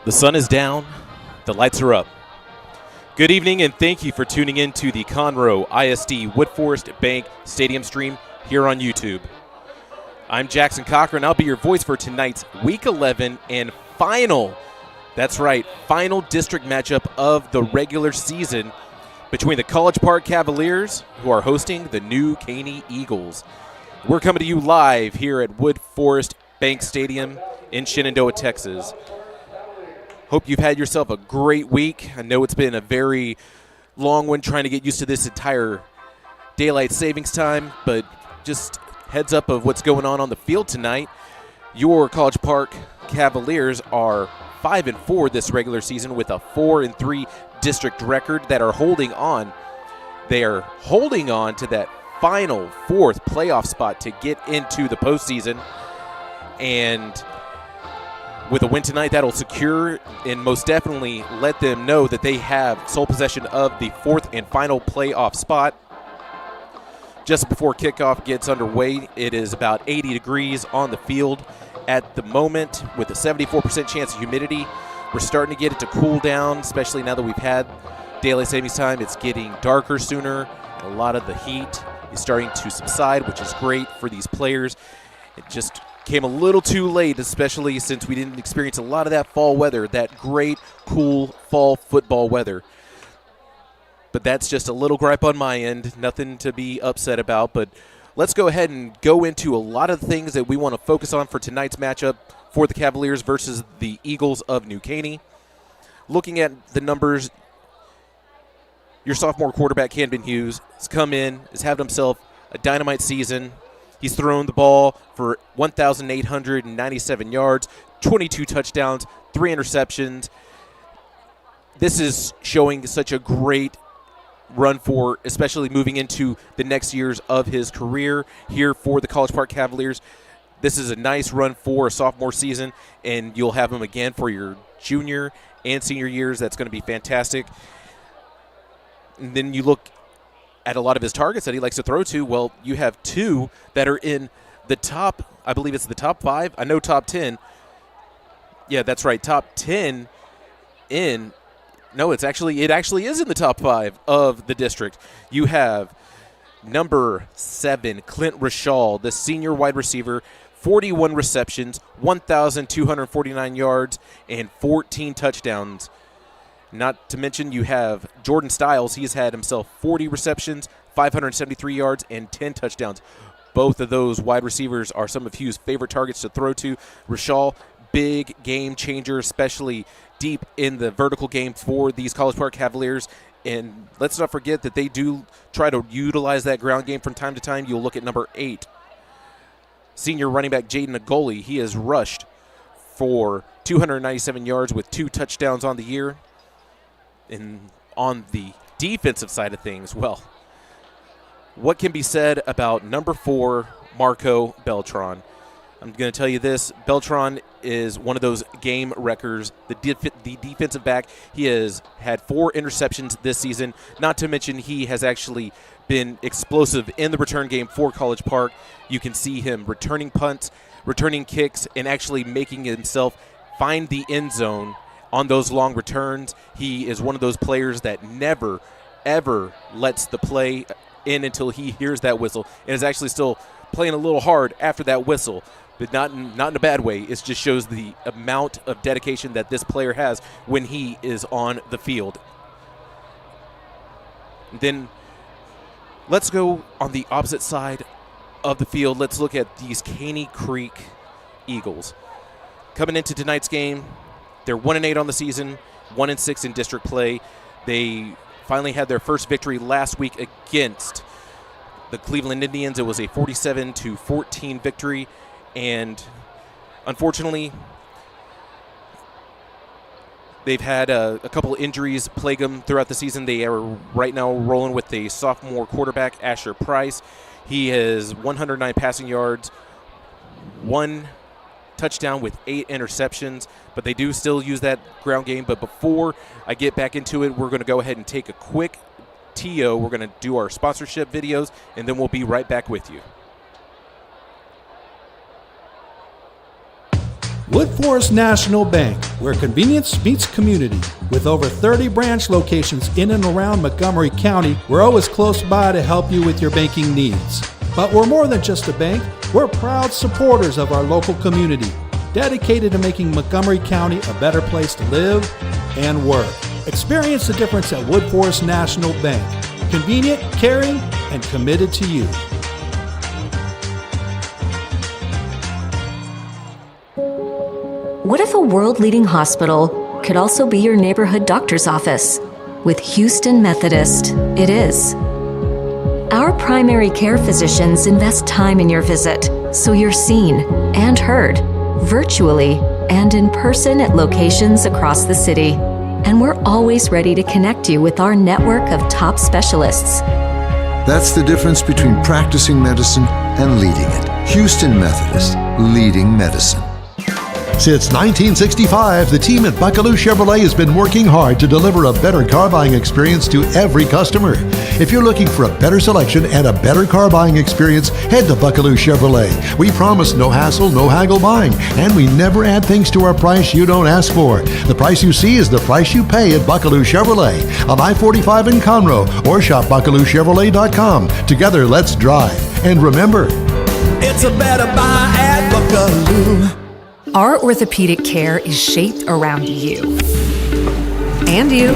The sun is down, the lights are up. Good evening and thank you for tuning in to the Conroe ISD Woodforest Bank Stadium stream here on YouTube. I'm Jackson Cochran. I'll be your voice for tonight's Week 11 and final, that's right, final district matchup of the regular season between the College Park Cavaliers, who are hosting the new Caney Eagles. We're coming to you live here at Woodforest Bank Stadium in Shenandoah, Texas. Hope you've had yourself a great week. I know it's been a very long one trying to get used to this entire daylight savings time, but just heads up of what's going on the field tonight. Your College Park Cavaliers are 5-4 this regular season with a 4-3 district record that are holding on. They are holding on to that final fourth playoff spot to get into the postseason. And with a win tonight, that'll secure and most definitely let them know that they have sole possession of the fourth and final playoff spot. Just before kickoff gets underway, it is about 80 degrees on the field at the moment with a 74% chance of humidity. We're starting to get it to cool down, especially now that we've had daylight savings time. It's getting darker sooner. A lot of the heat is starting to subside, which is great for these players. It just came a little too late, especially since we didn't experience a lot of that fall weather, that great, cool fall football weather. But that's just a little gripe on my end, nothing to be upset about. But let's go ahead and go into a lot of the things that we want to focus on for tonight's matchup for the Cavaliers versus the Eagles of New Caney. Looking at the numbers, your sophomore quarterback, Camden Hughes, has come in, has had himself a dynamite season. He's thrown the ball for 1,897 yards, 22 touchdowns, 3 interceptions. This is showing such a great run for, especially moving into the next years of his career here for the College Park Cavaliers. This is a nice run for a sophomore season, and you'll have him again for your junior and senior years. That's going to be fantastic. And then you look at a lot of his targets that he likes to throw to. Well, you have 2 that are in the top, I believe it's the top 5. I know top 10. Yeah, that's right, top 10 in. No, it actually is in the top 5 of the district. You have number 7, Clint Rashall, the senior wide receiver, 41 receptions, 1,249 yards, and 14 touchdowns. Not to mention you have Jordan Stiles. He's had himself 40 receptions, 573 yards, and 10 touchdowns. Both of those wide receivers are some of Hughes' favorite targets to throw to. Rashall, big game changer, especially deep in the vertical game for these College Park Cavaliers. And let's not forget that they do try to utilize that ground game from time to time. You'll look at number 8, senior running back Jaden Agoli. He has rushed for 297 yards with 2 touchdowns on the year. And on the defensive side of things, well, what can be said about number 4, Marco Beltran? I'm going to tell you this. Beltran is one of those game wreckers, the defensive back. He has had 4 interceptions this season. Not to mention he has actually been explosive in the return game for College Park. You can see him returning punts, returning kicks, and actually making himself find the end zone on those long returns. He is one of those players that never, ever lets the play in until he hears that whistle, and is actually still playing a little hard after that whistle, but not in a bad way. It just shows the amount of dedication that this player has when he is on the field. Then let's go on the opposite side of the field. Let's look at these Caney Creek Eagles. Coming into tonight's game, they're 1-8 on the season, 1-6 in district play. They finally had their first victory last week against the Cleveland Indians. It was a 47-14 victory, and unfortunately, they've had a couple of injuries plague them throughout the season. They are right now rolling with a sophomore quarterback, Asher Price. He has 109 passing yards, 1 touchdown with 8 interceptions, but they do still use that ground game. But before I get back into it, we're going to go ahead and take a quick TO. We're going to do our sponsorship videos, and then we'll be right back with you. Woodforest National Bank, where convenience meets community. With over 30 branch locations in and around Montgomery County, we're always close by to help you with your banking needs. But we're more than just a bank. We're proud supporters of our local community, dedicated to making Montgomery County a better place to live and work. Experience the difference at Woodforest National Bank. Convenient, caring, and committed to you. What if a world-leading hospital could also be your neighborhood doctor's office? With Houston Methodist, it is. Our primary care physicians invest time in your visit, so you're seen and heard, virtually and in person at locations across the city. And we're always ready to connect you with our network of top specialists. That's the difference between practicing medicine and leading it. Houston Methodist, leading medicine. Since 1965, the team at Buckaloo Chevrolet has been working hard to deliver a better car buying experience to every customer. If you're looking for a better selection and a better car buying experience, head to Buckaloo Chevrolet. We promise no hassle, no haggle buying, and we never add things to our price you don't ask for. The price you see is the price you pay at Buckaloo Chevrolet on I-45 in Conroe, or shop BuckalooChevrolet.com. Together, let's drive. And remember, it's a better buy at Buckaloo. Our orthopedic care is shaped around you. And you.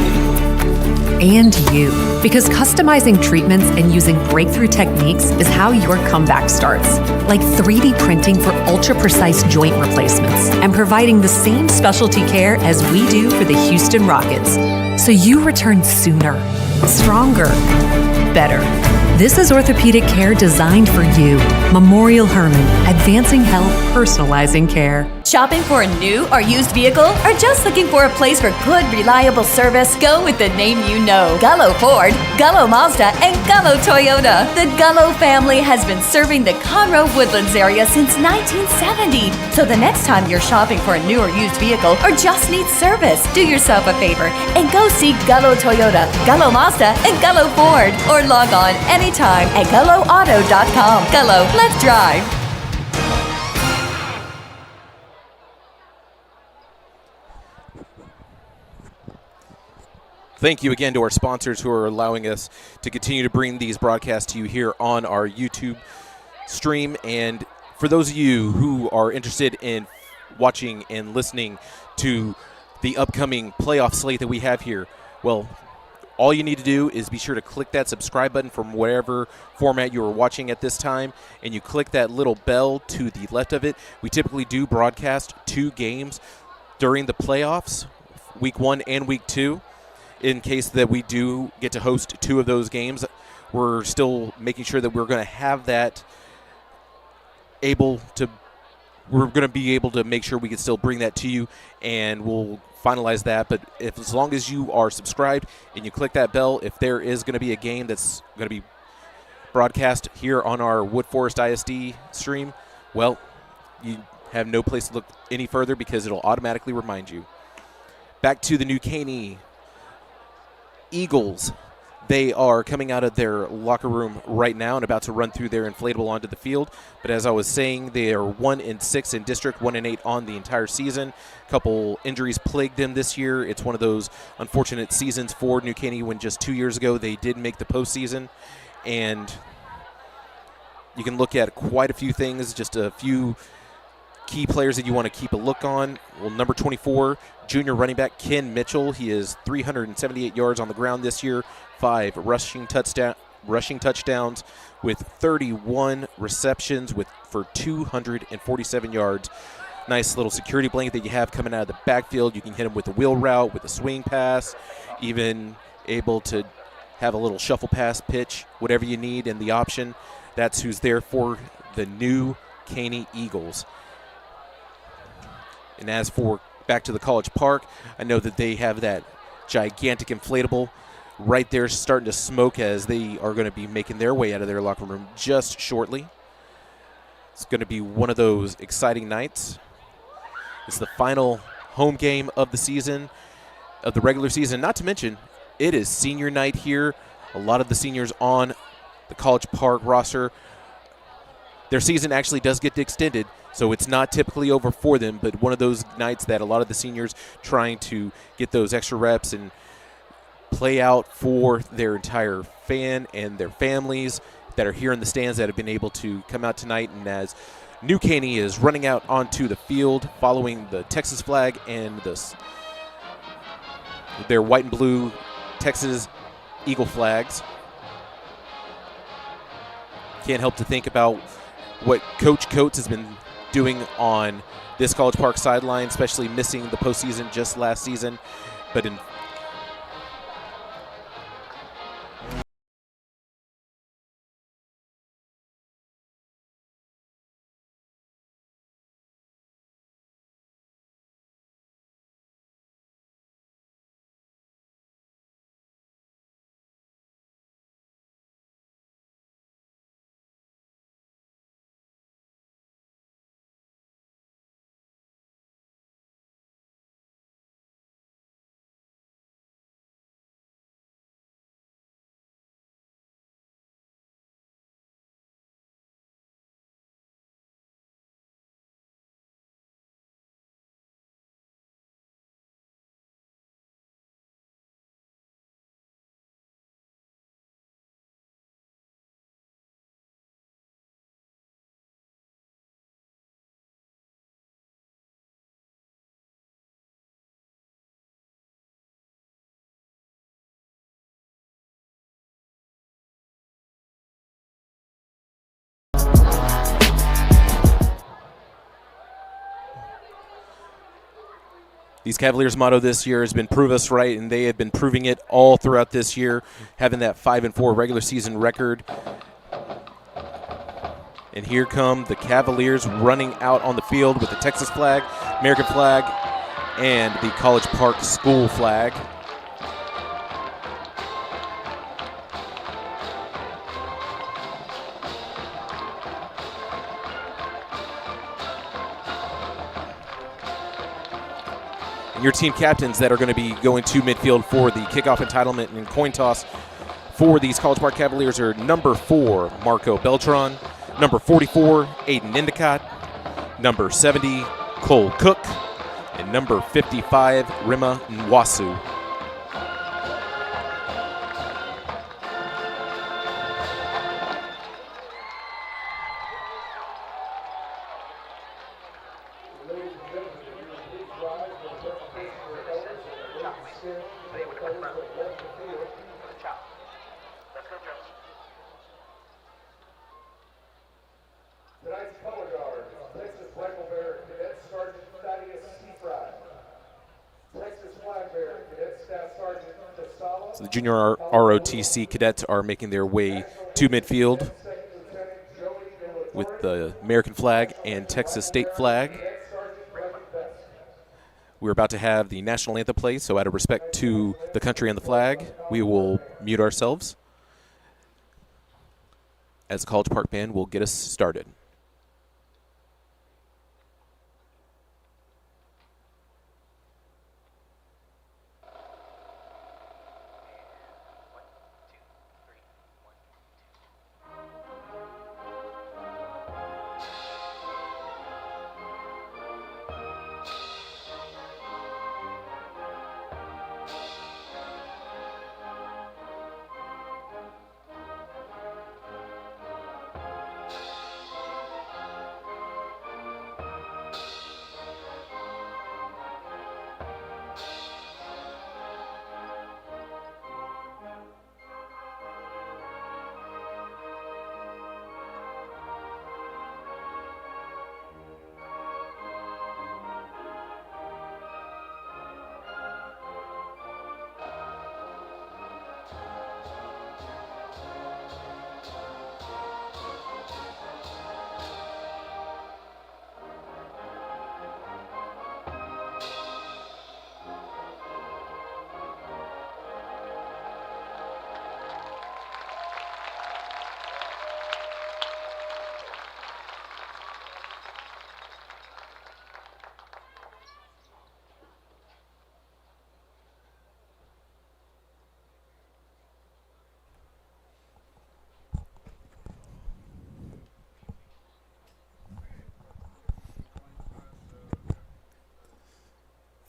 And you. Because customizing treatments and using breakthrough techniques is how your comeback starts. Like 3D printing for ultra-precise joint replacements and providing the same specialty care as we do for the Houston Rockets. So you return sooner, stronger, better. This is orthopedic care designed for you. Memorial Hermann, advancing health, personalizing care. Shopping for a new or used vehicle? Or just looking for a place for good, reliable service? Go with the name you know. Gullo Ford, Gullo Mazda, and Gullo Toyota. The Gullo family has been serving the Conroe Woodlands area since 1970. So the next time you're shopping for a new or used vehicle or just need service, do yourself a favor and go see Gullo Toyota, Gullo Mazda, and Gullo Ford. Or log on anytime at GulloAuto.com. Gullo, let's drive. Thank you again to our sponsors who are allowing us to continue to bring these broadcasts to you here on our YouTube stream. And for those of you who are interested in watching and listening to the upcoming playoff slate that we have here, well, all you need to do is be sure to click that subscribe button from whatever format you are watching at this time, and you click that little bell to the left of it. We typically do broadcast 2 games during the playoffs, week 1 and week 2. In case that we do get to host 2 of those games, we're still making sure that we're going to have that we're going to be able to make sure we can still bring that to you, and we'll finalize that. But as long as you are subscribed and you click that bell, if there is going to be a game that's going to be broadcast here on our Woodforest ISD stream, well, you have no place to look any further because it'll automatically remind you. Back to the New Caney Eagles. They are coming out of their locker room right now and about to run through their inflatable onto the field. But as I was saying, they are 1-6 in district, 1-8 on the entire season. A couple injuries plagued them this year. It's one of those unfortunate seasons for New Caney when just 2 years ago they did make the postseason. And you can look at quite a few things, just a few key players that you want to keep a look on. Well, number 24, junior running back Ken Mitchell. He is 378 yards on the ground this year, 5 rushing touchdowns with 31 receptions for 247 yards. Nice little security blanket that you have coming out of the backfield. You can hit him with a wheel route, with a swing pass, even able to have a little shuffle pass pitch, whatever you need in the option. That's who's there for the New Caney Eagles. And as for back to the College Park, I know that they have that gigantic inflatable right there starting to smoke as they are going to be making their way out of their locker room just shortly. It's going to be one of those exciting nights. It's the final home game of the season, of the regular season. Not to mention, it is senior night here. A lot of the seniors on the College Park roster, their season actually does get extended, so it's not typically over for them, but one of those nights that a lot of the seniors trying to get those extra reps and play out for their entire fan and their families that are here in the stands that have been able to come out tonight. And as New Caney is running out onto the field following the Texas flag and their white and blue Texas Eagle flags. Can't help to think about what Coach Coates has been doing on this College Park sideline, especially missing the postseason just last season. But in these Cavaliers' motto this year has been "Prove us right," and they have been proving it all throughout this year, having that 5-4 regular season record. And here come the Cavaliers running out on the field with the Texas flag, American flag, and the College Park school flag. Your team captains that are going to be going to midfield for the kickoff entitlement and coin toss for these College Park Cavaliers are number 4, Marco Beltran, number 44, Aiden Endicott, number 70, Cole Cook, and number 55, Rima Nwasu. So the junior ROTC cadets are making their way to midfield with the American flag and Texas state flag. We're about to have the national anthem play, so out of respect to the country and the flag, we will mute ourselves as the College Park Band will get us started.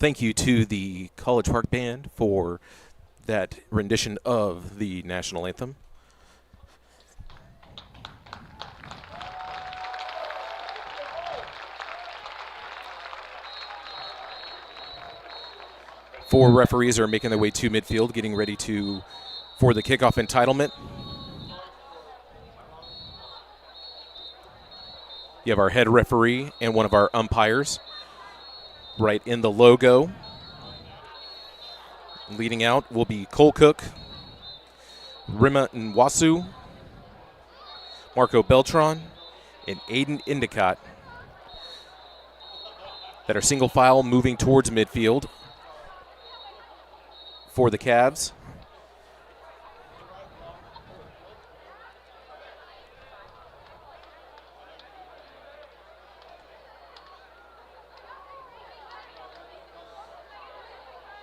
Thank you to the College Park Band for that rendition of the national anthem. Four referees are making their way to midfield, getting ready for the kickoff entitlement. You have our head referee and one of our umpires right in the logo. Leading out will be Cole Cook, Rima Nwasu, Marco Beltran, and Aiden Endicott that are single file moving towards midfield for the Cavs.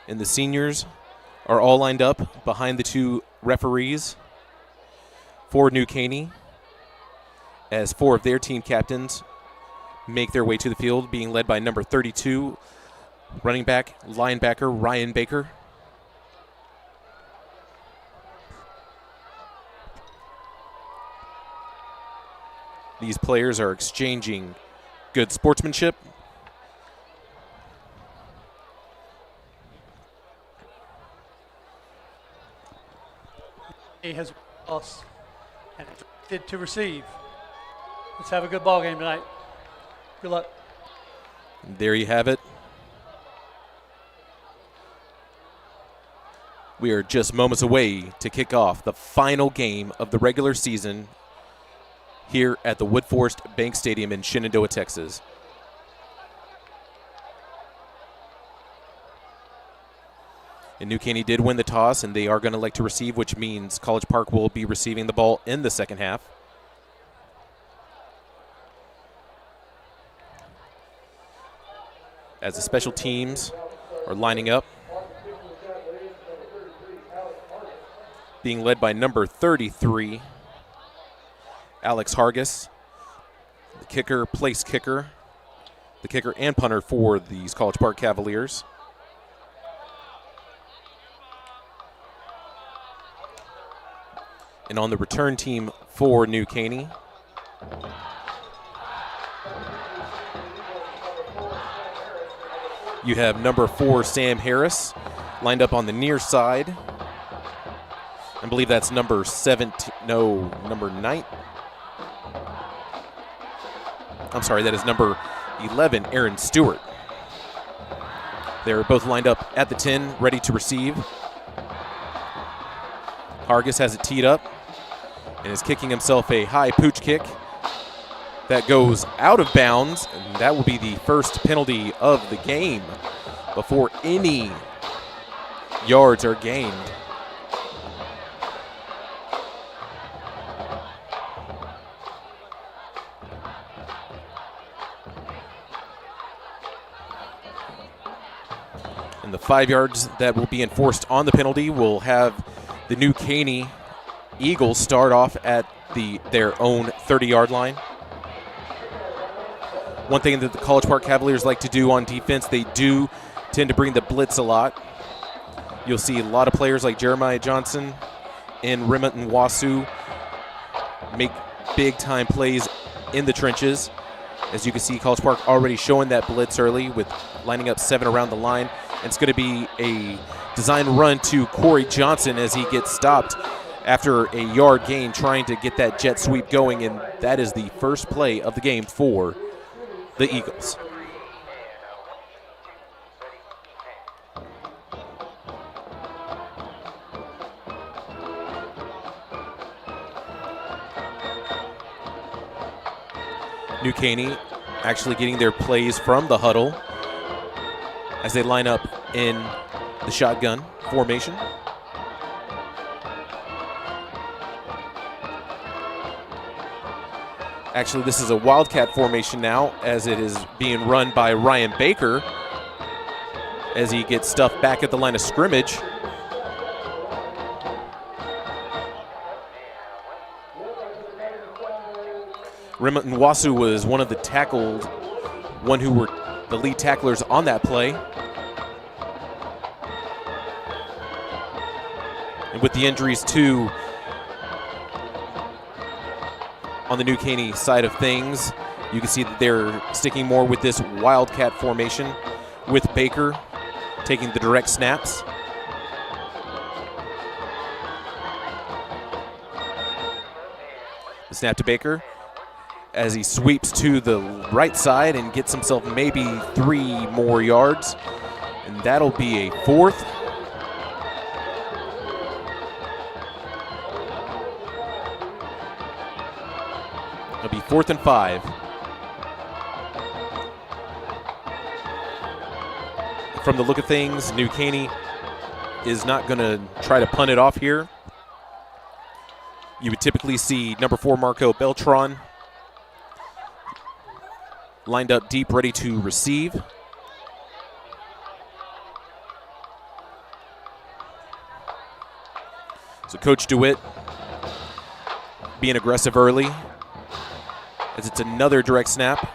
And the seniors are all lined up behind the two referees for New Caney as four of their team captains make their way to the field, being led by number 32, running back, linebacker Ryan Baker. These players are exchanging good sportsmanship. He has lost and expected to receive. Let's have a good ball game tonight. Good luck. There you have it. We are just moments away to kick off the final game of the regular season here at the Woodforest Bank Stadium in Shenandoah, Texas. And New Caney did win the toss, and they are going to like to receive, which means College Park will be receiving the ball in the second half. As the special teams are lining up, being led by number 33, Alex Hargis, the kicker, place kicker, the kicker and punter for these College Park Cavaliers. And on the return team for New Caney, you have number 4, Sam Harris, lined up on the near side. I believe that's number 9. I'm sorry, that is number 11, Aaron Stewart. They're both lined up at the 10, ready to receive. Hargis has it teed up and is kicking himself a high pooch kick that goes out of bounds, and that will be the first penalty of the game before any yards are gained. And the 5 yards that will be enforced on the penalty will have the New Caney Eagles start off at their own 30-yard line. One thing that the College Park Cavaliers like to do on defense, they do tend to bring the blitz a lot. You'll see a lot of players like Jeremiah Johnson and Rima Nwasu make big-time plays in the trenches. As you can see, College Park already showing that blitz early with lining up 7 around the line. It's going to be a design run to Corey Johnson as he gets stopped after a yard gain trying to get that jet sweep going, and that is the first play of the game for the Eagles. New Caney actually getting their plays from the huddle as they line up in the shotgun formation. Actually, this is a Wildcat formation now, as it is being run by Ryan Baker as he gets stuffed back at the line of scrimmage. Rima Nwasu was one of the tackled, who were the lead tacklers on that play. And with the injuries too on the New Caney side of things, you can see that they're sticking more with this wildcat formation with Baker taking the direct snaps. The snap to Baker as he sweeps to the right side and gets himself maybe 3 more yards. And that'll be a 4th. It'll be 4th and 5. From the look of things, New Caney is not going to try to punt it off here. You would typically see number 4 Marco Beltran lined up deep, ready to receive. So Coach DeWitt being aggressive early as it's another direct snap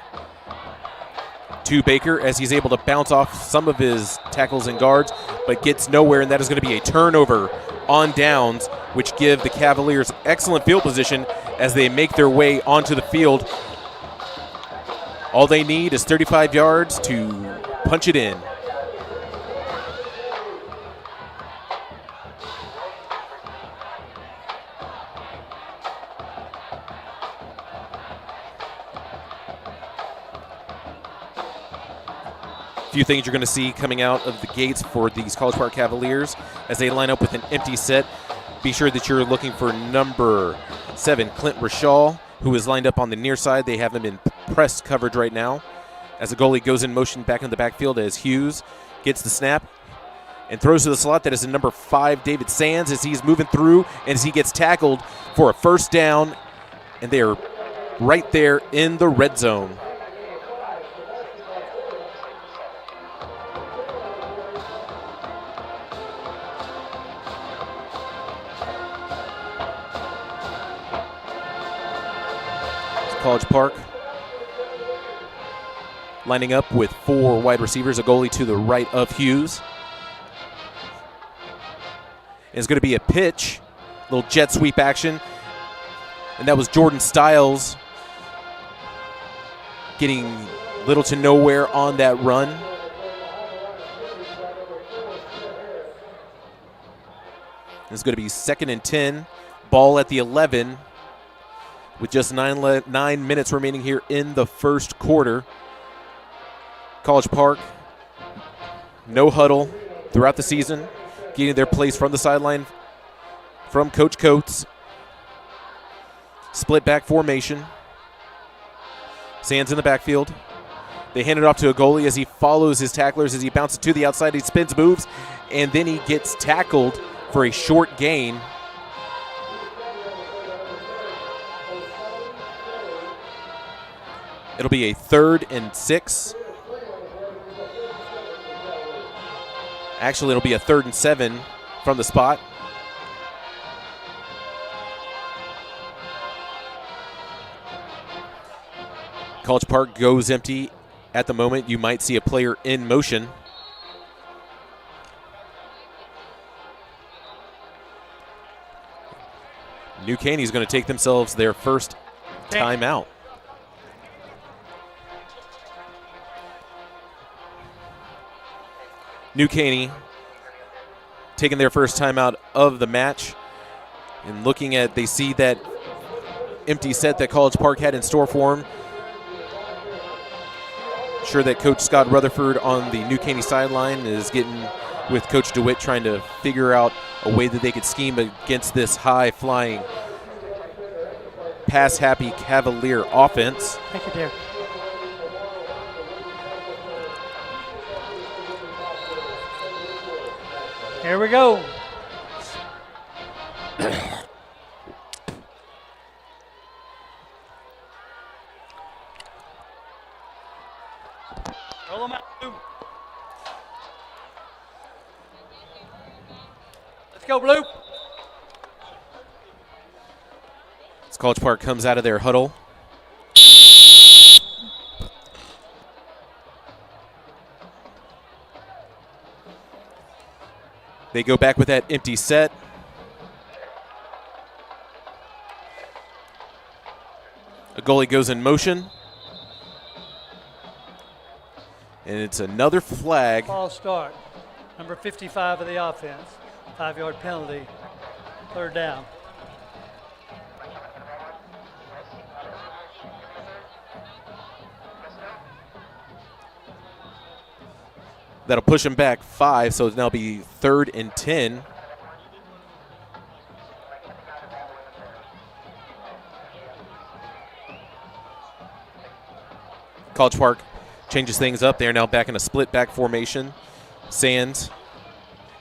to Baker as he's able to bounce off some of his tackles and guards, but gets nowhere, and that is going to be a turnover on downs, which give the Cavaliers excellent field position as they make their way onto the field. All they need is 35 yards to punch it in. Few things you're going to see coming out of the gates for these College Park Cavaliers as they line up with an empty set. Be sure that you're looking for number 7, Clint Rashaw, who is lined up on the near side. They have him in press coverage right now as the goalie goes in motion back in the backfield as Hughes gets the snap and throws to the slot. That is the number 5, David Sands, as he's moving through and as he gets tackled for a first down, and they are right there in the red zone. College Park lining up with 4 wide receivers, a goalie to the right of Hughes. It's going to be a pitch, little jet sweep action, and that was Jordan Stiles getting little to nowhere on that run. It's going to be 2nd and 10, ball at the 11. With just 9 minutes remaining here in the first quarter. College Park, no huddle throughout the season, getting their plays from the sideline from Coach Coates. Split back formation. Sands in the backfield. They hand it off to a goalie as he follows his tacklers as he bounces to the outside. He spins, moves, and then he gets tackled for a short gain. It'll be a 3rd and 6. Actually, it'll be a 3rd and 7 from the spot. College Park goes empty at the moment. You might see a player in motion. New Caney is going to take themselves their first timeout. New Caney taking their first timeout of the match and looking at, they see that empty set that College Park had in store for them. Sure that Coach Scott Rutherford on the New Caney sideline is getting with Coach DeWitt, trying to figure out a way that they could scheme against this high-flying, pass-happy Cavalier offense. Thank you, Derek. Here we go. Roll them out. Blue. Let's go, Blue. As College Park comes out of their huddle. They go back with that empty set. goalie goes in motion. And it's another flag. False start. Number 55 of the offense. 5-yard penalty. 3rd down. That'll push him back 5, so it'll now be 3rd and 10. College Park changes things up. They are now back in a split back formation. Sands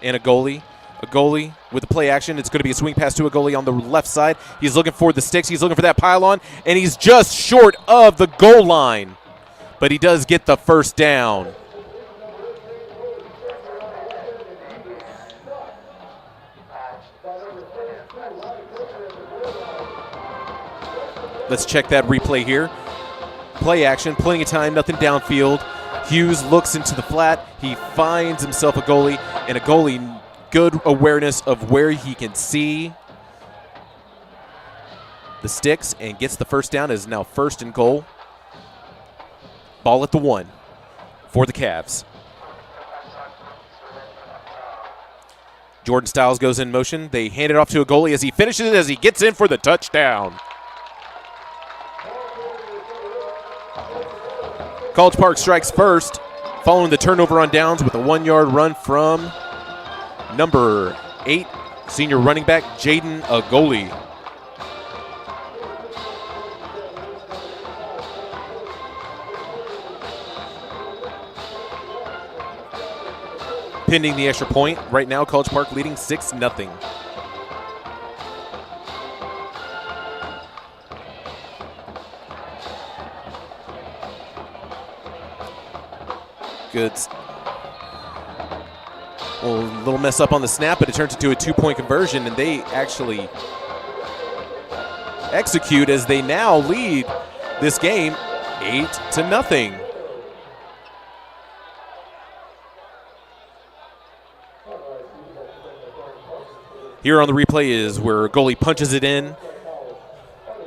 and a goalie. A goalie with the play action. It's going to be a swing pass to a goalie on the left side. He's looking for the sticks. He's looking for that pylon, and he's just short of the goal line. But he does get the first down. Let's check that replay here. Play action, plenty of time, nothing downfield. Hughes looks into the flat. He finds himself a goalie, and a goalie, good awareness of where he can see the sticks and gets the first down. It is now 1st and goal. Ball at the 1 for the Cavs. Jordan Stiles goes in motion. They hand it off to a goalie as he finishes it, as he gets in for the touchdown. College Park strikes first, following the turnover on downs with a 1-yard run from number 8, senior running back Jaden Agoli. Pending the extra point, right now College Park leading 6-0. Good. Well, a little mess up on the snap, but it turns into a 2-point conversion, and they actually execute as they now lead this game 8-0. Here on the replay is where goalie punches it in.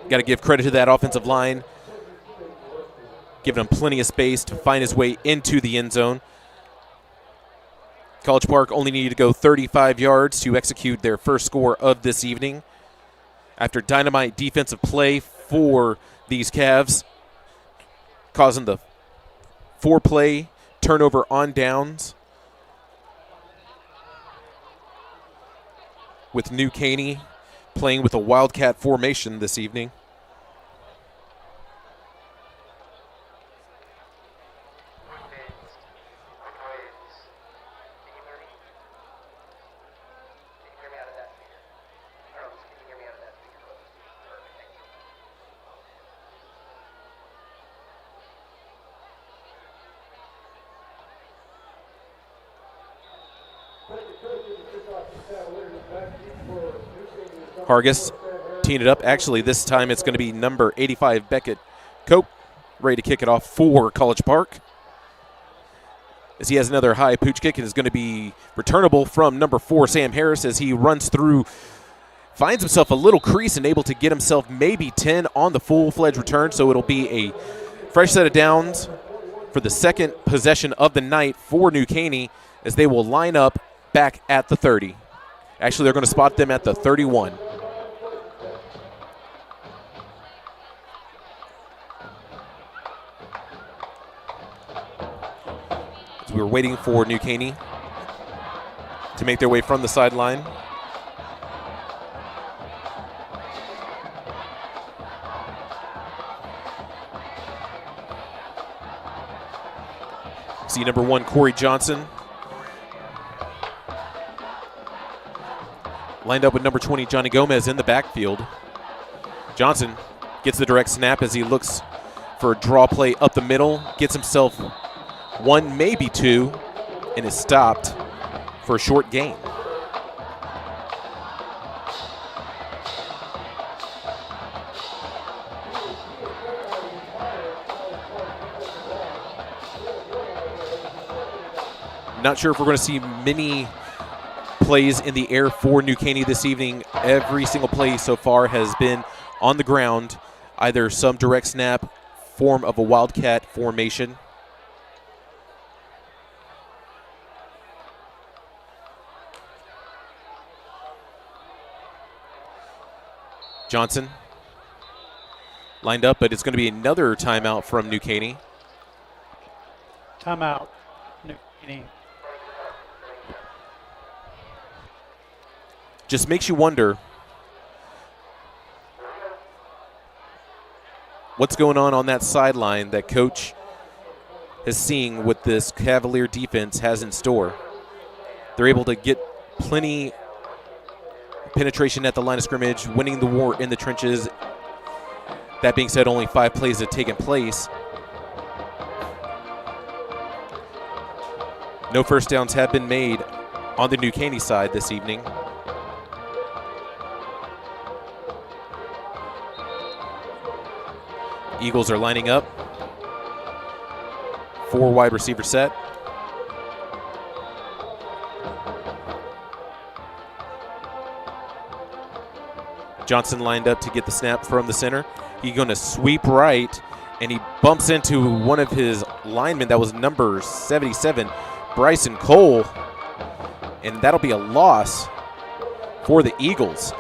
Got to give credit to that offensive line, giving him plenty of space to find his way into the end zone. College Park only needed to go 35 yards to execute their first score of this evening. After dynamite defensive play for these Cavs, causing the 4-play turnover on downs, with New Caney playing with a Wildcat formation this evening. Hargis teeing it up. Actually, this time it's going to be number 85, Beckett Cope, ready to kick it off for College Park. As he has another high pooch kick, it is going to be returnable from number 4, Sam Harris, as he runs through, finds himself a little crease and able to get himself maybe 10 on the full-fledged return. So it'll be a fresh set of downs for the second possession of the night for New Caney, as they will line up back at the 30. Actually, they're going to spot them at the 31. As we were waiting for New Caney to make their way from the sideline. See number 1, Corey Johnson, lined up with number 20, Johnny Gomez, in the backfield. Johnson gets the direct snap as he looks for a draw play up the middle, gets himself 1, maybe 2, and is stopped for a short gain. Not sure if we're going to see many plays in the air for New Caney this evening. Every single play so far has been on the ground. either some direct snap, form of a wildcat formation. Johnson lined up, but it's going to be another timeout from New Caney. Timeout, New Caney. Just makes you wonder what's going on that sideline that coach is seeing what this Cavalier defense has in store. They're able to get plenty penetration at the line of scrimmage, winning the war in the trenches. That being said, only 5 plays have taken place. No first downs have been made on the New Caney side this evening. Eagles are lining up. 4 wide receiver set. Johnson lined up to get the snap from the center. He's going to sweep right, and he bumps into one of his linemen. That was number 77, Bryson Cole, and that'll be a loss for the Eagles.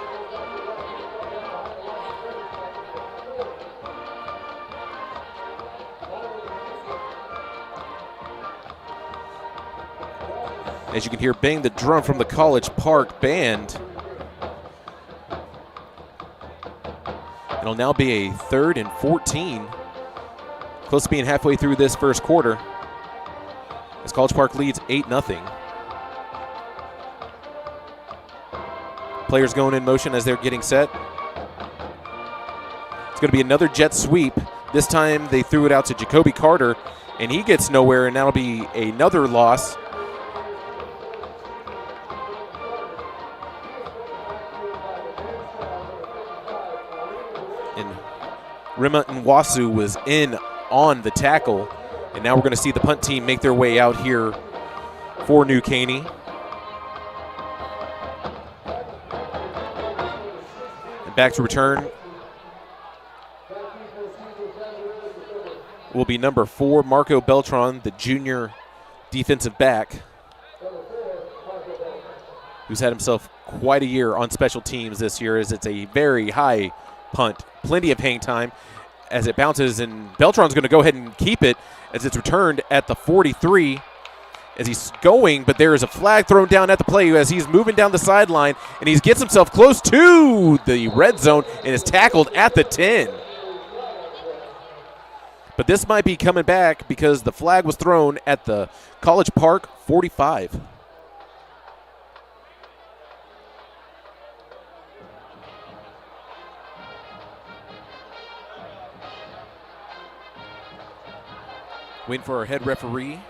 As you can hear, bang the drum from the College Park band. It'll now be a 3rd and 14. Close to being halfway through this first quarter, as College Park leads 8-0. Players going in motion as they're getting set. It's going to be another jet sweep. This time they threw it out to Jacoby Carter, and he gets nowhere, and that'll be another loss. Rima Nwasu was in on the tackle, and now we're going to see the punt team make their way out here for New Caney. And back to return will be number 4, Marco Beltran, the junior defensive back, who's had himself quite a year on special teams this year, as it's a very high punt. Plenty of hang time as it bounces, and Beltran's going to go ahead and keep it as it's returned at the 43 as he's going, but there is a flag thrown down at the play as he's moving down the sideline, and he gets himself close to the red zone and is tackled at the 10. But this might be coming back because the flag was thrown at the College Park 45. Waiting for our head referee.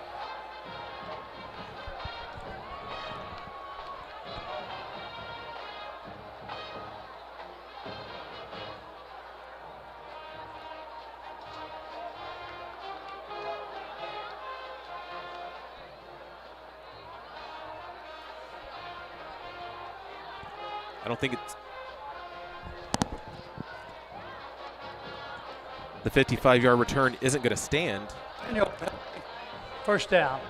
I don't think it's the 55-yard return isn't going to stand. First down.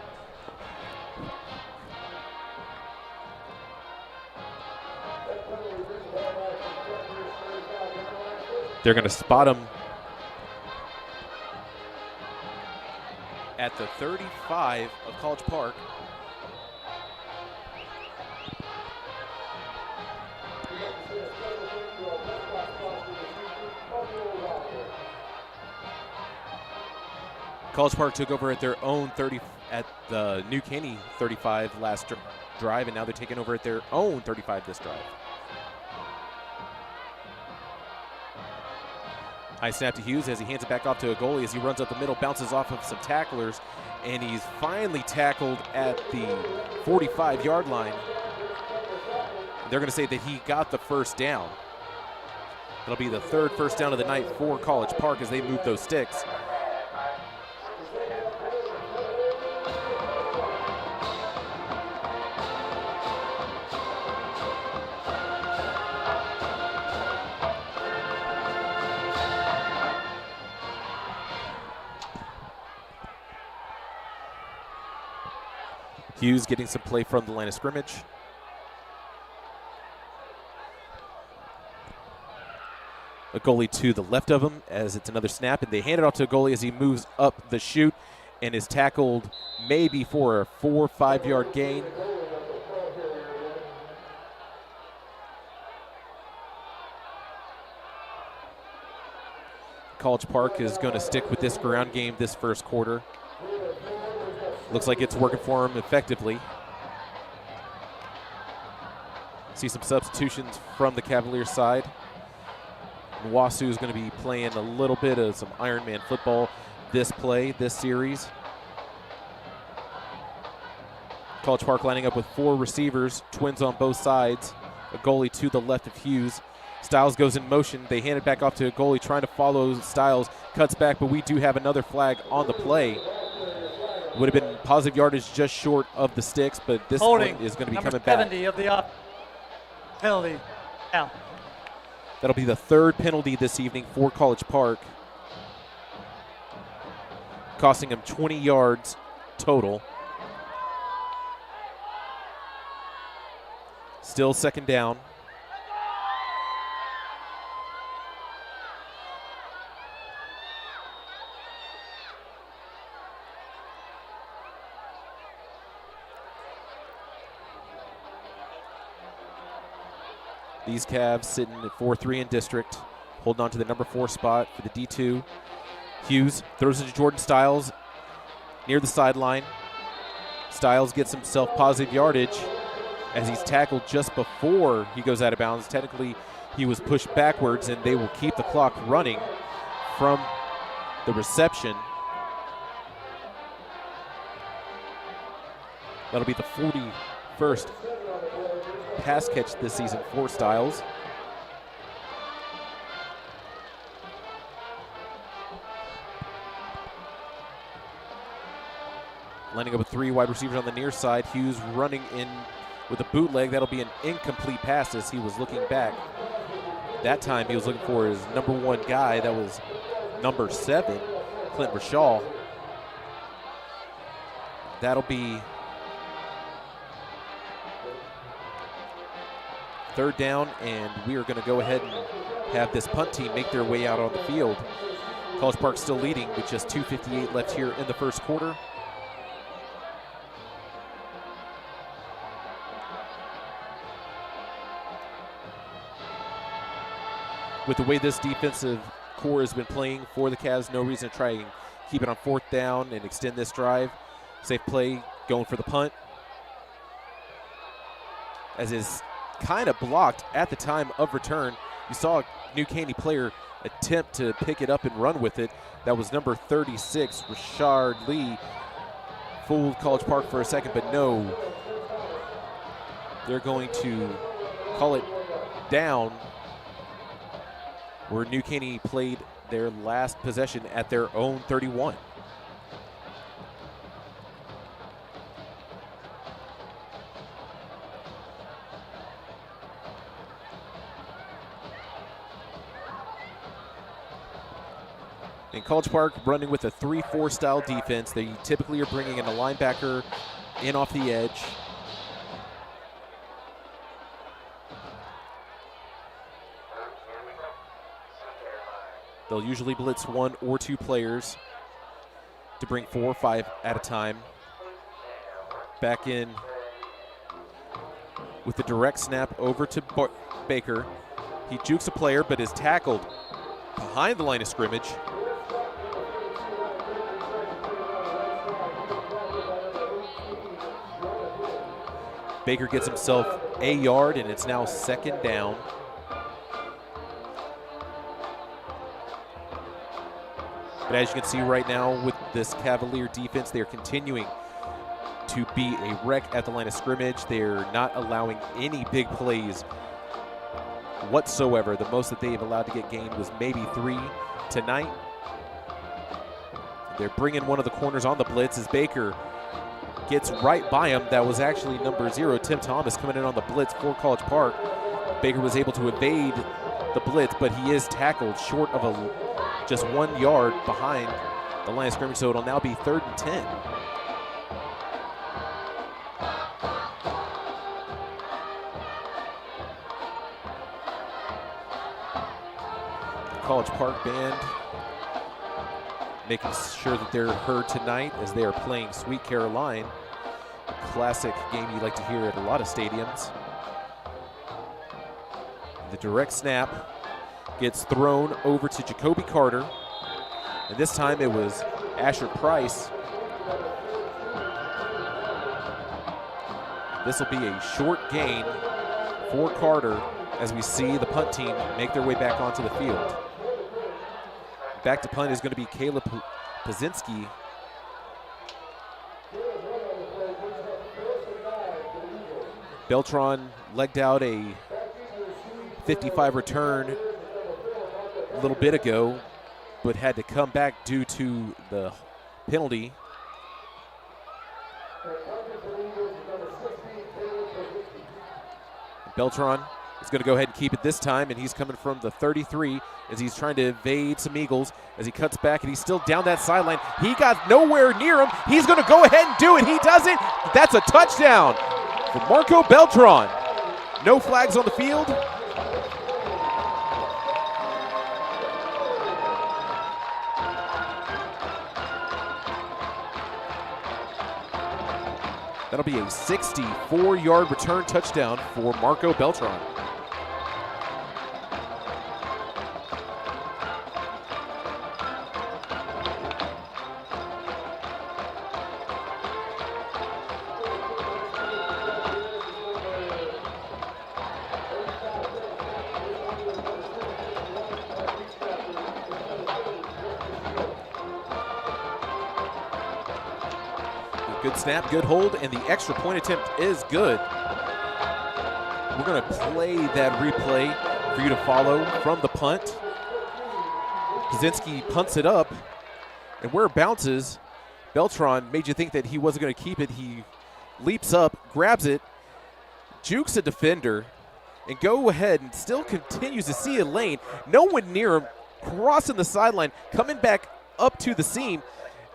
They're going to spot him at the 35 of College Park. College Park took over at their own 30 at the New Caney 35 last drive, and now they're taking over at their own 35 this drive. High snap to Hughes as he hands it back off to a goalie as he runs up the middle, bounces off of some tacklers, and he's finally tackled at the 45-yard line. They're going to say that he got the first down. It'll be the 3rd first down of the night for College Park as they move those sticks. Hughes getting some play from the line of scrimmage. A goalie to the left of him as it's another snap, and they hand it off to a goalie as he moves up the chute and is tackled maybe for a 4 or 5 yard gain. College Park is going to stick with this ground game this first quarter. Looks like it's working for him effectively. See some substitutions from the Cavaliers side. Wasu is going to be playing a little bit of some Ironman football this series. College Park lining up with 4 receivers, twins on both sides, a goalie to the left of Hughes. Styles goes in motion. They hand it back off to a goalie trying to follow Styles. Cuts back, but we do have another flag on the play. Would have been positive yardage just short of the sticks, but this one is going to be coming back. Number 70 of the penalty. Down. That'll be the 3rd penalty this evening for College Park, costing him 20 yards total. Still second down. These Cavs sitting at 4-3 in district, holding on to the number 4 spot for the D2. Hughes throws it to Jordan Styles near the sideline. Styles gets himself positive yardage as he's tackled just before he goes out of bounds. Technically, he was pushed backwards, and they will keep the clock running from the reception. That'll be the 41st pass catch this season for Styles. Lining up with 3 wide receivers on the near side. Hughes running in with a bootleg. That'll be an incomplete pass as he was looking back. That time he was looking for his number 1 guy. That was number 7, Clint Rashaw. That'll be 3rd down, and we are going to go ahead and have this punt team make their way out on the field. College Park still leading with just 2:58 left here in the first quarter. With the way this defensive core has been playing for the Cavs, no reason to try and keep it on 4th down and extend this drive. Safe play, going for the punt. As is kind of blocked at the time of return. You saw a New Caney player attempt to pick it up and run with it. That was number 36, Rashard Lee. Fooled College Park for a second, but no. They're going to call it down where New Caney played their last possession at their own 31. In College Park, running with a 3-4 style defense. They typically are bringing in a linebacker in off the edge. They'll usually blitz 1 or 2 players to bring 4 or 5 at a time. Back in with the direct snap over to Baker. He jukes a player but is tackled behind the line of scrimmage. Baker gets himself a yard, and it's now 2nd down. But as you can see right now with this Cavalier defense, they're continuing to be a wreck at the line of scrimmage. They're not allowing any big plays whatsoever. The most that they've allowed to get gained was maybe 3 tonight. They're bringing one of the corners on the blitz as Baker gets right by him. That was actually number 0, Tim Thomas, coming in on the blitz for College Park. Baker was able to evade the blitz, but he is tackled short of just 1 yard behind the line of scrimmage, so it'll now be 3rd and 10. College Park Band making sure that they're heard tonight as they are playing Sweet Caroline, a classic game you like to hear at a lot of stadiums. The direct snap gets thrown over to Jacoby Carter, and this time it was Asher Price. This will be a short gain for Carter as we see the punt team make their way back onto the field. Back to punt is going to be Caleb Pazinski. Beltran legged out a 55 return a little bit ago, but had to come back due to the penalty. Beltran is going to go ahead and keep it this time, and he's coming from the 33 as he's trying to evade some Eagles as he cuts back, and he's still down that sideline. He got nowhere near him. He's going to go ahead and do it. He does it. That's a touchdown for Marco Beltran. No flags on the field. That'll be a 64-yard return touchdown for Marco Beltran. Good snap, good hold, and the extra point attempt is good. We're going to play that replay for you to follow from the punt. Kaczynski punts it up, and where it bounces, Beltran made you think that he wasn't going to keep it. He leaps up, grabs it, jukes a defender, and go ahead and still continues to see a lane. No one near him, crossing the sideline, coming back up to the seam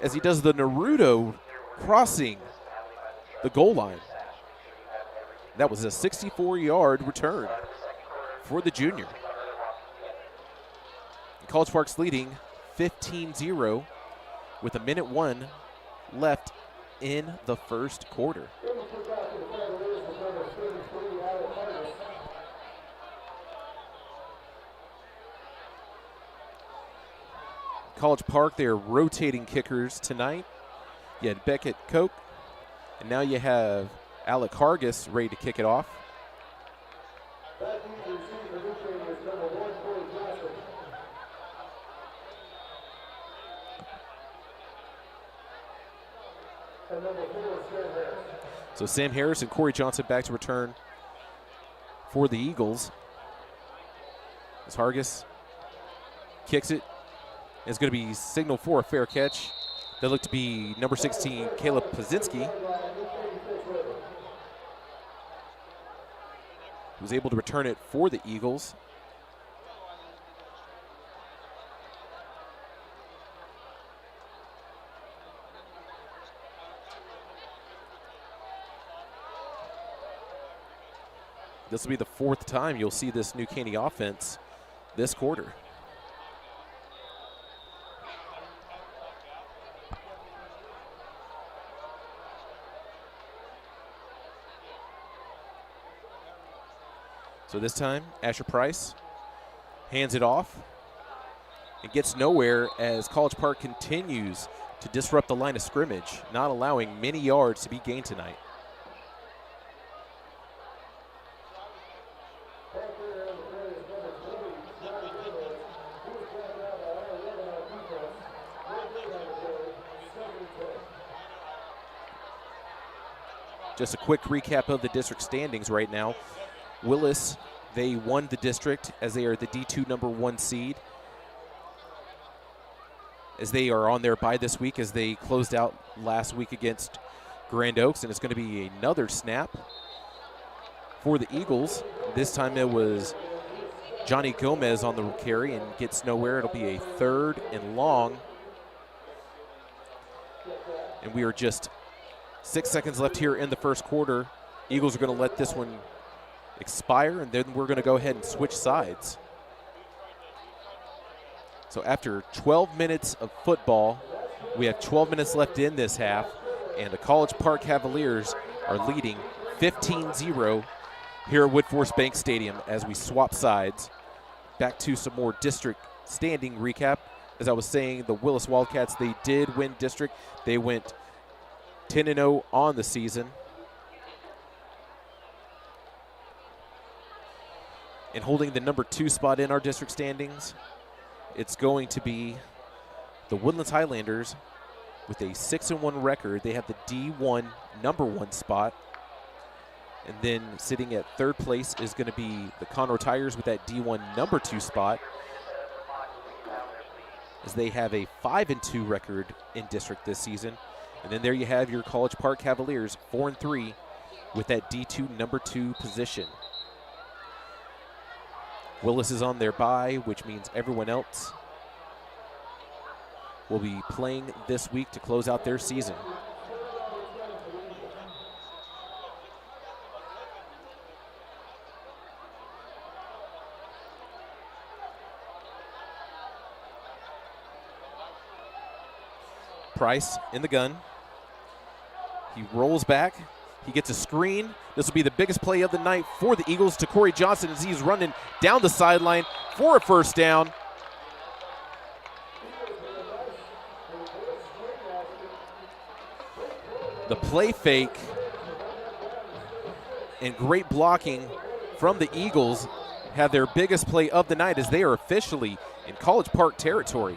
as he does the Naruto crossing the goal line. That was a 64-yard return for the junior. College Park's leading 15-0 with 1:01 left in the first quarter. College Park, they're rotating kickers tonight. You had Beckett Koch, and now you have Alec Hargis ready to kick it off. So Sam Harris and Corey Johnson back to return for the Eagles. As Hargis kicks it, it's going to be signaled for a fair catch. That looked to be number 16, Caleb Pazinski, who was able to return it for the Eagles. This will be the fourth time you'll see this new Caney offense this quarter. So this time, Asher Price hands it off and gets nowhere as College Park continues to disrupt the line of scrimmage, not allowing many yards to be gained tonight. Just a quick recap of the district standings right now. Willis, they won the district as they are the D2 number 1 seed, as they are on their bye this week as they closed out last week against Grand Oaks, and it's going to be another snap for the Eagles. This time it was Johnny Gomez on the carry and gets nowhere. It'll be a 3rd and long, and we are just 6 seconds left here in the first quarter. Eagles are going to let this one expire, and then we're going to go ahead and switch sides. So after 12 minutes of football, we have 12 minutes left in this half, and the College Park Cavaliers are leading 15-0 here at Woodforest Bank Stadium as we swap sides. Back to some more district standing recap. As I was saying, the Willis Wildcats, they did win district. They went 10-0 on the season. And holding the number 2 spot in our district standings, it's going to be the Woodlands Highlanders with a 6-1 record. They have the D1 number 1 spot. And then sitting at 3rd place is going to be the Conroe Tigers with that D1 number 2 spot, as they have a 5-2 record in district this season. And then there you have your College Park Cavaliers, 4-3 with that D2 number 2 position. Willis is on their bye, which means everyone else will be playing this week to close out their season. Price in the gun. He rolls back. He gets a screen. This will be the biggest play of the night for the Eagles to Corey Johnson as he's running down the sideline for a first down. The play fake and great blocking from the Eagles have their biggest play of the night as they are officially in College Park territory.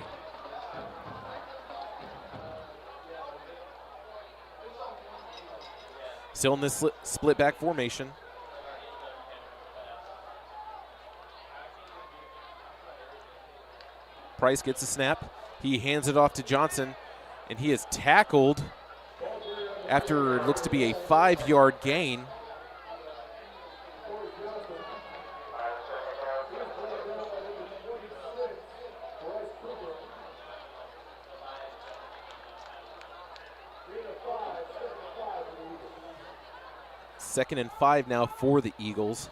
Still in this split back formation. Price gets a snap. He hands it off to Johnson, and he is tackled after it looks to be a 5-yard gain. Second and 5 now for the Eagles.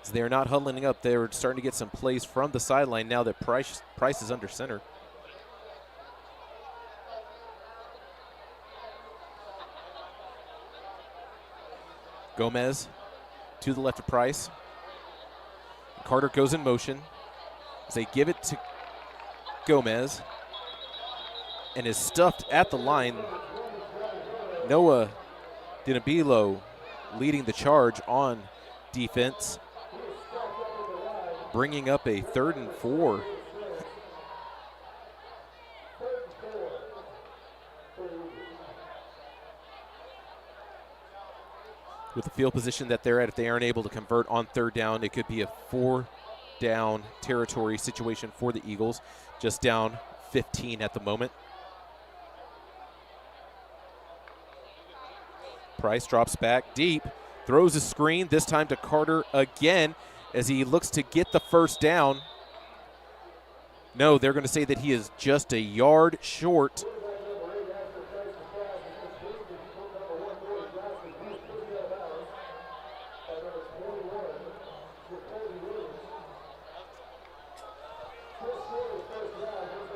So they're not huddling up. They're starting to get some plays from the sideline now that Price is under center. Gomez to the left of Price. Carter goes in motion as they give it to Gomez and is stuffed at the line. Noah Dinabilo leading the charge on defense, bringing up a 3rd and 4. With the field position that they're at, if they aren't able to convert on 3rd down, it could be a 4-down territory situation for the Eagles, just down 15 at the moment. Price drops back deep, throws a screen, this time to Carter again as he looks to get the first down. No, they're going to say that he is just a yard short.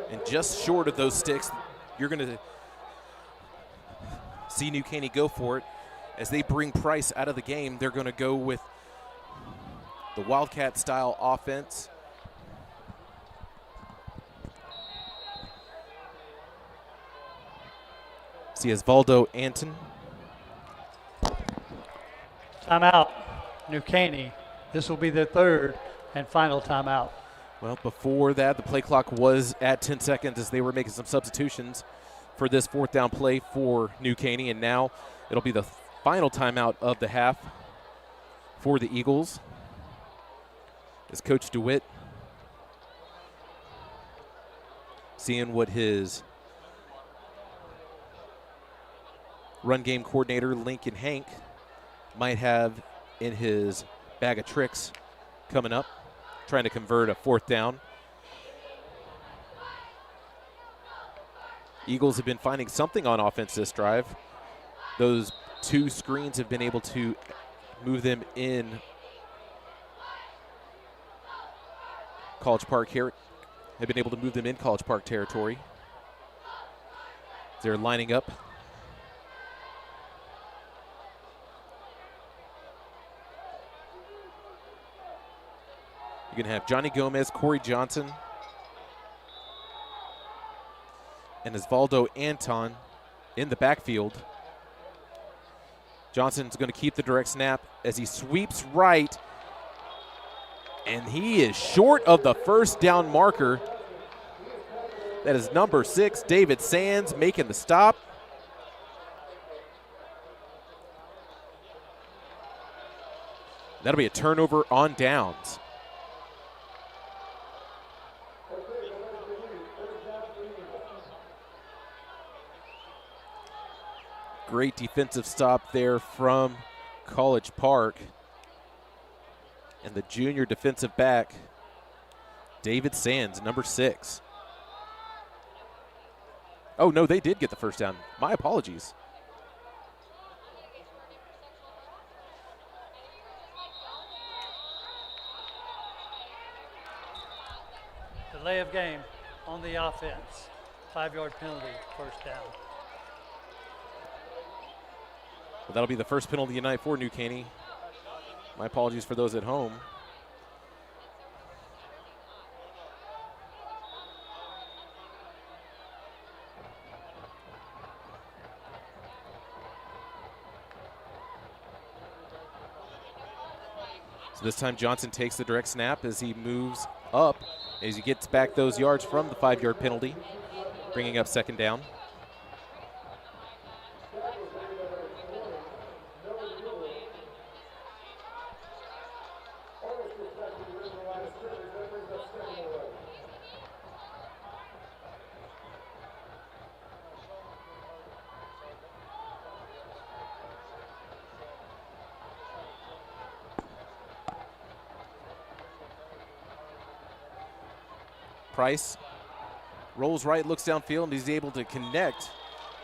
And just short of those sticks, you're going to see New Caney go for it. As they bring Price out of the game, they're going to go with the Wildcat-style offense. See Osvaldo Anton. Timeout, New Caney. This will be their 3rd and final timeout. Well, before that, the play clock was at 10 seconds as they were making some substitutions for this 4th down play for New Caney, and now it'll be the final timeout of the half for the Eagles. As Coach DeWitt seeing what his run game coordinator, Lincoln Hank, might have in his bag of tricks coming up, trying to convert a 4th down. Eagles have been finding something on offense this drive. Those 2 screens have been able to move them in College Park here have been able to move them in College Park territory. They're lining up. You're going to have Johnny Gomez, Corey Johnson, and Osvaldo Anton in the backfield. Johnson's going to keep the direct snap as he sweeps right, and he is short of the first down marker. That is number 6, David Sands, making the stop. That'll be a turnover on downs. Great defensive stop there from College Park. And the junior defensive back, David Sands, number 6. Oh, no, they did get the first down. My apologies. Delay of game on the offense. 5-yard penalty, first down. Well, that'll be the first penalty of the night for New Caney. My apologies for those at home. So this time Johnson takes the direct snap as he moves up, as he gets back those yards from the 5-yard penalty, bringing up second down. Price rolls right, looks downfield, and he's able to connect,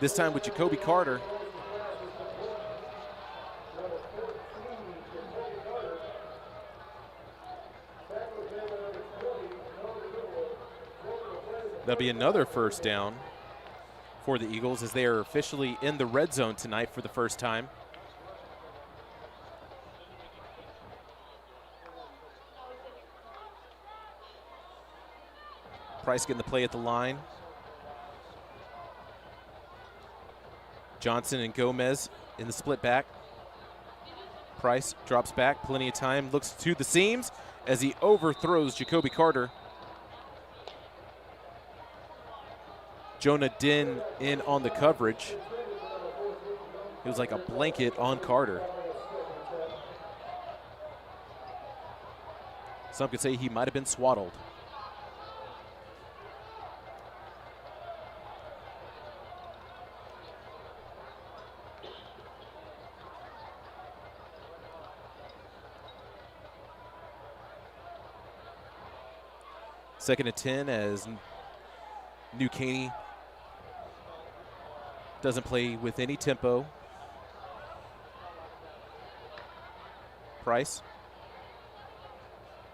this time with Jacoby Carter. That'll be another first down for the Eagles as they are officially in the red zone tonight for the first time. Price getting the play at the line. Johnson and Gomez in the split back. Price drops back, plenty of time, looks to the seams as he overthrows Jacoby Carter. Jonah Dinn in on the coverage. It was like a blanket on Carter. Some could say he might have been swaddled. Second and 10 as New Caney doesn't play with any tempo. Price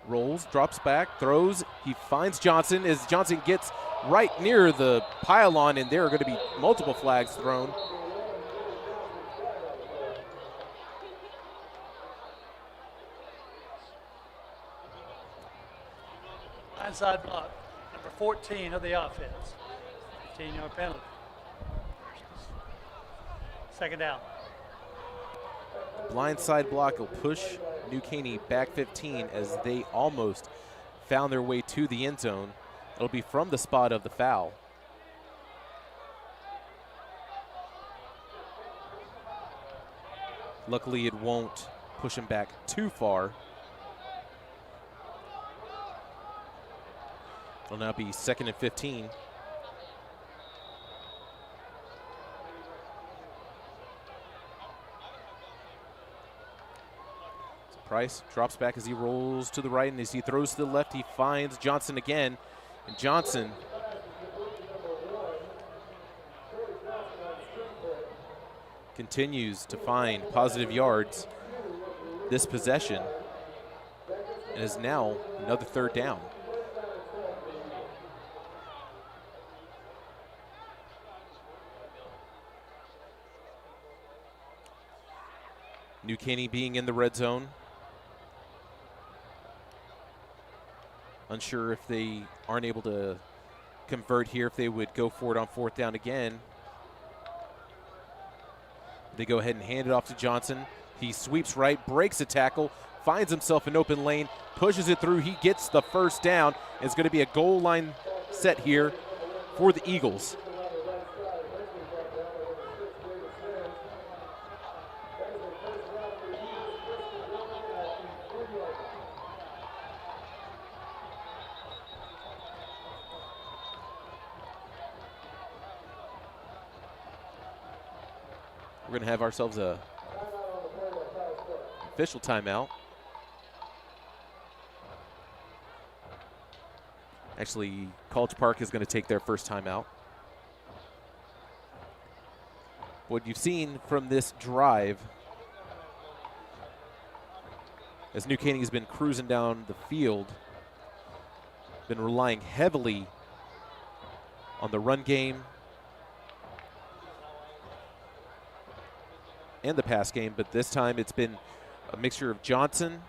rolls, drops back, throws. He finds Johnson as Johnson gets right near the pylon, and there are going to be multiple flags thrown. Inside block, number 14 of the offense. 15-yard penalty. Second down. Blindside block will push New Caney back 15 as they almost found their way to the end zone. It'll be from the spot of the foul. Luckily, it won't push him back too far. It'll now be second and 15. So Price drops back as he rolls to the right, and as he throws to the left, he finds Johnson again. And Johnson continues to find positive yards this possession, and is now another third down. New Caney being in the red zone. Unsure if they aren't able to convert here, if they would go for it on 4th down again. They go ahead and hand it off to Johnson. He sweeps right, breaks a tackle, finds himself an open lane, pushes it through. He gets the first down. It's going to be a goal line set here for the Eagles. We're going to have ourselves a official timeout. Actually, College Park is going to take their first timeout. What you've seen from this drive, as New Caney has been cruising down the field, been relying heavily on the run game and the pass game, but this time it's been a mixture of Johnson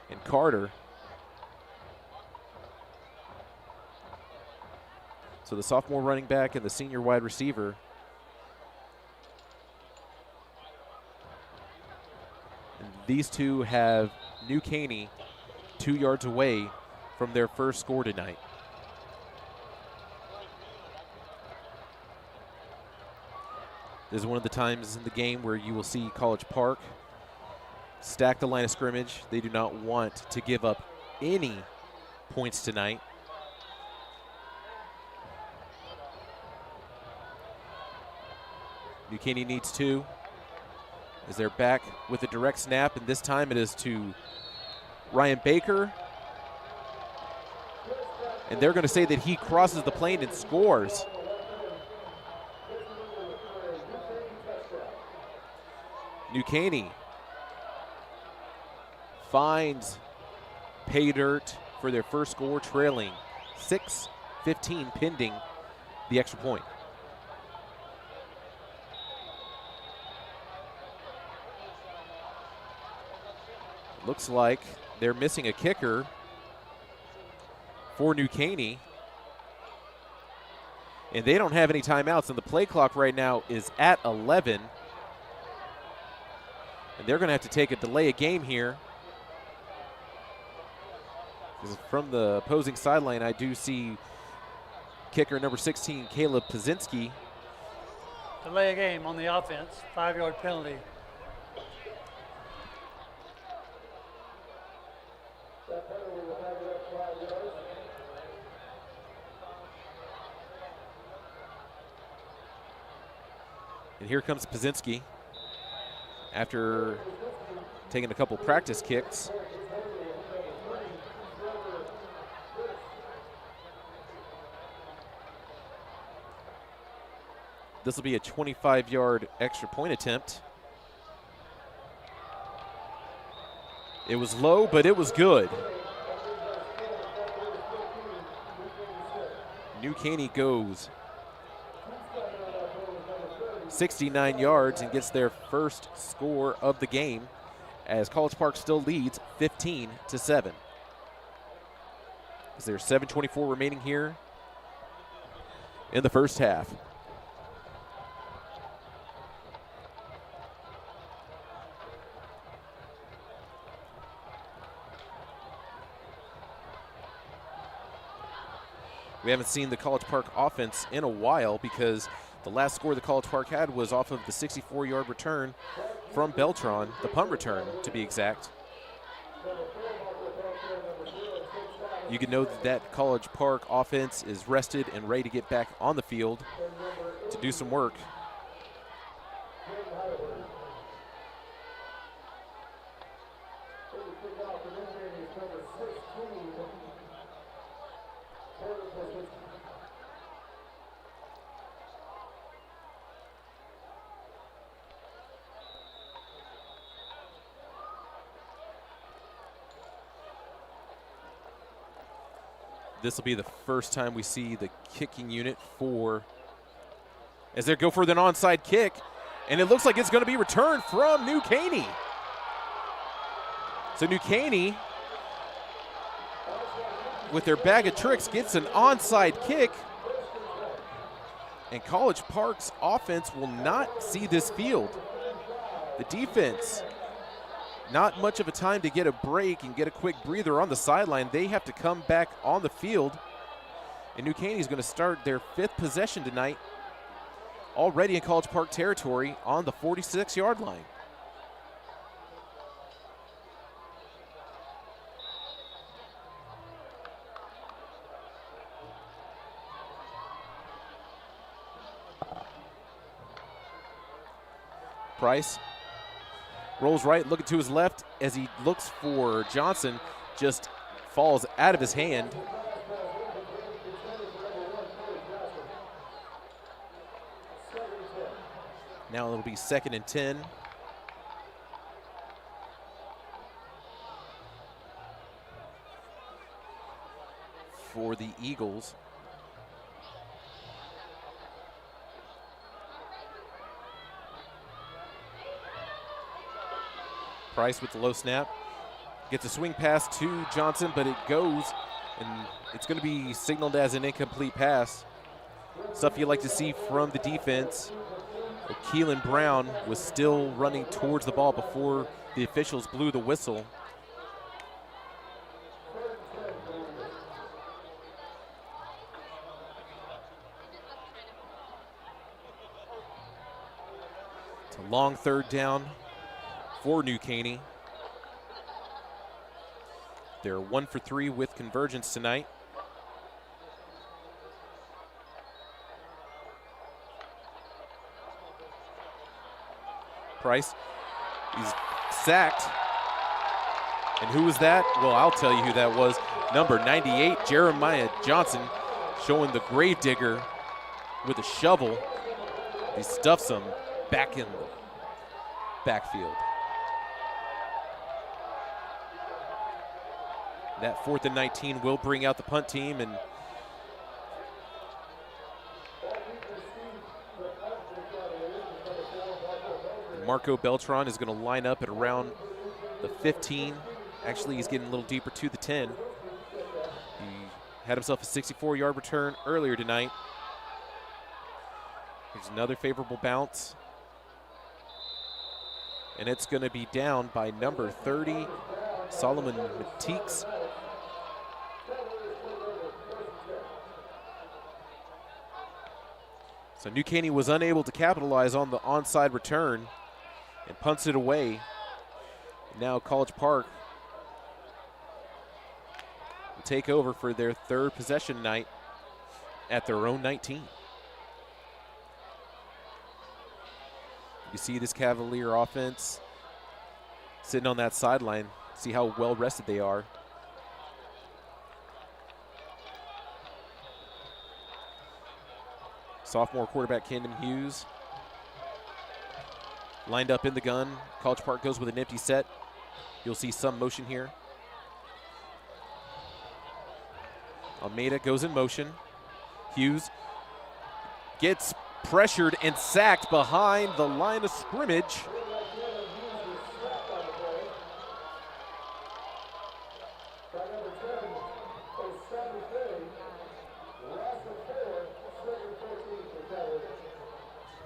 and Carter. So the sophomore running back and the senior wide receiver. And these two have New Caney 2 yards away from their first score tonight. This is one of the times in the game where you will see College Park stack the line of scrimmage. They do not want to give up any points tonight. New Caney needs 2 as they're back with a direct snap, and this time it is to Ryan Baker. And they're going to say that he crosses the plane and scores. New Caney finds pay dirt for their first score, trailing 6-15 pending the extra point. Looks like they're missing a kicker for New Caney. And they don't have any timeouts, and the play clock right now is at 11. And they're going to have to take a delay of game here. From the opposing sideline, I do see kicker number 16, Caleb Pazinski. Delay of game on the offense, 5-yard penalty. And here comes Pazinski after taking a couple practice kicks. This will be a 25-yard extra point attempt. It was low, but it was good. New Caney goes 69 yards and gets their first score of the game as College Park still leads 15-7. Is there 7:24 remaining here in the first half? We haven't seen the College Park offense in a while because the last score the College Park had was off of the 64-yard return from Beltron, the punt return to be exact. You can know that College Park offense is rested and ready to get back on the field to do some work. This will be the first time we see the kicking unit for, as they go for an onside kick, And it looks like it's going to be returned from New Caney. So New Caney, with their bag of tricks, gets an onside kick. And College Park's offense will not see this field. The defense, not much of a time to get a break and get a quick breather on the sideline. They have to come back on the field. And New Caney is going to start their 5th possession tonight, already in College Park territory on the 46-yard line. Price rolls right, looking to his left as he looks for Johnson, just falls out of his hand. Now it'll be 2nd and 10. For the Eagles. Price with the low snap. Gets a swing pass to Johnson, but it goes, and it's going to be signaled as an incomplete pass. Stuff you like to see from the defense. Keelan Brown was still running towards the ball before the officials blew the whistle. It's a long 3rd down for New Caney. They're 1 for 3 with convergence tonight. Price, he's sacked. And who was that? Well, I'll tell you who that was. Number 98, Jeremiah Johnson, showing the gravedigger with a shovel. He stuffs him back in the backfield. That 4th and 19 will bring out the punt team, and Marco Beltran is going to line up at around the 15. Actually, he's getting a little deeper to the 10. He had himself a 64-yard return earlier tonight. Here's another favorable bounce. And it's going to be down by number 30, Solomon Mateeks. So New Caney was unable to capitalize on the onside return and punts it away. Now College Park will take over for their 3rd possession tonight at their own 19. You see this Cavalier offense sitting on that sideline. See how well rested they are. Sophomore quarterback Camden Hughes lined up in the gun. College Park goes with an empty set. You'll see some motion here. Almeida goes in motion. Hughes gets pressured and sacked behind the line of scrimmage.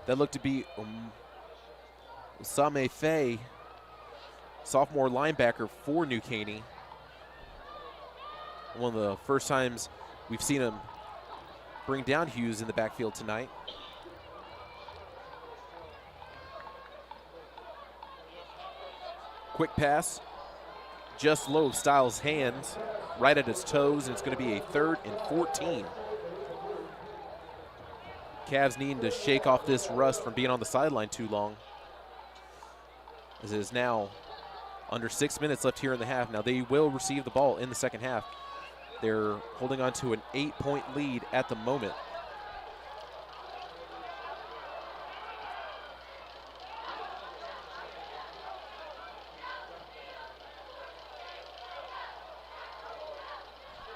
That looked to be Usame Faye, sophomore linebacker for New Caney. One of the first times we've seen him bring down Hughes in the backfield tonight. Quick pass, just low Styles' hands, right at his toes, and it's going to be a 3rd and 14. Cavs needing to shake off this rust from being on the sideline too long. As it is now under 6 minutes left here in the half. Now they will receive the ball in the second half. They're holding on to an 8-point lead at the moment.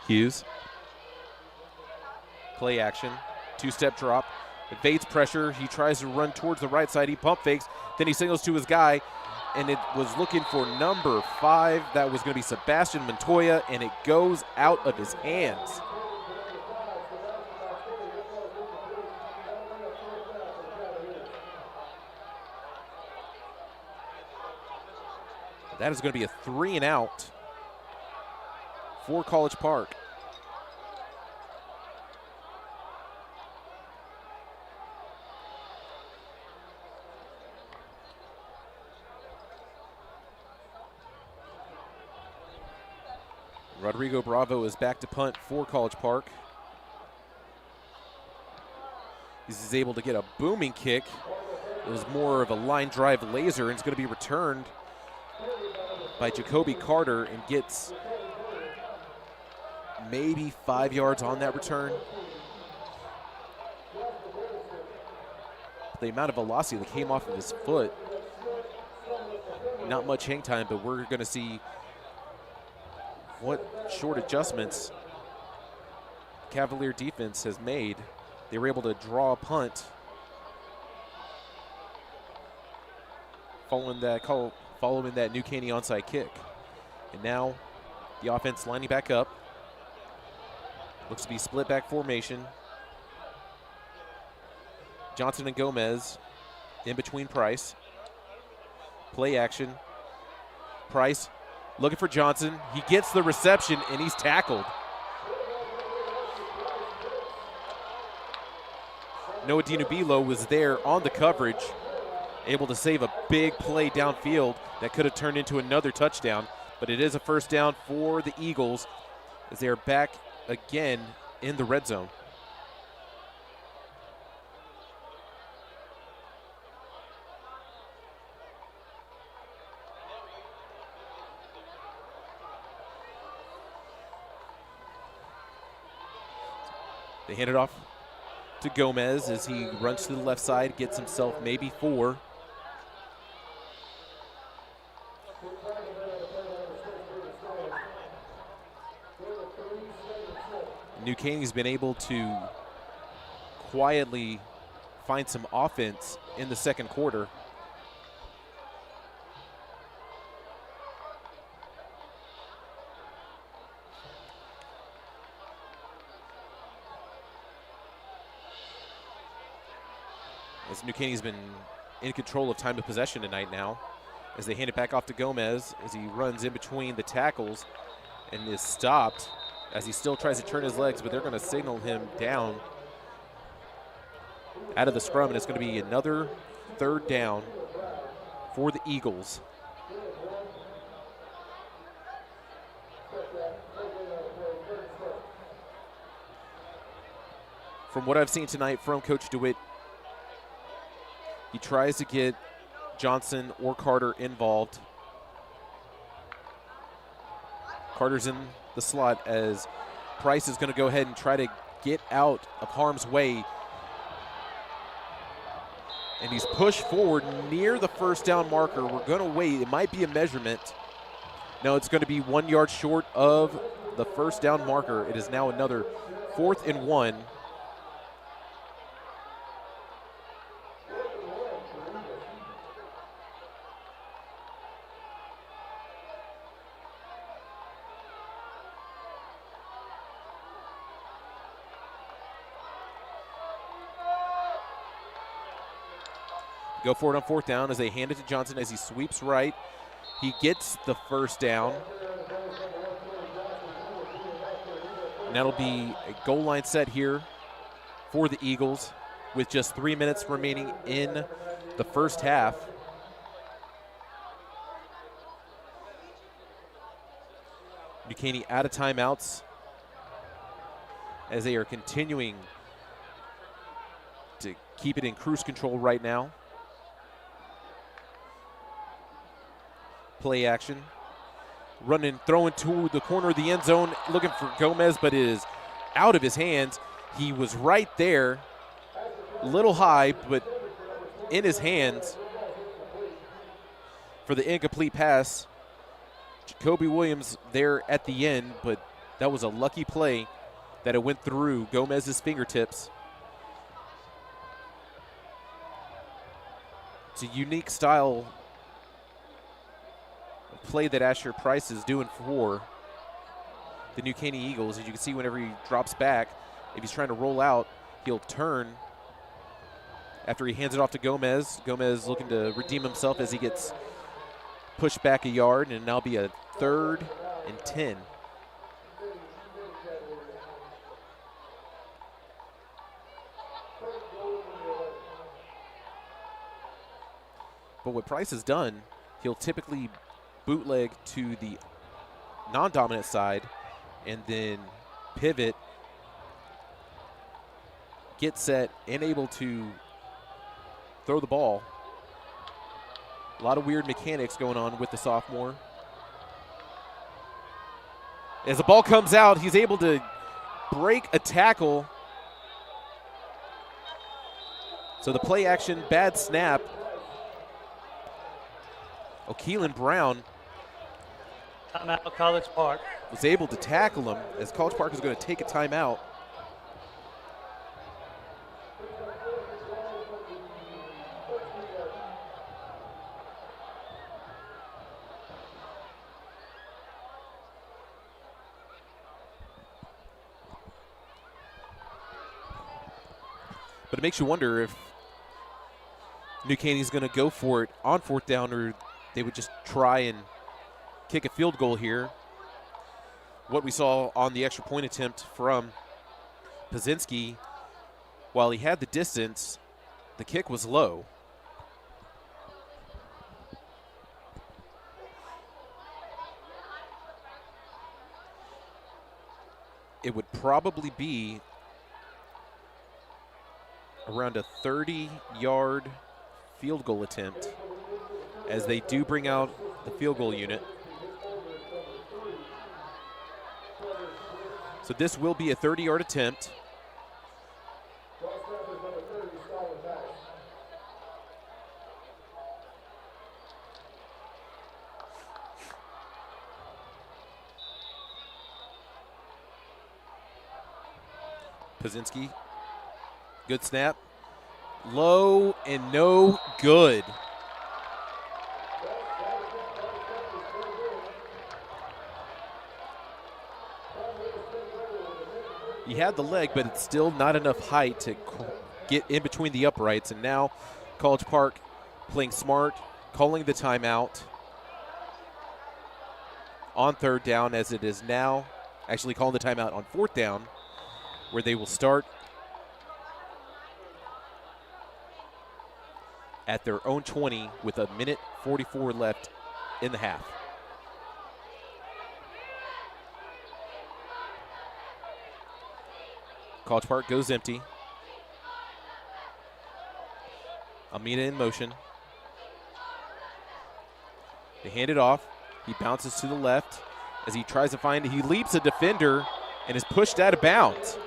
Hughes. Play action. 2-step drop. evades pressure. He tries to run towards the right side. He pump fakes. Then he signals to his guy, and it was looking for number 5. That was going to be Sebastian Montoya, and it goes out of his hands. That is going to be a 3 and out for College Park. Rodrigo Bravo is back to punt for College Park. He's able to get a booming kick. It was more of a line drive laser, and it's going to be returned by Jacoby Carter and gets maybe 5 yards on that return. The amount of velocity that came off of his foot, not much hang time, but we're going to see what short adjustments Cavalier defense has made. They were able to draw a punt following that New Caney onside kick. And now the offense lining back up. Looks to be split back formation. Johnson and Gomez in between Price. Play action. Price looking for Johnson. He gets the reception, and he's tackled. Noah DiNubilo was there on the coverage, able to save a big play downfield that could have turned into another touchdown. But it is a first down for the Eagles as they are back again in the red zone. They hand it off to Gomez as he runs to the left side, gets himself maybe 4. New Caney's been able to quietly find some offense in the second quarter. As New Caney's been in control of time of possession tonight now, as they hand it back off to Gomez as he runs in between the tackles and is stopped as he still tries to turn his legs, but they're going to signal him down out of the scrum, and it's going to be another third down for the Eagles. From what I've seen tonight from Coach DeWitt, he tries to get Johnson or Carter involved. Carter's in the slot as Price is going to go ahead and try to get out of harm's way. And he's pushed forward near the first down marker. We're going to wait. It might be a measurement. No, it's going to be 1 yard short of the first down marker. It is now another 4th and 1. Go for it on 4th down as they hand it to Johnson as he sweeps right. He gets the first down. And that'll be a goal line set here for the Eagles with just 3 minutes remaining in the first half. New Caney out of timeouts as they are continuing to keep it in cruise control right now. Play action. Running, throwing to the corner of the end zone, looking for Gomez, but it is out of his hands. He was right there, a little high, but in his hands for the incomplete pass. Jacoby Williams there at the end, but that was a lucky play that it went through Gomez's fingertips. It's a unique style of play that Asher Price is doing for the New Caney Eagles. As you can see, whenever he drops back, if he's trying to roll out, he'll turn after he hands it off to Gomez. Gomez looking to redeem himself as he gets pushed back a yard, and now be a 3rd and 10. But what Price has done, he'll typically bootleg to the non-dominant side and then pivot, get set, and able to throw the ball. A lot of weird mechanics going on with the sophomore. As the ball comes out, he's able to break a tackle. So the play action, bad snap. O'Keelan Brown Timeout, College Park. was able to tackle him as College Park is going to take a timeout. But it makes you wonder if New Caney's going to go for it on 4th down, or they would just try and kick a field goal here. What we saw on the extra point attempt from Pazinski, while he had the distance, the kick was low. It would probably be around a 30-yard field goal attempt as they do bring out the field goal unit. So this will be a 30-yard attempt. Pazinski, good snap. Low and no good. He had the leg, but it's still not enough height to get in between the uprights. And now College Park playing smart, calling the timeout on 3rd down, as it is now actually calling the timeout on 4th down, where they will start at their own 20 with 1:44 left in the half. College Park goes empty. Almeida in motion. They hand it off. He bounces to the left as he tries to find it. He leaps a defender and is pushed out of bounds.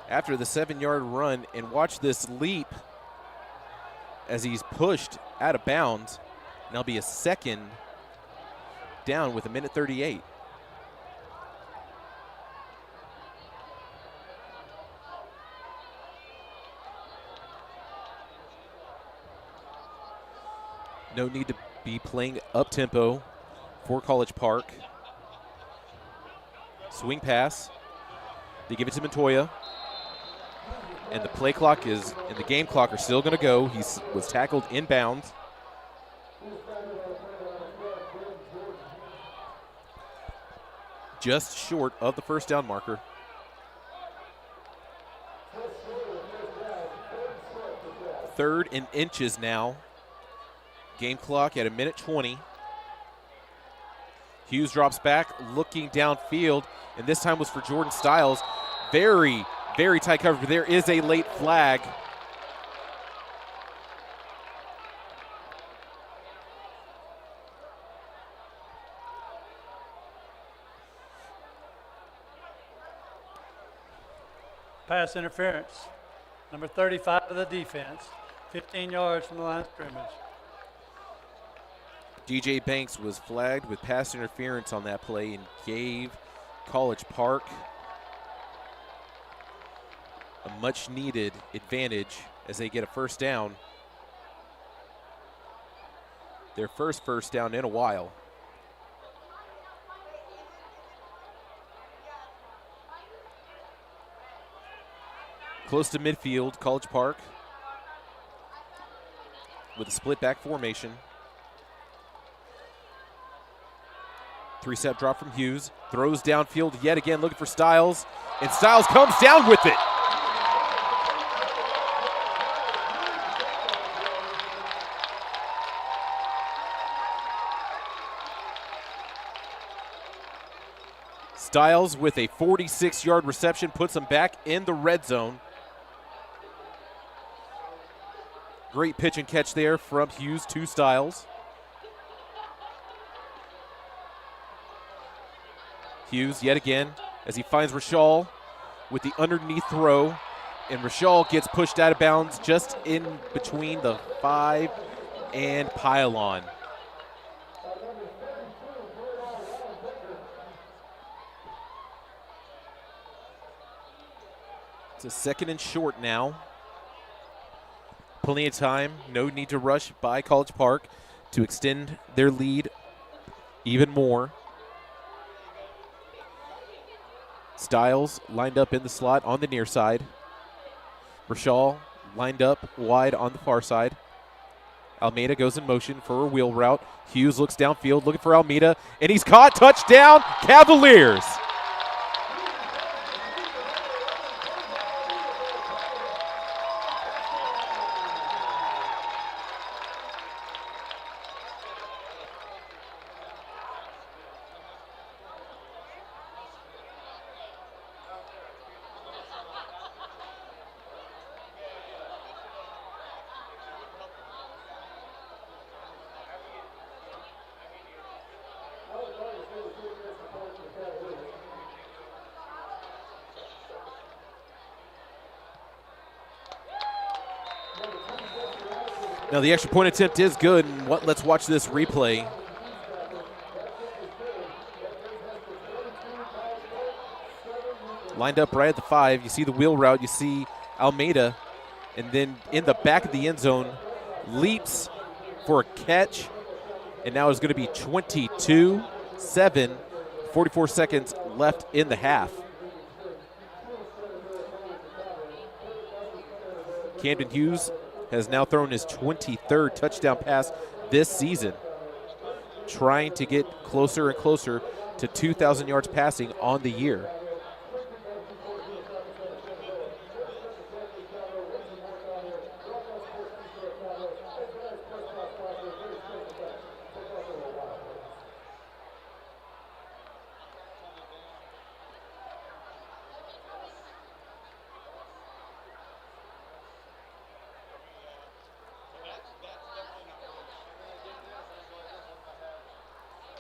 After the 7-yard run, and watch this leap as he's pushed out of bounds. And that'll be a 2nd down with 1:38. No need to be playing up-tempo for College Park. Swing pass. They give it to Montoya. And the play clock and the game clock are still going to go. He was tackled inbounds. Just short of the 1st down marker. Third and inches now. Game clock at 1:20. Hughes drops back, looking downfield, and this time was for Jordan Stiles. Very tight coverage, but there is a late flag. Pass interference. Number 35 of the defense. 15 yards from the line of scrimmage. DJ Banks was flagged with pass interference on that play and gave College Park a much-needed advantage as they get a first down. Their first down in a while. Close to midfield, College Park with a split back formation. 3-step drop from Hughes. Throws downfield yet again, looking for Styles. And Styles comes down with it. Styles with a 46-yard reception puts him back in the red zone. Great pitch and catch there from Hughes to Styles. Hughes yet again as he finds Rashal with the underneath throw. And Rashal gets pushed out of bounds just in between the 5 and pylon. It's a 2nd and short now. Plenty of time, no need to rush by College Park to extend their lead even more. Styles lined up in the slot on the near side. Rashal lined up wide on the far side. Almeida goes in motion for a wheel route. Hughes looks downfield looking for Almeida, and he's caught. Touchdown, Cavaliers. Now the extra point attempt is good, and let's watch this replay. Lined up right at the 5. You see the wheel route. You see Almeida, and then in the back of the end zone, leaps for a catch, and now it's going to be 22-7, 44 seconds left in the half. Camden Hughes has now thrown his 23rd touchdown pass this season, trying to get closer and closer to 2,000 yards passing on the year.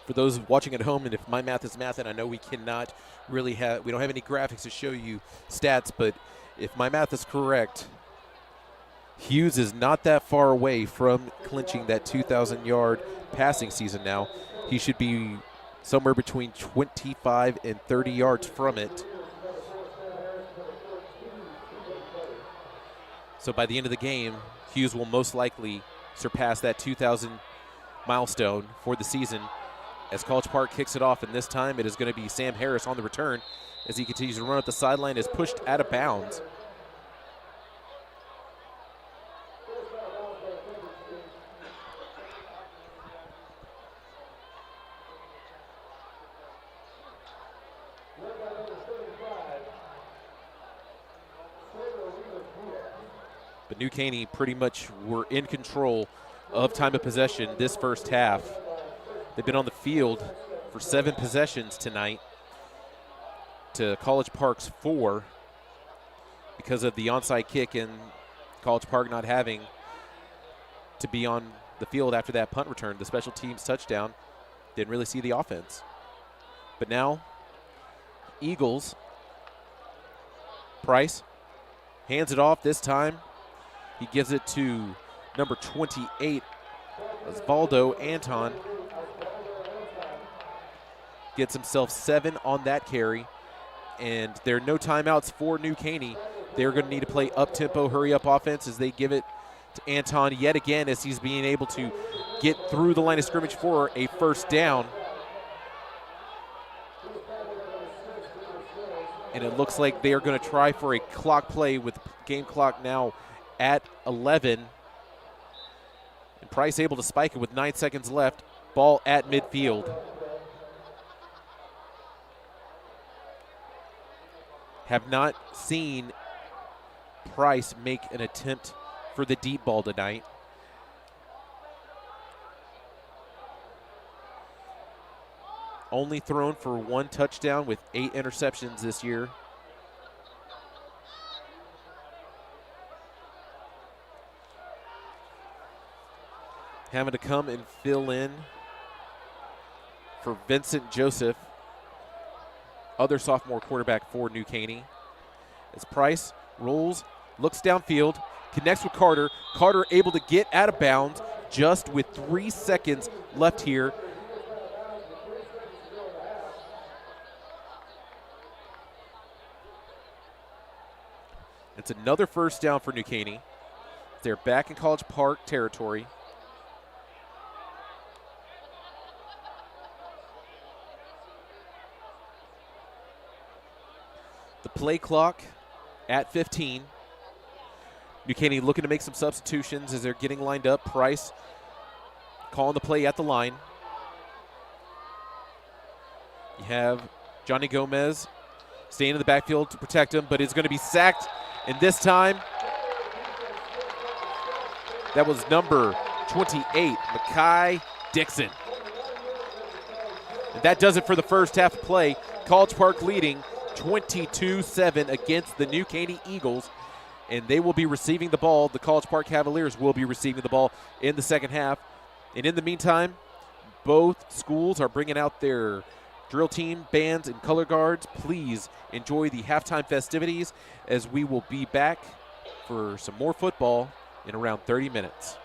For those watching at home, and if my math is math, and I know we cannot really have, we don't have any graphics to show you stats, but if my math is correct, Hughes is not that far away from clinching that 2,000-yard passing season now. He should be somewhere between 25 and 30 yards from it. So by the end of the game, Hughes will most likely surpass that 2,000 milestone for the season, as College Park kicks it off, and this time it is going to be Sam Harris on the return as he continues to run up the sideline, is pushed out of bounds. But New Caney pretty much were in control of time of possession this first half. They've been on the field for 7 possessions tonight to College Park's 4 because of the onside kick and College Park not having to be on the field after that punt return. The special teams touchdown didn't really see the offense. But now, Eagles, Price hands it off this time. He gives it to number 28, Osvaldo Anton. gets himself 7 on that carry. And there are no timeouts for New Caney. They're going to need to play up-tempo, hurry-up offense as they give it to Anton yet again as he's being able to get through the line of scrimmage for a first down. And it looks like they are going to try for a clock play with game clock now at 11. And Price able to spike it with 9 seconds left. Ball at midfield. Have not seen Price make an attempt for the deep ball tonight. Only thrown for 1 touchdown with 8 interceptions this year. Having to come and fill in for Vincent Joseph, other sophomore quarterback for New Caney. As Price rolls, looks downfield, connects with Carter. Carter able to get out of bounds just with 3 seconds left here. It's another first down for New Caney. They're back in College Park territory. The play clock at 15. New Caney looking to make some substitutions as they're getting lined up. Price calling the play at the line. You have Johnny Gomez staying in the backfield to protect him, but is going to be sacked. And this time, that was number 28, Mekhi Dixon. And that does it for the first half of play. College Park leading 22-7 against the New Caney Eagles. And they will be receiving the ball. The College Park Cavaliers will be receiving the ball in the second half. And in the meantime, both schools are bringing out their drill team, bands, and color guards. Please enjoy the halftime festivities as we will be back for some more football in around 30 minutes.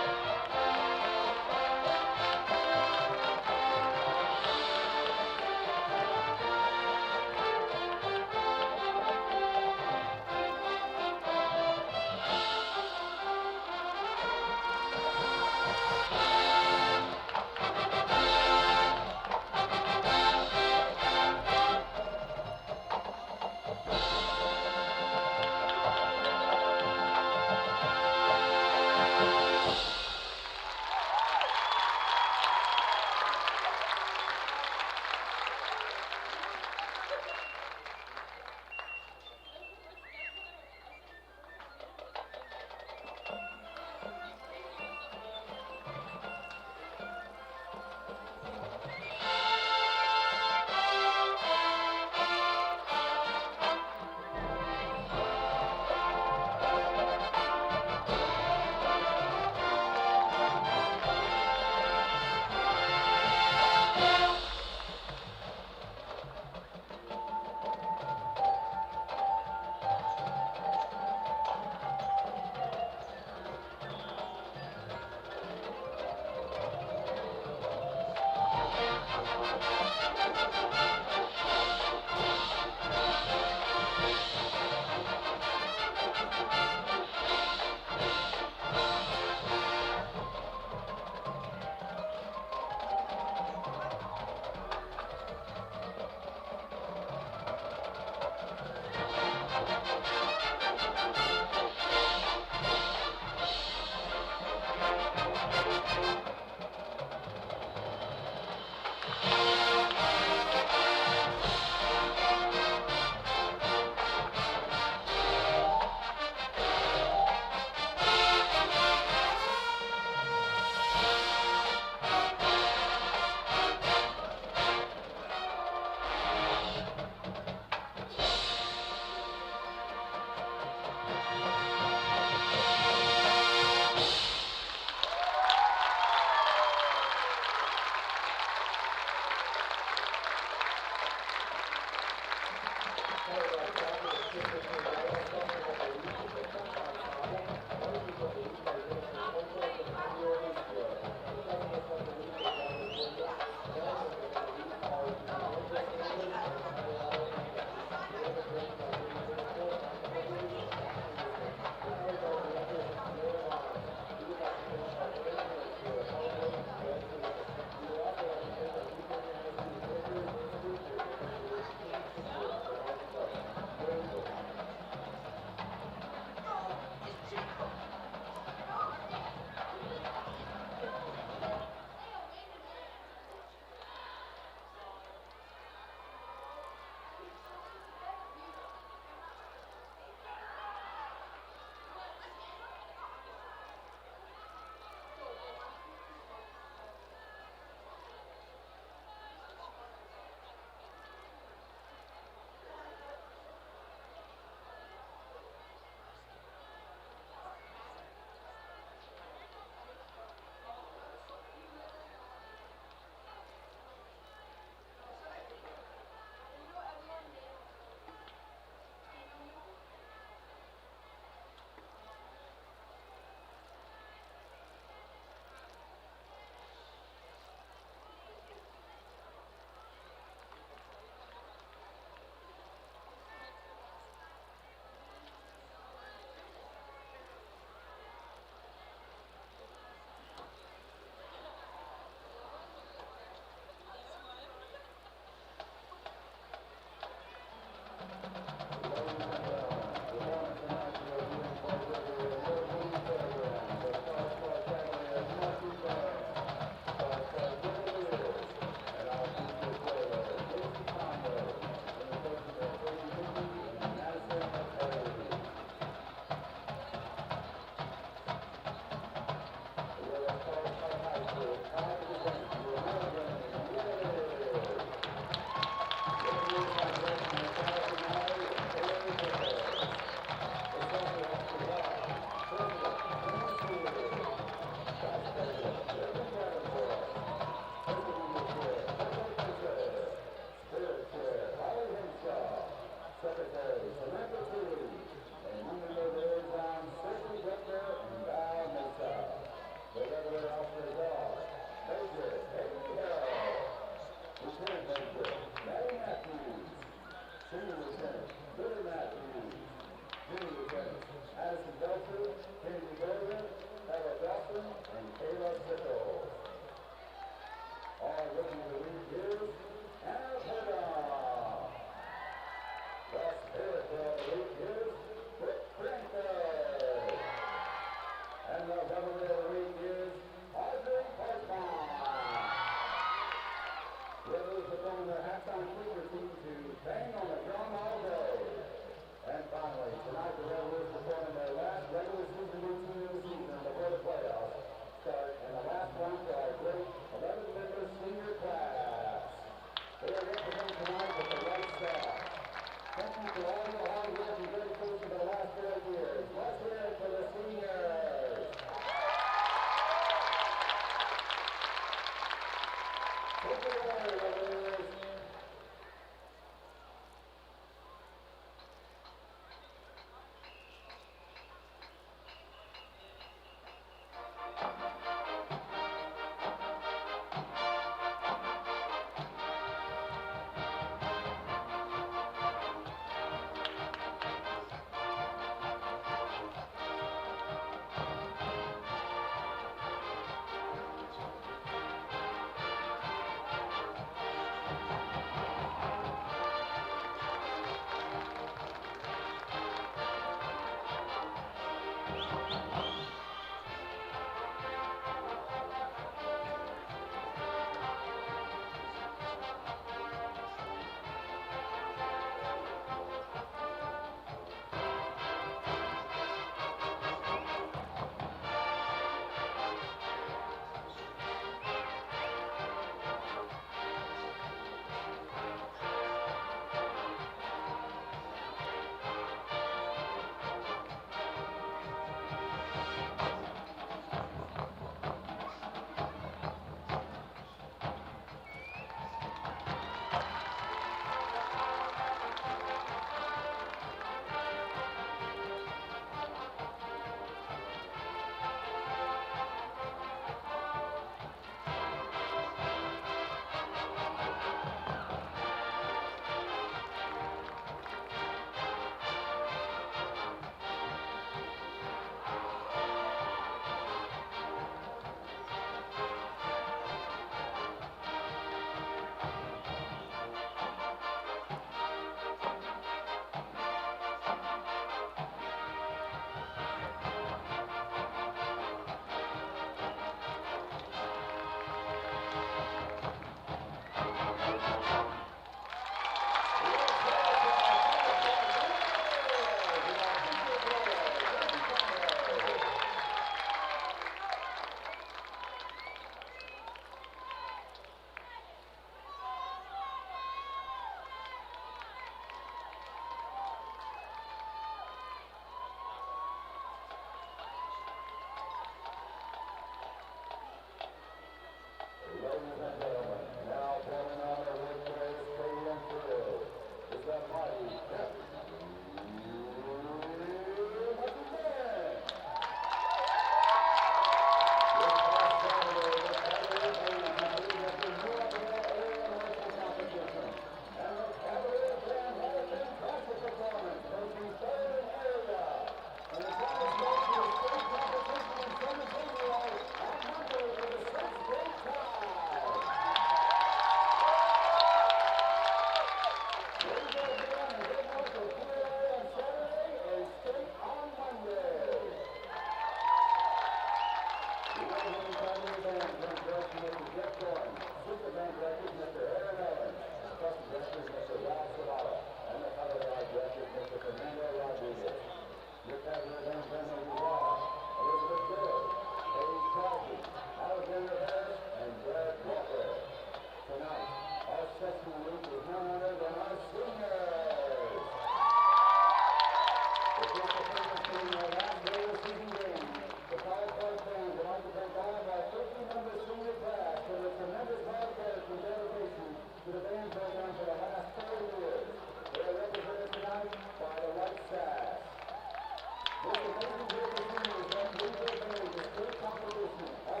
This is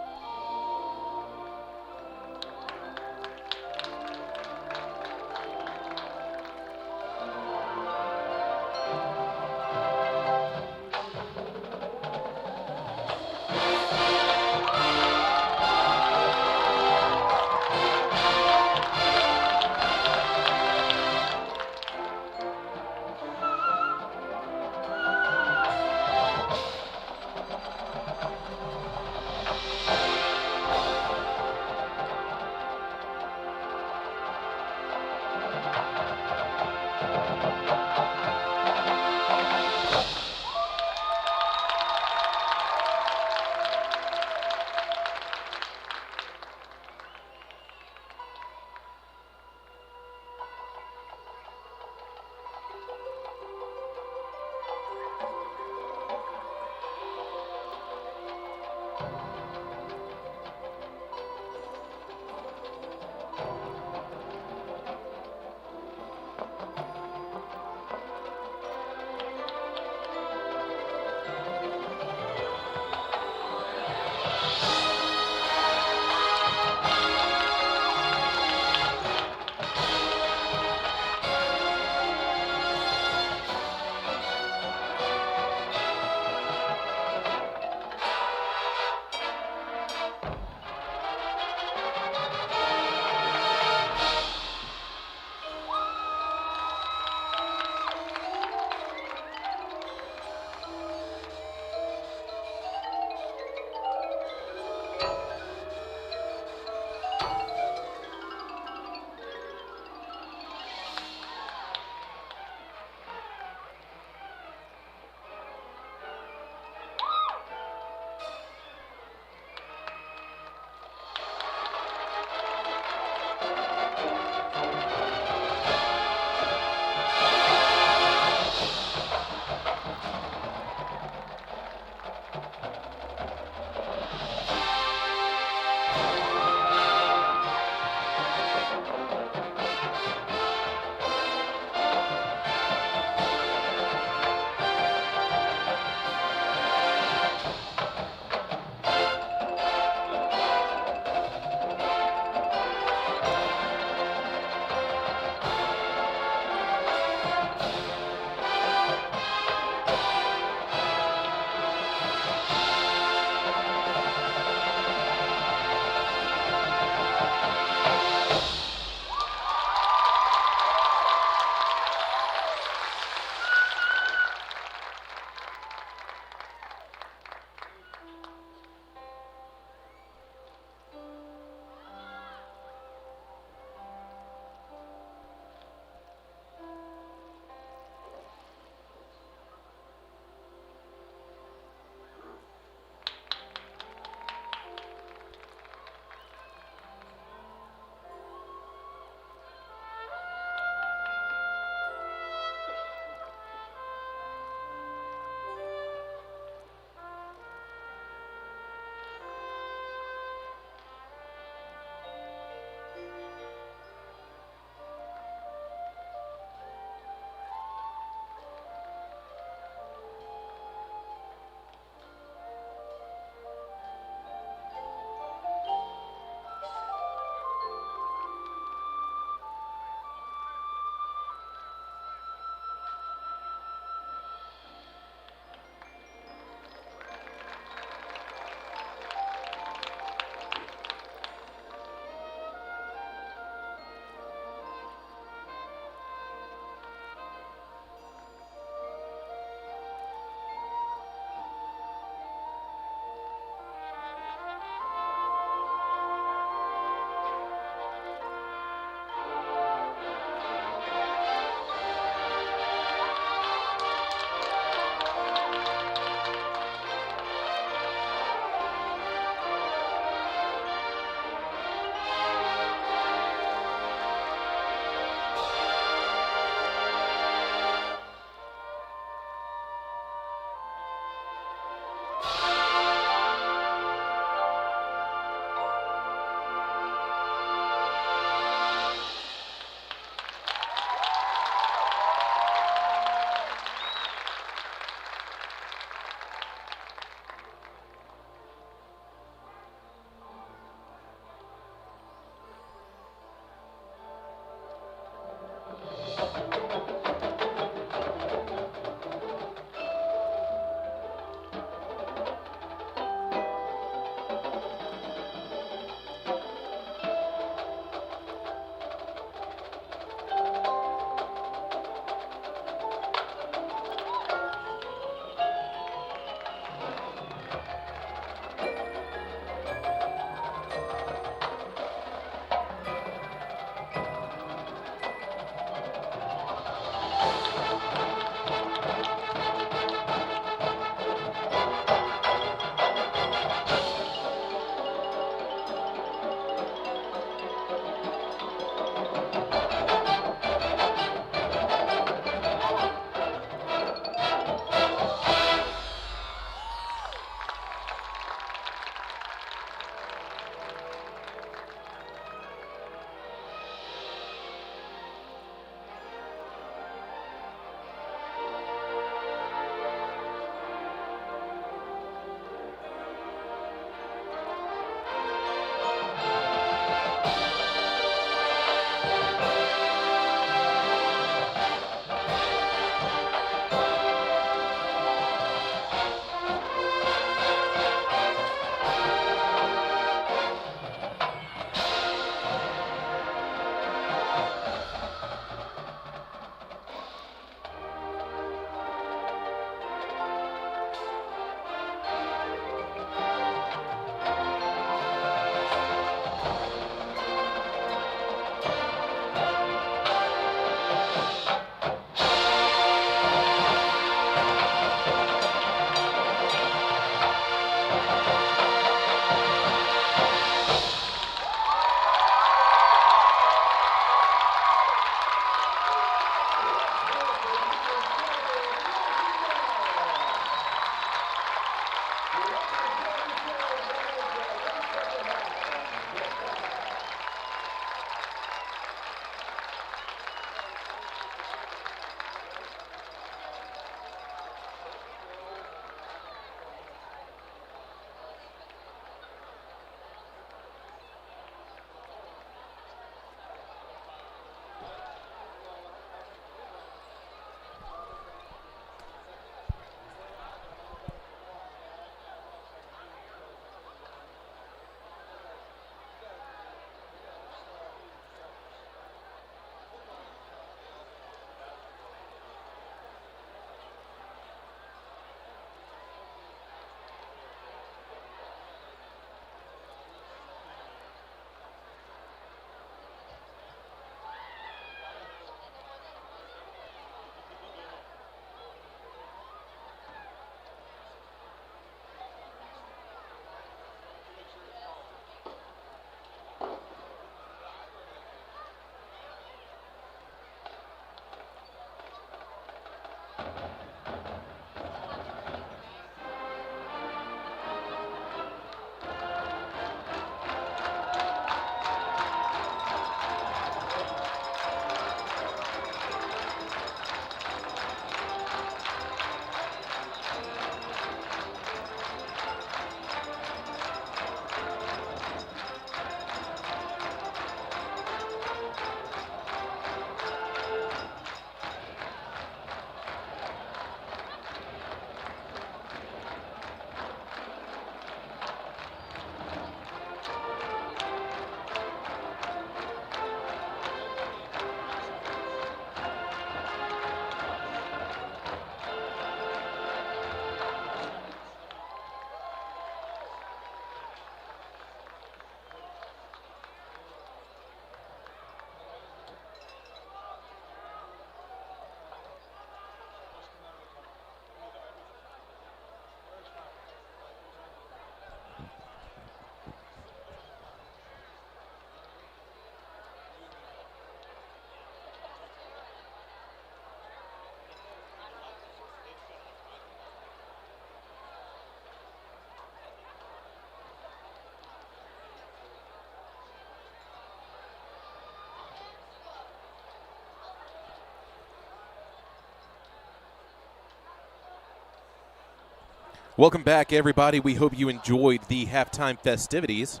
Welcome back, everybody. We hope you enjoyed the halftime festivities.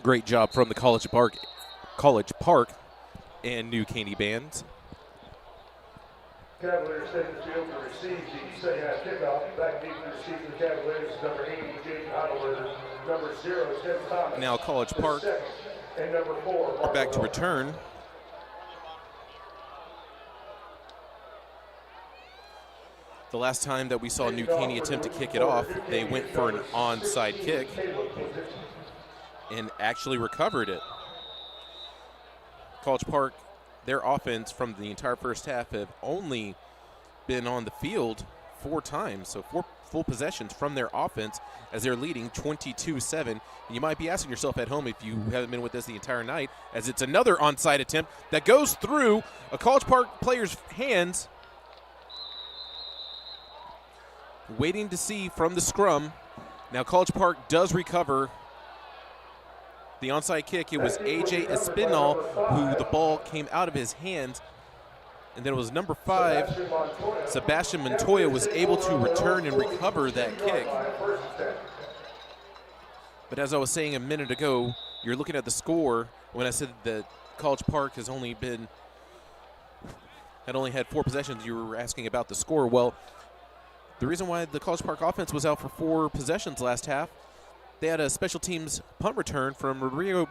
Great job from the College Park and New Caney bands. Cavaliers take the field to receive the second half kickoff. Back deep to receive the Cavaliers, number 80, Jaden Heidelberg, number 0, Tim Thomas. Now College Park and number 4, are back to return. The last time that we saw New Caney attempt to kick it off, they went for an onside kick and actually recovered it. College Park, their offense from the entire first half have only been on the field 4 times, so 4 full possessions from their offense as they're leading 22-7. And you might be asking yourself at home if you haven't been with us the entire night, as it's another onside attempt that goes through a College Park player's hands. Waiting to see from the scrum. Now College Park does recover the onside kick. It was A.J. Espinal who the ball came out of his hands. And then it was number 5, Sebastian Montoya, was able to return and recover that kick. But as I was saying a minute ago, you're looking at the score when I said that College Park had only had 4 possessions. You were asking about the score. Well, the reason why the College Park offense was out for 4 possessions last half, they had a special teams punt return from Marco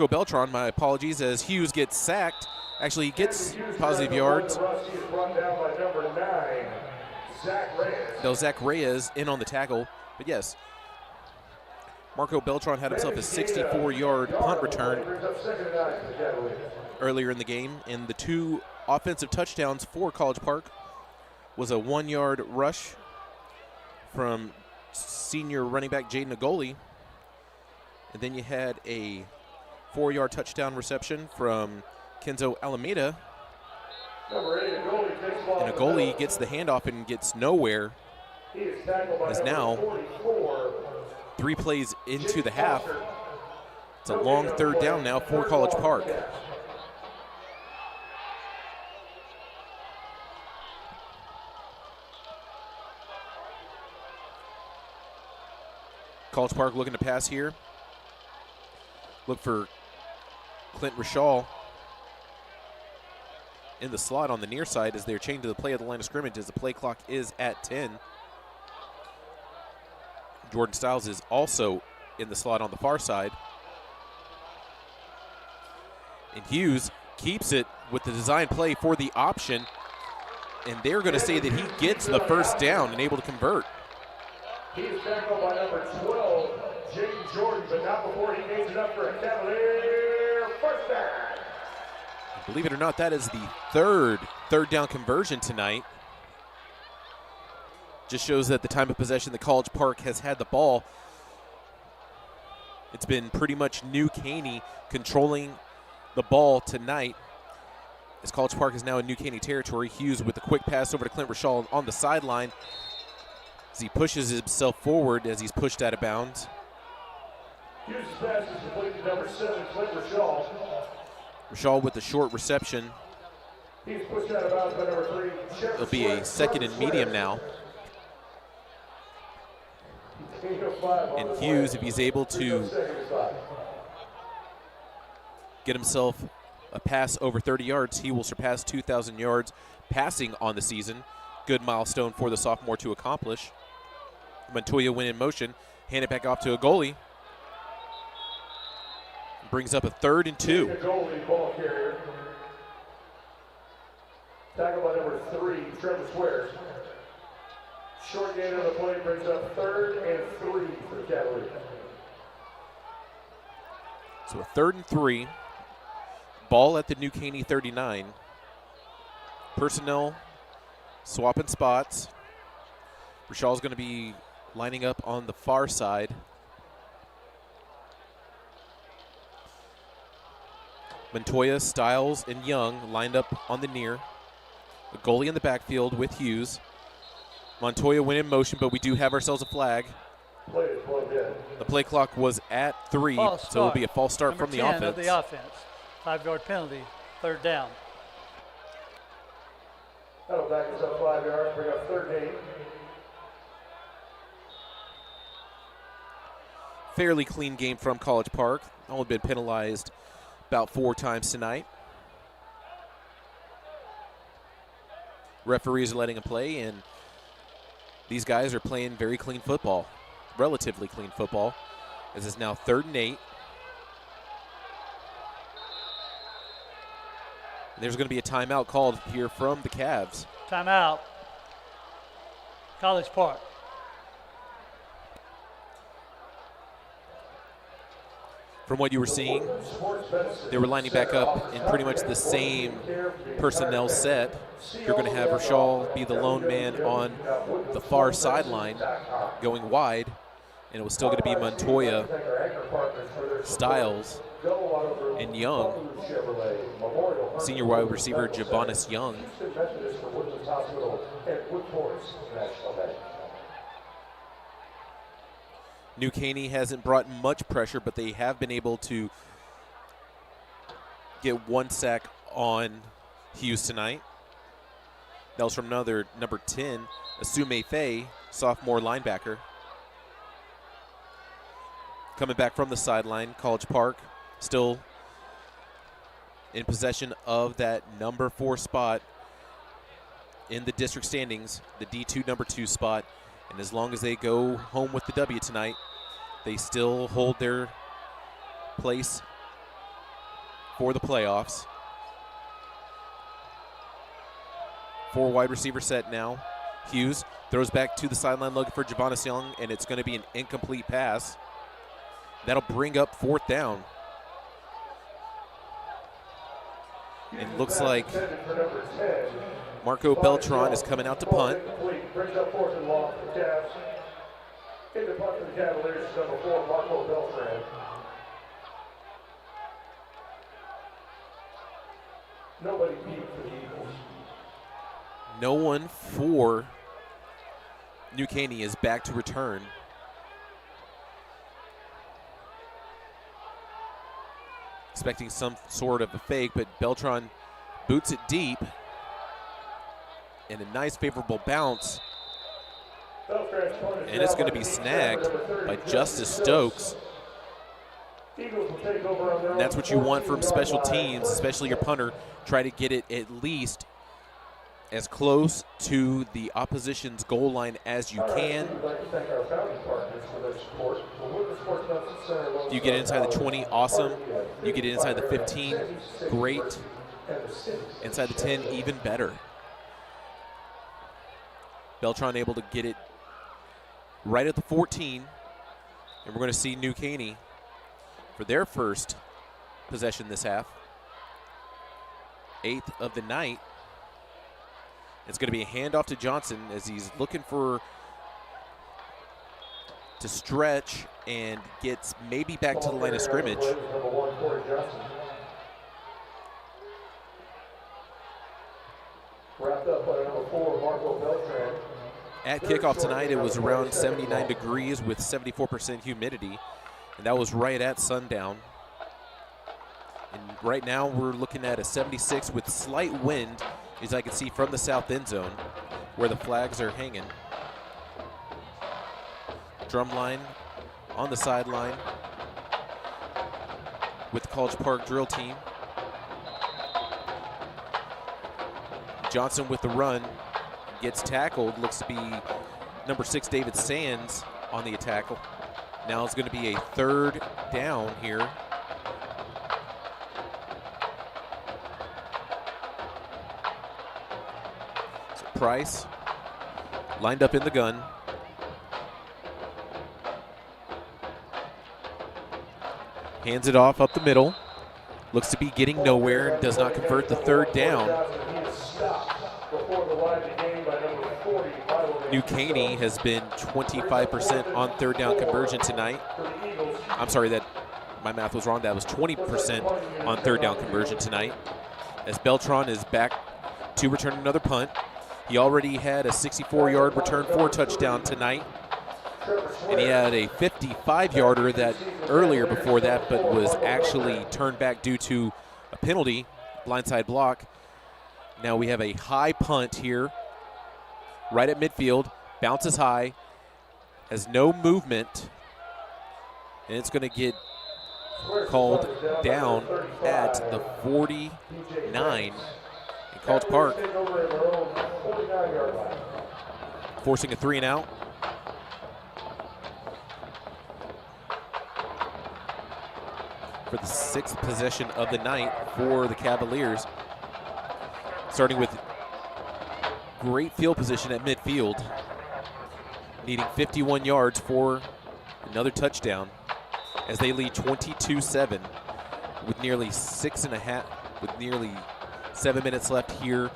Beltran, my apologies, as Hughes gets sacked. Actually, he gets positive yards. Though Zach Reyes in on the tackle. But yes, Marco Beltran had himself a 64-yard punt return earlier in the game. And the 2 offensive touchdowns for College Park was a 1-yard rush from senior running back Jaden Agoli. And then you had a 4-yard touchdown reception from Kenzo Alameda. And Agoli gets the handoff and gets nowhere. As now 3 plays into the half. It's a long 3rd down now for College Park. College Park looking to pass here. Look for Clint Rashall in the slot on the near side as they're changing the play at the line of scrimmage as the play clock is at 10. Jordan Stiles is also in the slot on the far side. And Hughes keeps it with the design play for the option. And they're going to say that he gets the first down and able to convert. He is tackled by number 12, Jaden Jordan, but not before he gains it up for a Cavalier first down. Believe it or not, that is the third down conversion tonight. Just shows that the time of possession that College Park has had the ball, it's been pretty much New Caney controlling the ball tonight. As College Park is now in New Caney territory, Hughes with a quick pass over to Clint Rashall on the sideline. As he pushes himself forward as he's pushed out of bounds. Hughes' pass is complete to number 7, Clint Rashall. Rashall with the short reception. He's pushed out of bounds by number 3. It'll be a 2nd and medium now. And Hughes, if he's able to get himself a pass over 30 yards, he will surpass 2,000 yards passing on the season. Good milestone for the sophomore to accomplish. Montoya went in motion, hand it back off to a goalie. Brings up a 3rd and 2. Ball carrier. Tackled by number 3, Trevor Swears. Short gain on the play brings up 3rd and 3 for the Cavaliers. So a 3rd and 3. Ball at the New Caney 39. Personnel swapping spots. Rashall's going to be lining up on the far side. Montoya, Stiles, and Young lined up on the near. The goalie in the backfield with Hughes. Montoya went in motion, but we do have ourselves a flag. The play clock was at 3, so it'll be a false start from the offense. Of the offense. 5-yard penalty, 3rd down. That'll back us up 5 yards, bring up 3rd and 8. Fairly clean game from College Park. Only been penalized about 4 times tonight. Referees are letting them play, and these guys are playing very clean football, relatively clean football, as it's now 3rd and 8. There's going to be a timeout called here from the Cavs. Timeout. College Park. From what you were seeing, they were lining back up in pretty much the same personnel set. You're going to have Rashal be the lone man on the far sideline going wide, and it was still going to be Montoya, Styles, and Young. Senior wide receiver Javonis Young. New Caney hasn't brought much pressure, but they have been able to get 1 sack on Hughes tonight. That was from another number 10, Asume Faye, sophomore linebacker. Coming back from the sideline, College Park still in possession of that number 4 spot in the district standings, the D2 number 2 spot. And as long as they go home with the W tonight, they still hold their place for the playoffs. 4 wide receiver set now. Hughes throws back to the sideline looking for Javonis Young, and it's going to be an incomplete pass. That'll bring up 4th down. And looks like Marco Beltran is coming out to punt. Brings up 4th and long for the Cavs. In the punt for the Cavaliers is number 4, Marco Beltran. Nobody beat for the Eagles. No one for New Caney is back to return. Expecting some sort of a fake, but Beltran boots it deep. And a nice favorable bounce. And it's going to be snagged by Justice Stokes. And that's what you want from special teams, especially your punter. Try to get it at least as close to the opposition's goal line as you can. You get inside the 20, awesome. You get inside the 15, great. Inside the 10, even better. Beltran able to get it right at the 14. And we're going to see New Caney for their first possession this half. 8th of the night. It's going to be a handoff to Johnson as he's looking to stretch and gets maybe back to the line of scrimmage. Wrapped up by number 4, Marco Beltran. At kickoff tonight, it was around 79 degrees with 74% humidity, and that was right at sundown. And right now, we're looking at a 76 with slight wind, as I can see from the south end zone, where the flags are hanging. Drumline on the sideline with the College Park drill team. Johnson with the run, gets tackled. Looks to be number 6, David Sands, on the tackle. Now it's going to be a 3rd down here. So Price lined up in the gun. Hands it off up the middle. Looks to be getting nowhere and does not convert the 3rd down. New Caney has been 25% on 3rd down conversion tonight. I'm sorry, that my math was wrong. That was 20% on 3rd down conversion tonight. As Beltran is back to return another punt. He already had a 64-yard return for a touchdown tonight. And he had a 55-yarder that earlier before that, but was actually turned back due to a penalty, blindside block. Now we have a high punt here, right at midfield. Bounces high, has no movement, and it's going to get called down at the 49 in College Park, forcing a 3-and-out. For the 6th possession of the night for the Cavaliers, starting with great field position at midfield, needing 51 yards for another touchdown as they lead 22-7 with nearly 7 minutes left here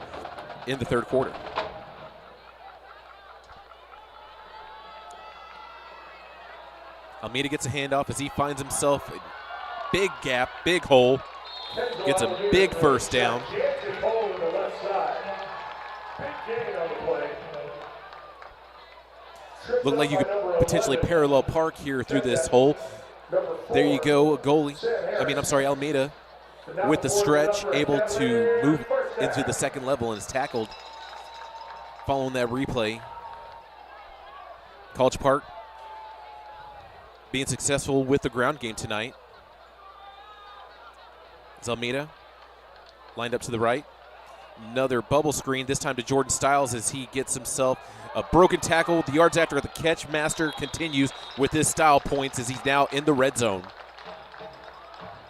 in the third quarter. Almeida gets a handoff as he finds himself a big gap, big hole, gets a big first down. Looked like you could potentially parallel park here through this hole. There you go, Almeida with the stretch, able to move into the second level and is tackled following that replay. College Park being successful with the ground game tonight. It's Almeida lined up to the right. Another bubble screen, this time to Jordan Stiles as he gets himself a broken tackle. The yards after the catch. Master continues with his style points as he's now in the red zone.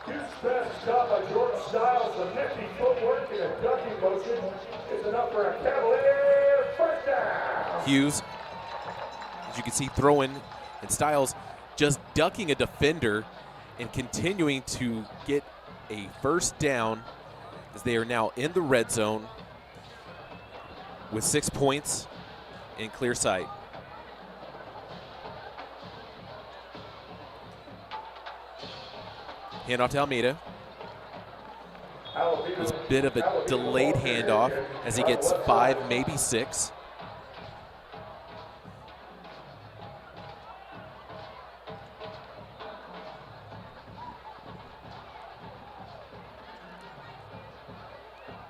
Huge pass is caught by Jordan Stiles. The nifty footwork and a ducking motion is enough for a Cavalier first down. Hughes, as you can see, throwing, and Stiles just ducking a defender and continuing to get a first down as they are now in the red zone with 6 points in clear sight. Handoff to Almeida. It was a bit of a delayed handoff as he gets 5, maybe 6.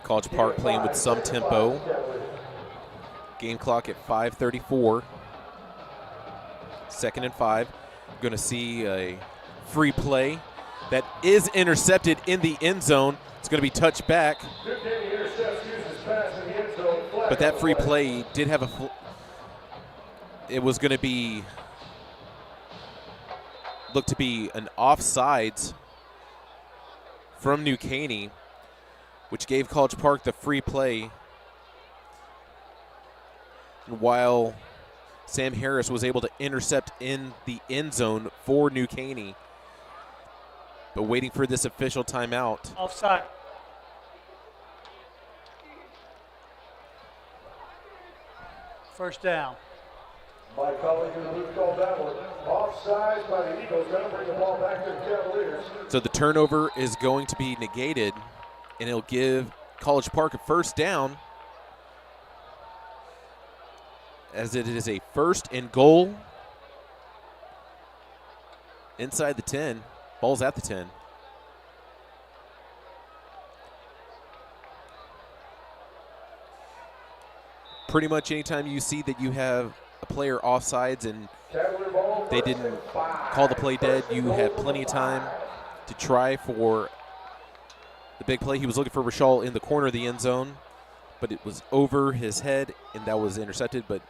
College Park playing with some tempo. Game clock at 5:34. 2nd and 5. Going to see a free play that is intercepted in the end zone. It's going to be touched back. But that free play did have it was going to be looked to be an offsides from New Caney, which gave College Park the free play. And while Sam Harris was able to intercept in the end zone for New Caney, but waiting for this official timeout. Offside. First down. My colleague in the booth called that one offside by the Eagles. Going to bring the ball back to the Cavaliers. So the turnover is going to be negated, and it'll give College Park a first down, as it is a 1st and goal inside the 10. Ball's at the 10. Pretty much anytime you see that you have a player offsides and they didn't call the play dead, you have plenty of time to try for the big play. He was looking for Rashal in the corner of the end zone, but it was over his head, and that was intercepted. But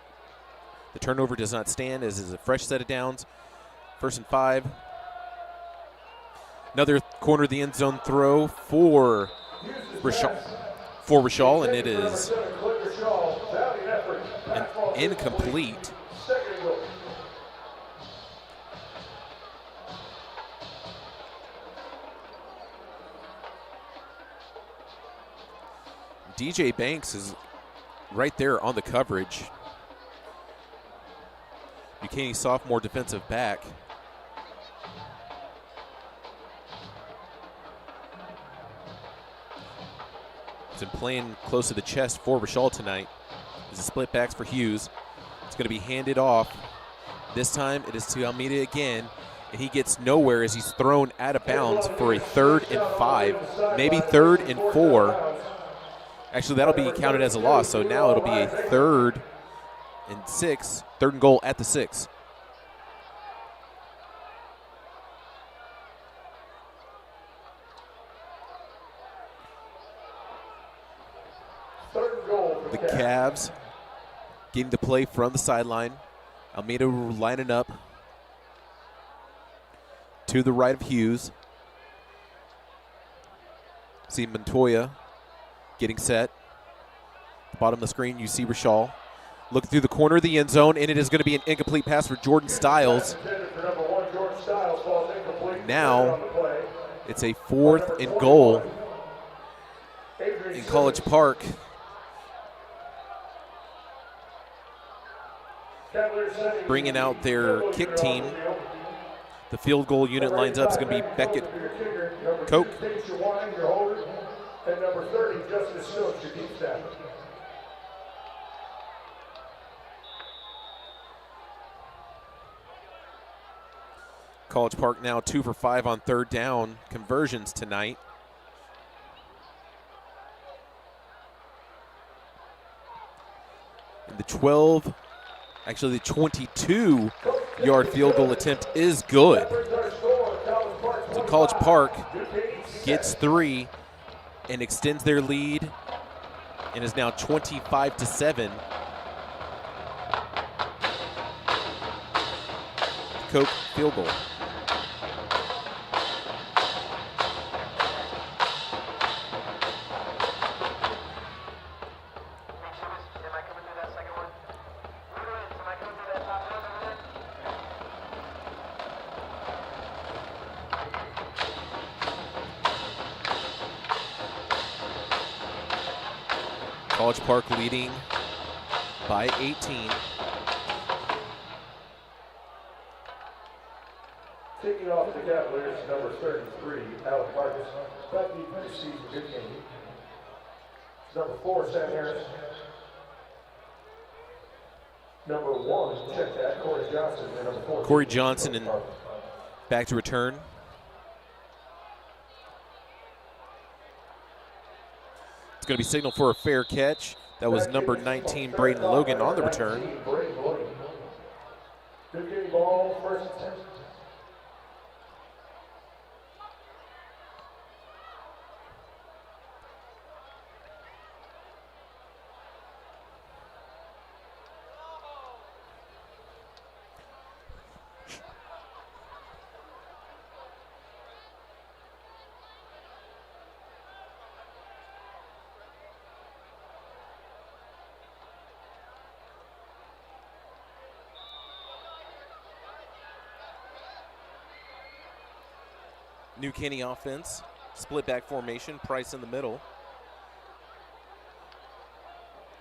the turnover does not stand, as is a fresh set of downs. 1st and 5. Another corner of the end zone throw for Rashal, and it is an incomplete. DJ Banks is right there on the coverage. Buchanan, sophomore defensive back. He's been playing close to the chest for Rashal tonight. There's a split backs for Hughes. It's going to be handed off. This time it is to Almeida again, and he gets nowhere as he's thrown out of bounds for a 3rd and 5, maybe 3rd and 4. Actually, that'll be counted as a loss, so now it'll be a 3rd and 6, 3rd and goal at the 6. The Cavs getting the play from the sideline. Almeida lining up to the right of Hughes. See Montoya getting set. Bottom of the screen, you see Rashal. Looking through the corner of the end zone, and it is going to be an incomplete pass for Jordan Stiles. Now it's a 4th and goal in College Park. Bringing out their kick team. The field goal unit lines up. It's going to be Beckett Koch. And number 30, Justice Stokes, your deep staff. College Park now 2 for 5 on 3rd down conversions tonight. And the 22-yard field goal attempt is good. So College Park gets 3 and extends their lead and is now 25-7. Koch field goal. College Park leading by 18. Taking off the Cavaliers, number 33, Alec Marcus. Back defense, Steve Caney. Number 4, Sam Harris. Number 1, check that, Corey Johnson. And number 4, Corey Johnson and back to return. It's going to be signaled for a fair catch. That was number 19, Braden Logan, on the return. Good ball, first and 10. New Caney offense, split back formation, Price in the middle.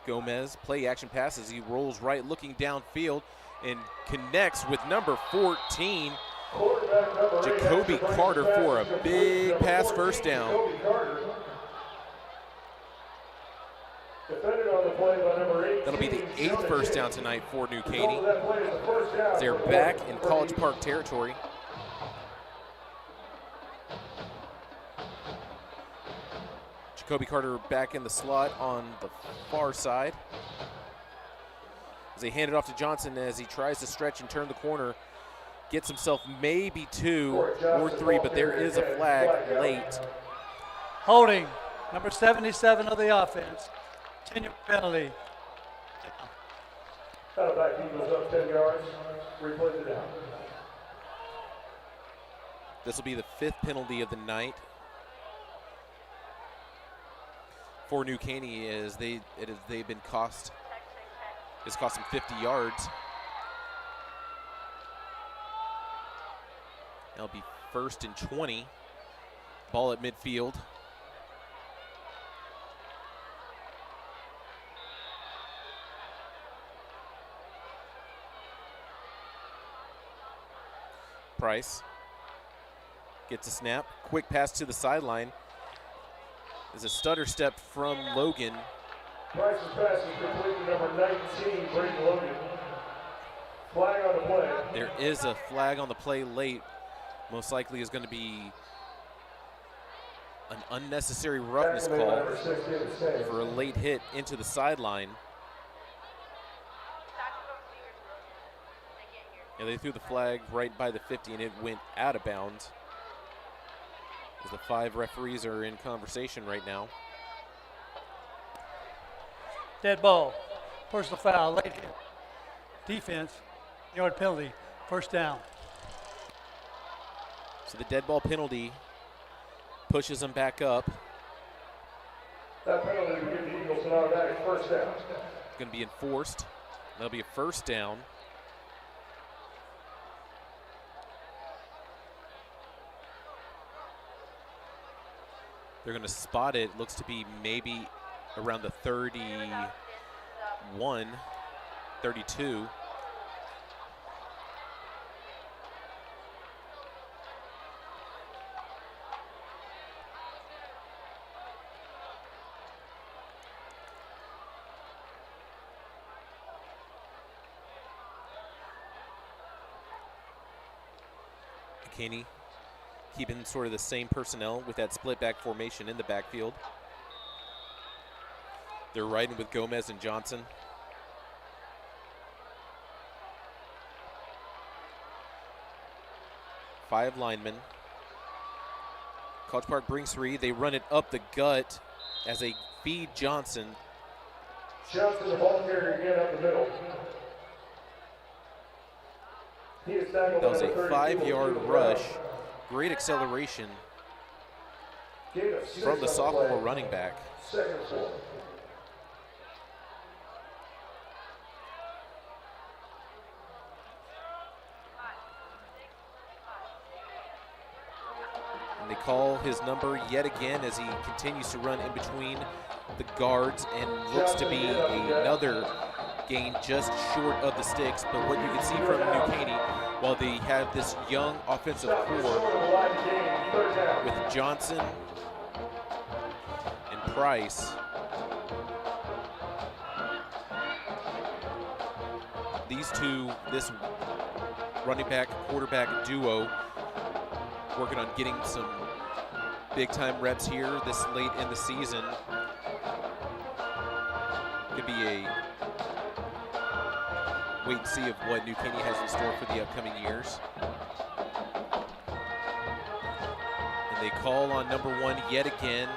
Gomez, play action passes. He rolls right, looking downfield, and connects with number 14, Jacoby Carter, for a big pass first down. That'll be the 8th first down tonight for New Caney. They're back in College Park territory. Jacoby Carter back in the slot on the far side. As they hand it off to Johnson as he tries to stretch and turn the corner. Gets himself maybe 2 or 3, but there is a flag late. Holding, number 77 of the offense. 10-yard penalty. Out of back, Eagles up 10 yards. Replays it down. This will be the 5th penalty of the night for New Caney, as they've been cost. It's cost them 50 yards. That'll be 1st and 20. Ball at midfield. Price gets a snap. Quick pass to the sideline. There's a stutter step from Logan. Price's pass is complete to number 19, Braden Logan. Flag on the play. There is a flag on the play late. Most likely is going to be An unnecessary roughness call for a late hit into the sideline. Yeah, they threw the flag right by the 50 and it went out of bounds. As the 5 referees are in conversation right now. Dead ball, personal foul, late hit. Defense, yard penalty, first down. So the dead ball penalty pushes them back up. That penalty will give the Eagles an automatic first down. It's going to be enforced. That'll be a first down. They're going to spot it. Looks to be maybe around the 31, 32. Caney keeping sort of the same personnel with that split back formation in the backfield. They're riding with Gomez and Johnson. Five linemen. College Park brings 3. They run it up the gut as they feed Johnson. Johnson, the ball carrier again up the middle. That was a 5-yard rush. Great acceleration from the sophomore running back. And they call his number yet again as he continues to run in between the guards and looks to be another gain just short of the sticks. But what you can see from New Caney, while they have this young offensive core with Johnson and Price, these two, this running back quarterback duo, working on getting some big time reps here this late in the season. Could be a wait and see of what New Caney has in store for the upcoming years. And they call on number 1 yet again,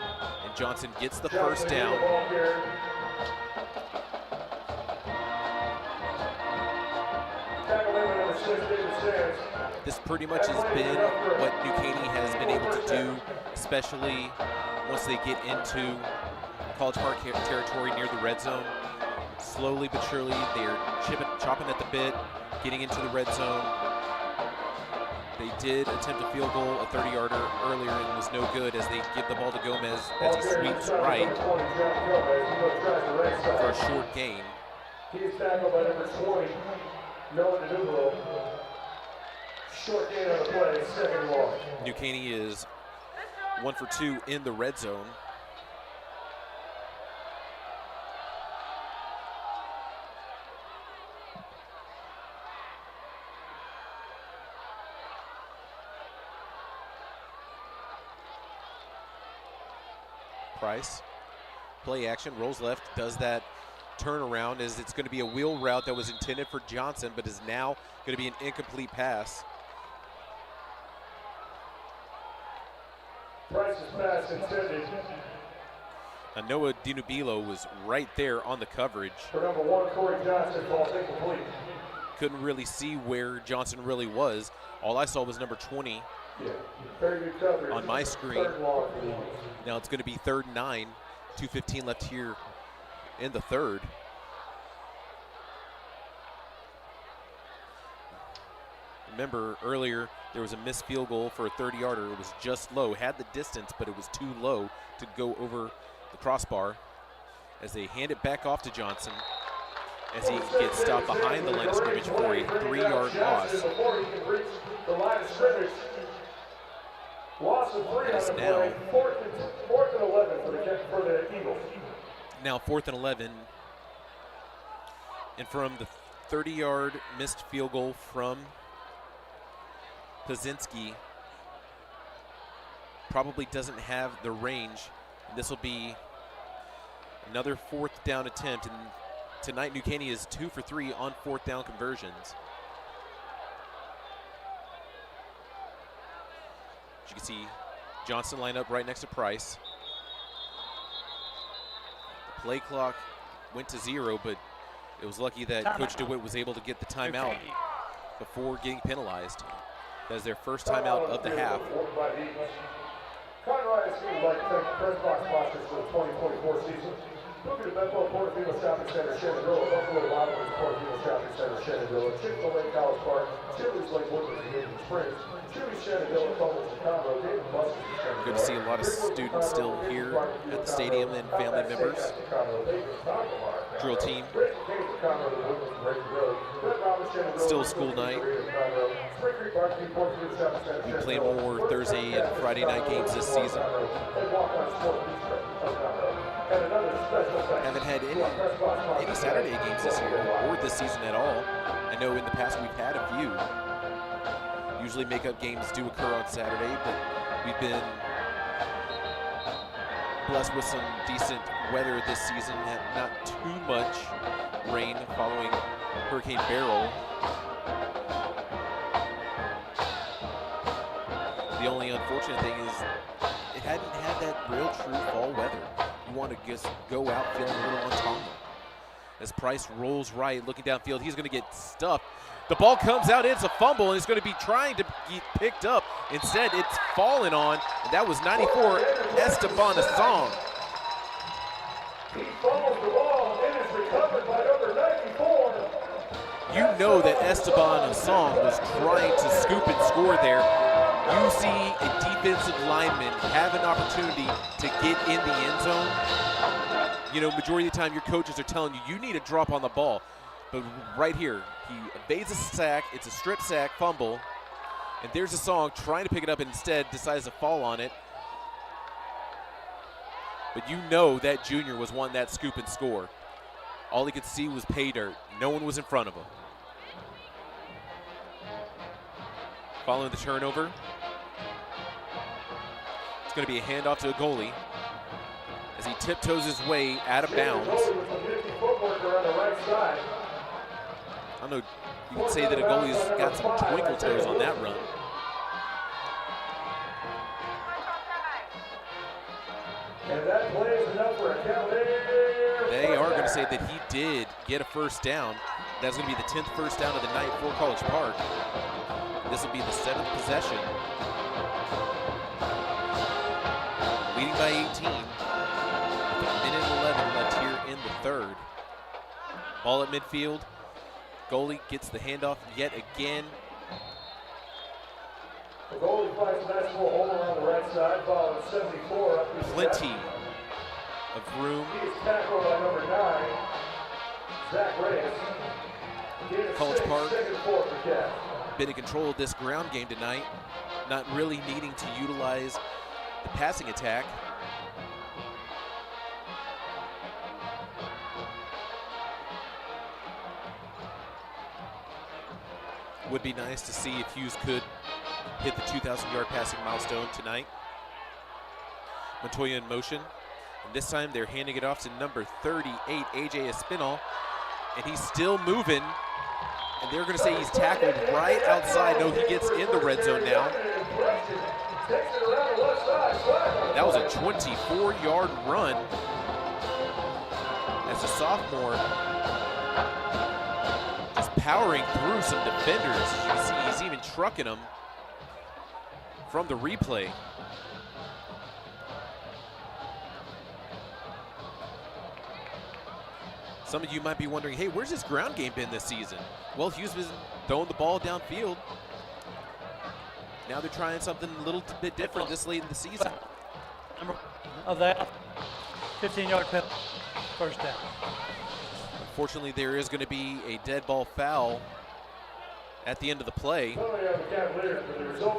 and Johnson gets the first down. This pretty much has been what New Caney has been able to do, especially once they get into College Park territory near the red zone. Slowly but surely, they're chopping at the bit, getting into the red zone. They did attempt a field goal, a 30-yarder earlier, and it was no good as they give the ball to Gomez as he sweeps right for a short gain. He is tackled by number 20, Noah Dublo. Short gain on the play, second walk. New Caney is 1 for 2 in the red zone. Price, play action, rolls left, does that turnaround as it's going to be a wheel route that was intended for Johnson, but is now going to be an incomplete pass. Price's pass intended. Noah Dinubilo was right there on the coverage. For number 1, Corey Johnson, falls incomplete. Couldn't really see where Johnson really was. All I saw was number 20 very good coverage on my screen. Now it's going to be 3rd and 9, 2:15 left here in the third. Remember earlier there was a missed field goal for a 30-yarder. It was just low, had the distance, but it was too low to go over the crossbar. As they hand it back off to Johnson, as he gets stopped behind the line of scrimmage for a 3-yard loss. Loss of 3 Yes, on the now. play, 4th and 11 for the Eagles. Now 4th and 11. And from the 30-yard missed field goal from Pazinski, probably doesn't have the range. This will be another 4th down attempt, and tonight New Caney is 2 for 3 on 4th down conversions. As you can see, Johnson line up right next to Price. The play clock went to 0, but it was lucky that Coach DeWitt was able to get the timeout before getting penalized. That is their first timeout of the half. Conroy ISD would like to thank the press box sponsors for the 2024 season. Moving to Buffalo Portofino Shopping Center, Shenandoah, Buffalo Wild Wings Portofino Shopping Center, Shenandoah, Chick-fil-A College Park, Chili's Lake Woodlands and Union Springs, Chili's Shenandoah, Culver's and Conroe, David Buses and Shenandoah. Good to see a lot of students still here at the stadium and family members. Drill team. Still a school night. We play more Thursday and Friday night games this season. Haven't had any Saturday games this year or this season at all. I know in the past we've had a few. Usually makeup games do occur on Saturday, but we've been blessed with some decent weather this season. Not too much rain following Hurricane Beryl. The only unfortunate thing is it hadn't had that real true fall weather. You want to just go out feeling a little uncommon. As Price rolls right, looking downfield, he's going to get stuffed. The ball comes out, it's a fumble, and it's going to be trying to get picked up. Instead, it's fallen on, and that was 94, Esteban Asong. He fumbles the ball, and it is recovered by number 94. You know that Esteban Asong was trying to scoop and score there. You see a defensive lineman have an opportunity to get in the end zone. You know, majority of the time your coaches are telling you, you need a drop on the ball. But right here, he evades a sack, it's a strip sack, fumble, and there's Asong trying to pick it up and instead decides to fall on it. But you know that junior was one that scoop and score. All he could see was pay dirt. No one was in front of him. Following the turnover, it's going to be a handoff to a goalie as he tiptoes his way out of bounds. I don't know, you could say that a goalie's got some twinkle toes on that run. And that play is enough for a Cavalier. They are going to say that he did get a first down. That's going to be the 10th first down of the night for College Park. This will be the 7th possession. Leading by 18. With a minute and 11 left here in the 3rd. Ball at midfield. Goalie gets the handoff yet again. The goalie finds a nice little hole around the right side. Ball at 74 up to Plenty of room. He is tackled by number 9, Zach Reyes. College Park. Second fourth for Cat. Been in control of this ground game tonight. Not really needing to utilize the passing attack. Would be nice to see if Hughes could hit the 2,000-yard passing milestone tonight. Montoya in motion. And this time they're handing it off to number 38, AJ Espinal. And he's still moving. And they're going to say he's tackled right outside. No, he gets in the red zone now. That was a 24-yard run as a sophomore just powering through some defenders. As you can see, he's even trucking them from the replay. Some of you might be wondering, hey, where's this ground game been this season? Well, Hughes has been throwing the ball downfield. Now they're trying something a little bit different this late in the season. Number of that, 15-yard penalty, first down. Unfortunately, there is going to be a dead ball foul at the end of the play.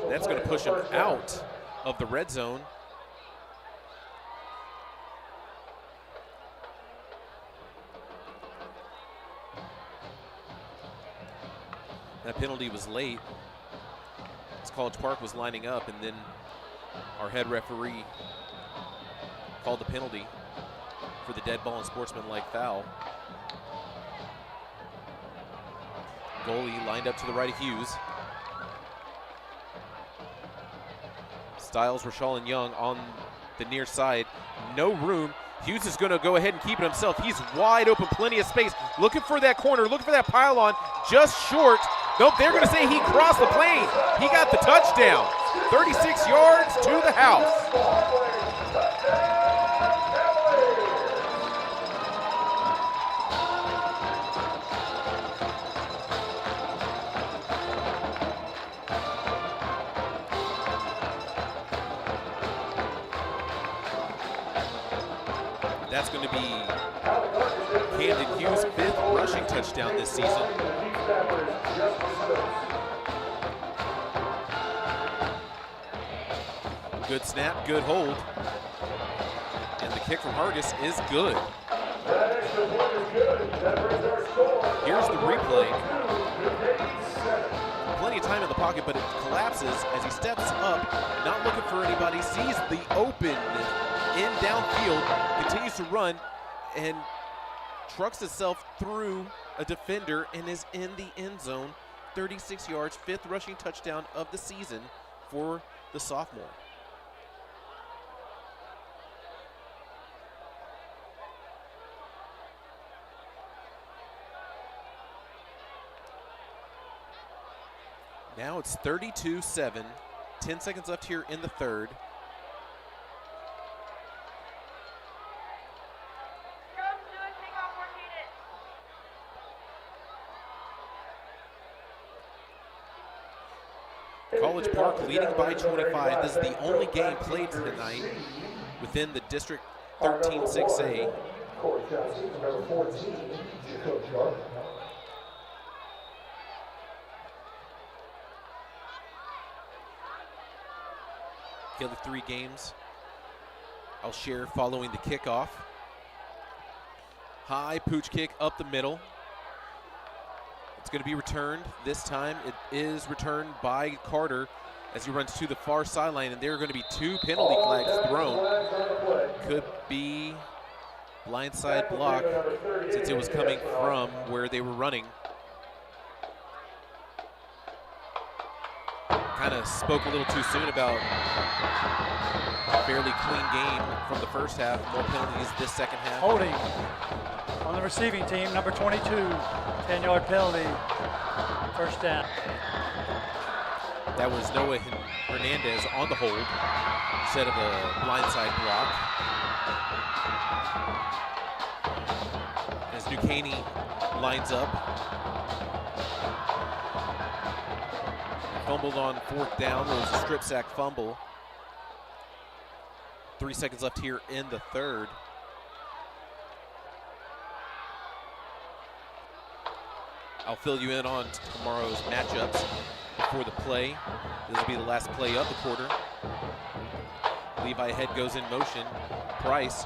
That's going to push him out of the red zone. That penalty was late as College Park was lining up, and then Our head referee called the penalty for the dead ball and sportsmanlike foul. Goalie lined up to the right of Hughes. Stiles, Rashall, and Young on the near side. No room. Hughes is going to go ahead and keep it himself. He's wide open, plenty of space. Looking for that corner, looking for that pylon. Just short. Nope, they're going to say he crossed the plane. He got the touchdown. 36 yards to the house. That's going to be Camden Hughes' 5th rushing touchdown this season. Good snap, good hold. And the kick from Hargis is good. Here's the replay. Plenty of time in the pocket, but it collapses as he steps up, not looking for anybody, sees the open in downfield, continues to run, and trucks itself through a defender and is in the end zone. 36 yards, 5th rushing touchdown of the season for the sophomore. Now it's 32-7, 10 seconds left here in the third. College Park leading by 25. This is the only game played tonight within the District 13 6A. The other 3 games I'll share following the kickoff. High pooch kick up the middle. It's going to be returned. This time it is returned by Carter as he runs to the far sideline, and there are going to be 2 penalty flags thrown. Could be blindside block since it was coming from where they were running. Kind of spoke a little too soon about a fairly clean game from the first half. More penalties this second half. Holding on the receiving team, number 22, 10-yard penalty, first down. That was Noah Hernandez on the hold instead of a blindside block. As New Caney lines up. Fumbled on 4th down. There was a strip sack fumble. 3 seconds left here in the third. I'll fill you in on tomorrow's matchups before the play. This will be the last play of the quarter. Levi head goes in motion. Price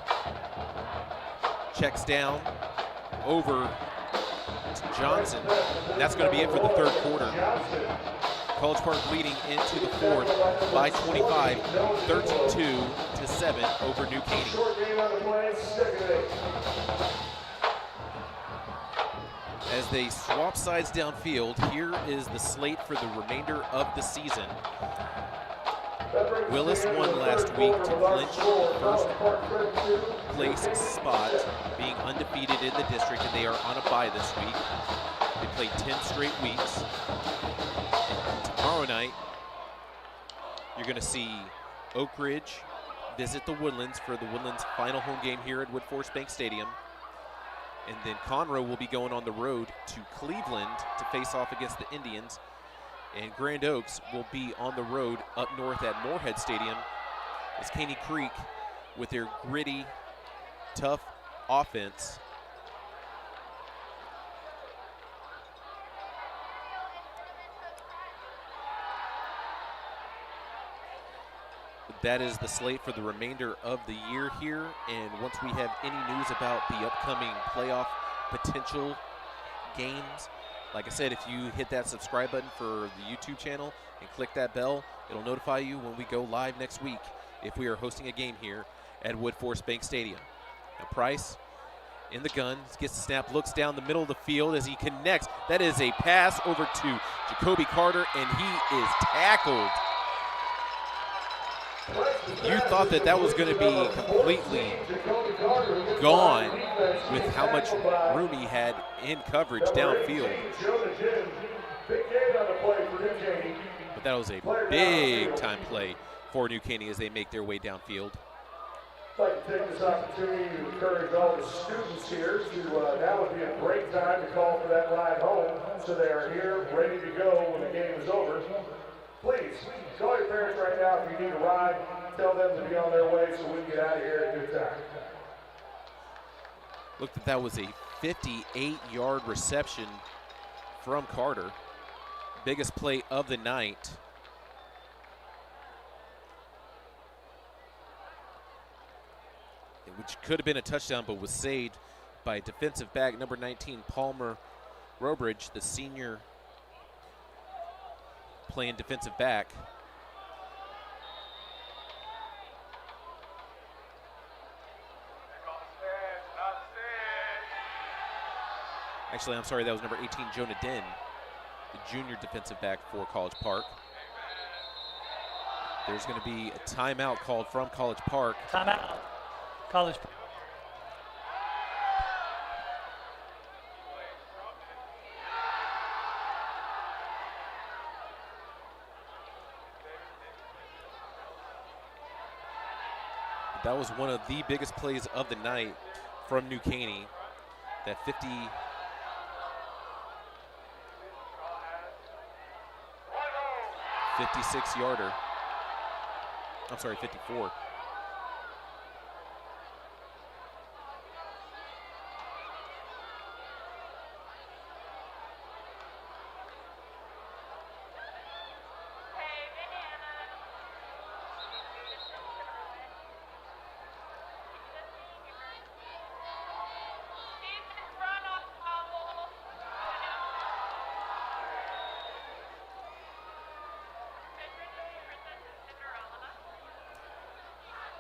checks down over to Johnson. That's going to be it for the third quarter. College Park leading into the fourth by 25, 32-7 over New Caney. As they swap sides downfield, here is the slate for the remainder of the season. Willis won last week to clinch first place spot, being undefeated in the district, and they are on a bye this week. They played 10 straight weeks. Tomorrow night, you're going to see Oak Ridge visit the Woodlands for the Woodlands' final home game here at Woodforest Bank Stadium. And then Conroe will be going on the road to Cleveland to face off against the Indians. And Grand Oaks will be on the road up north at Moorhead Stadium as Caney Creek, with their gritty, tough offense, that is the slate for the remainder of the year here. And once we have any news about the upcoming playoff potential games, Like I said, if you hit that subscribe button for the YouTube channel and click that bell, it'll notify you when we go live next week if we are hosting a game here at Woodforest Bank Stadium. Now Price in the gun, gets the snap, looks down the middle of the field as he connects. That is a pass over to Jacoby Carter, and he is tackled. You thought that that was going to be completely gone with how much room he had in coverage downfield. But that was a big-time play for New Caney as they make their way downfield. I'd like to take this opportunity to encourage all the students here to, now would be a great time to call for that ride home, so they are here, ready to go when the game is over. Please, call your parents right now if you need a ride. Tell them to be on their way so we can get out of here at a good time. Looked like that was a 58-yard reception from Carter. Biggest play of the night. Which could have been a touchdown, but was saved by defensive back number 19, Palmer Robridge, the senior playing defensive back. Actually, I'm sorry, that was number 18, Jonah Den, the junior defensive back for College Park. There's going to be a timeout called from College Park. Timeout. College. That was one of the biggest plays of the night from New Caney. That 56-yarder. I'm sorry, 54.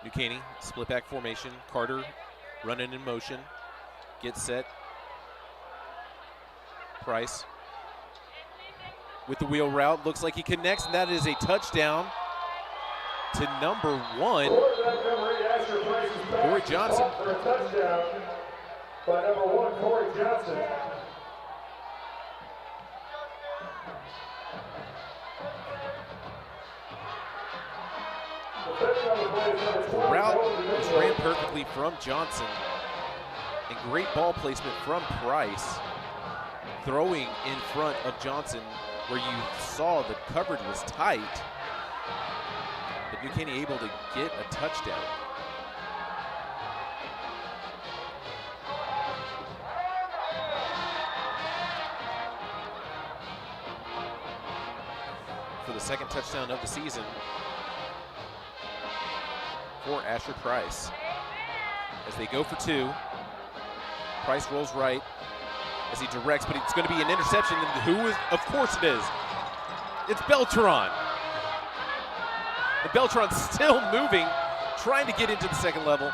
New Caney, split back formation. Carter running in motion. Gets set. Price with the wheel route. Looks like he connects, and that is a touchdown to number 1, Corey Johnson. For a touchdown by number 1, Corey Johnson. The route was ran perfectly from Johnson, and great ball placement from Price, throwing in front of Johnson where you saw the coverage was tight, but New Caney able to get a touchdown. For the second touchdown of the season for Asher Price. As they go for 2, Price rolls right as he directs, but it's going to be an interception, and who is, of course it is. It's Beltran. And Beltran's still moving, trying to get into the second level.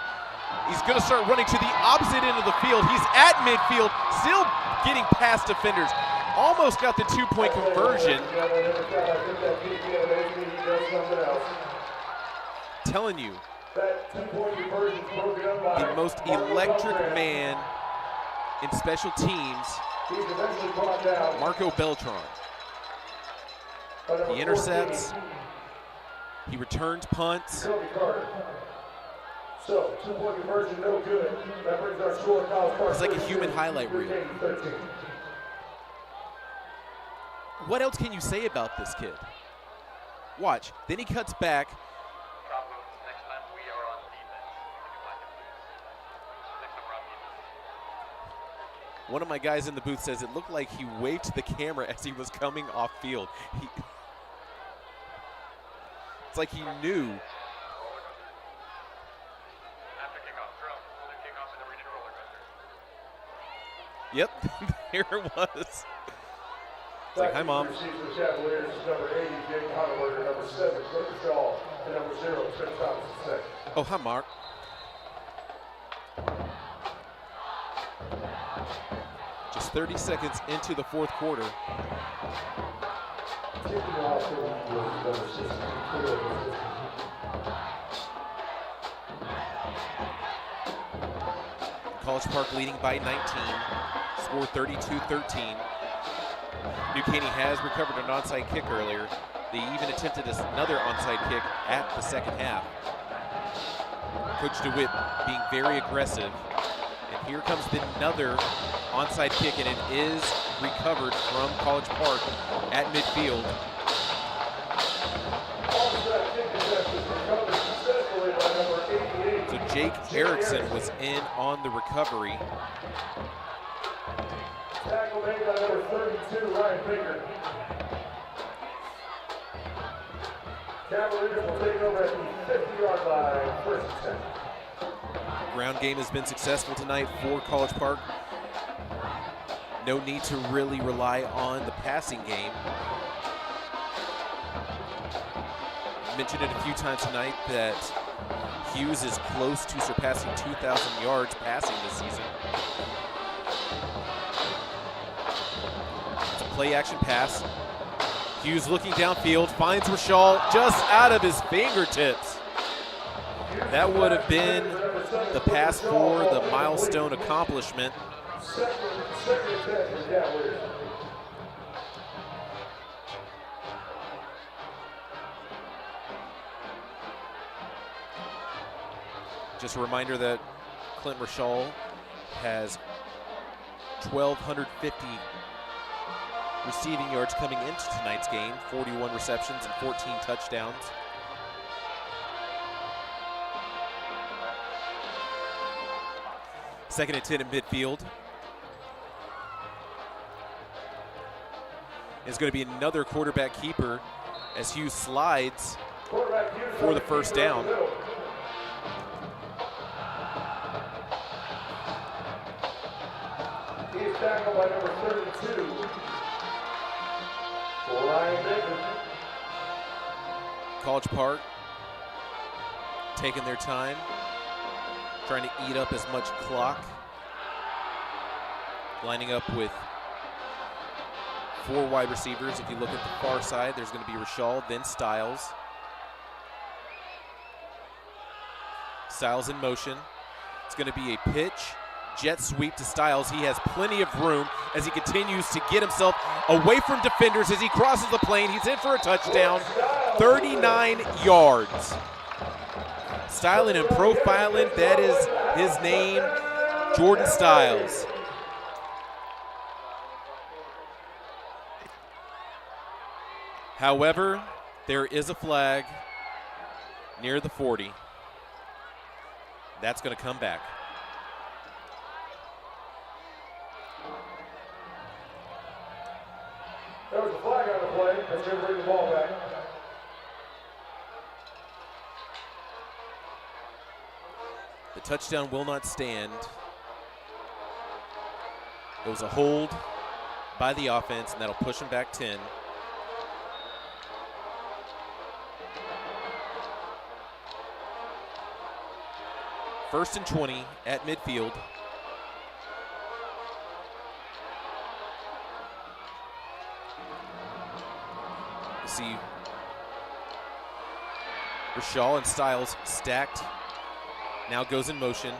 He's going to start running to the opposite end of the field. He's at midfield, still getting past defenders. Almost got the 2-point conversion. Telling you, the most electric man in special teams, Marco Beltran. He intercepts, he returns punts. So, 2-point conversion, no good. That brings our score to College Park. It's like a human highlight reel. What else can you say about this kid? Watch, then he cuts back. One of my guys in the booth says it looked like he waved to the camera as he was coming off field. It's like he knew. Yep, there it was. Say hi, Mom. Receives for the Cavaliers is number 80, Jake Connerberger, number 7, Clint Shaw, and number 0, Trent Thomas II. Oh, hi, Mark. Just 30 seconds into the fourth quarter. Kicking off for number 6, College Park leading by 19, score 32-13. New Caney has recovered an onside kick earlier. They even attempted another onside kick at the second half. Coach DeWitt being very aggressive. And here comes another onside kick, and it is recovered from College Park at midfield. So Jake Erickson was in on the recovery. Tackle made by number 32, Ryan Baker. Cavaliers will take over at the 50-yard line, first and 10. Ground game has been successful tonight for College Park. No need to really rely on the passing game. I mentioned it a few times tonight that Hughes is close to surpassing 2,000 yards passing this season. It's a play action pass. Hughes looking downfield, finds Rashal just out of his fingertips. That would have been the pass for the milestone accomplishment. Just a reminder that Clint Rashal has 1,250 receiving yards coming into tonight's game, 41 receptions and 14 touchdowns. Second and 10 in midfield. It's going to be another quarterback keeper as Hughes slides for the first down. He's tackled by number 32, Ryan Baker. College Park taking their time, trying to eat up as much clock. Lining up with 4 wide receivers. If you look at the far side, there's going to be Rashal, then Styles. Styles in motion. It's going to be a pitch, jet sweep to Styles. He has plenty of room as he continues to get himself away from defenders as he crosses the plane. He's in for a touchdown, 39 yards. Styling and profiling, that is his name, Jordan Styles. However, there is a flag near the 40. That's going to come back. There was a flag on the play. That's going to bring the ball back. The touchdown will not stand. It was a hold by the offense, and that'll push them back 10. First and 20 at midfield. You see Rashal and Styles stacked. Now goes in motion.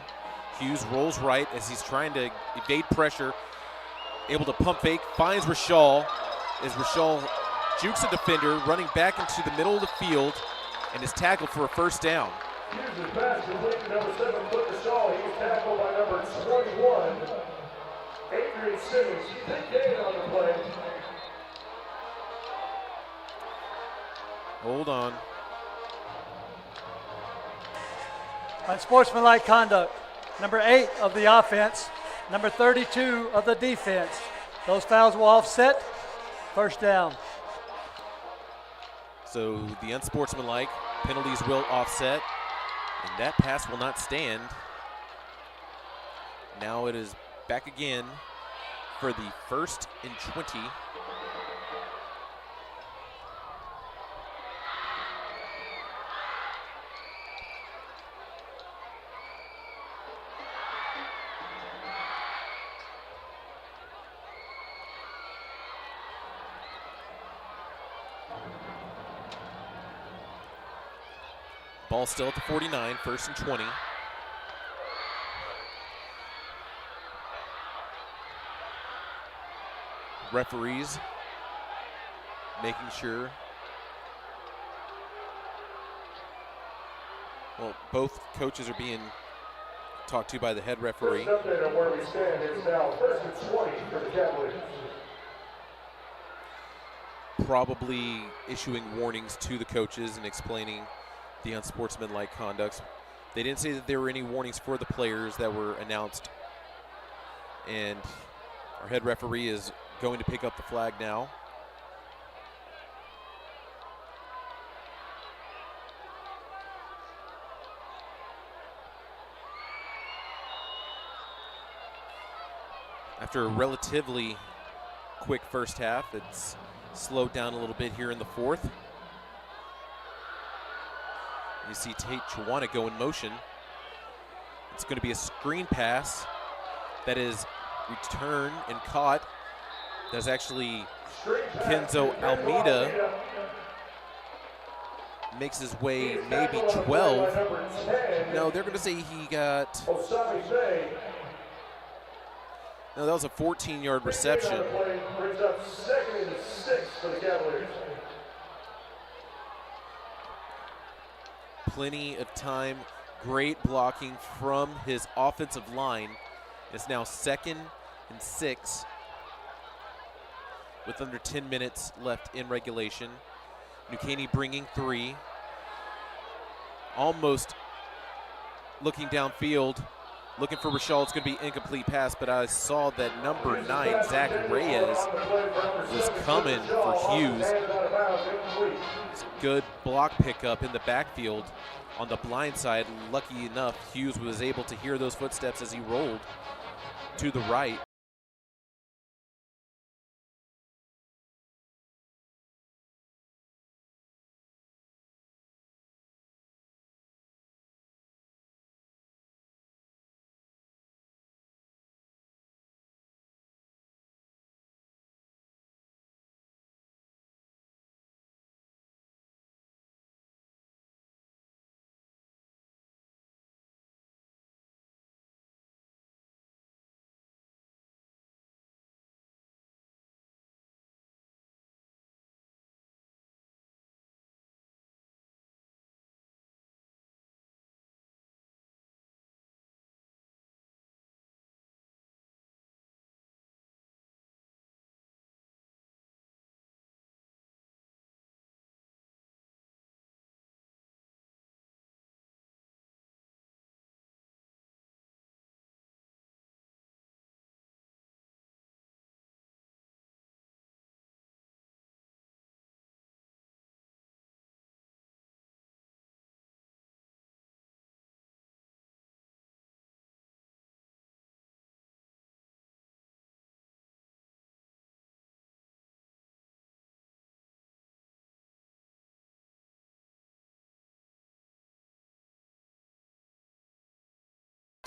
Hughes rolls right as he's trying to evade pressure. Able to pump fake, finds Rashal as Rashal jukes a defender, running back into the middle of the field and is tackled for a first down. Hughes' pass complete to number 7, Clint Rashal. He was tackled by number 21, Adrian Simmons. Big gain on the play. Hold on. Unsportsmanlike conduct. Number 8 of the offense, number 32 of the defense. Those fouls will offset. First down. So the unsportsmanlike penalties will offset, and that pass will not stand. Now it is back again for the 1st and 20. Ball still at the 49, 1st and 20. Referees making sure. Well, both coaches are being talked to by the head referee. First update on where we stand is now 1st and 20 for the Cavaliers. Probably issuing warnings to the coaches and explaining the unsportsmanlike conducts. They didn't say that there were any warnings for the players that were announced. And our head referee is going to pick up the flag now. After a relatively quick first half, it's slowed down a little bit here in the fourth. You see Tate Chwana go in motion. It's going to be a screen pass that is returned and caught. That's actually Kenzo Almeida. Makes his way maybe 12. No, they're going to say he got... No, that was a 14-yard reception. Brings up 2nd and 6 for the Cavaliers. Plenty of time. Great blocking from his offensive line. It's now 2nd and 6 with under 10 minutes left in regulation. New Caney bringing 3. Almost looking downfield. Looking for Rashal. It's going to be incomplete pass, but I saw that number 9, Zach Reyes, was coming for Hughes. It's a good block pickup in the backfield on the blind side. Lucky enough, Hughes was able to hear those footsteps as he rolled to the right.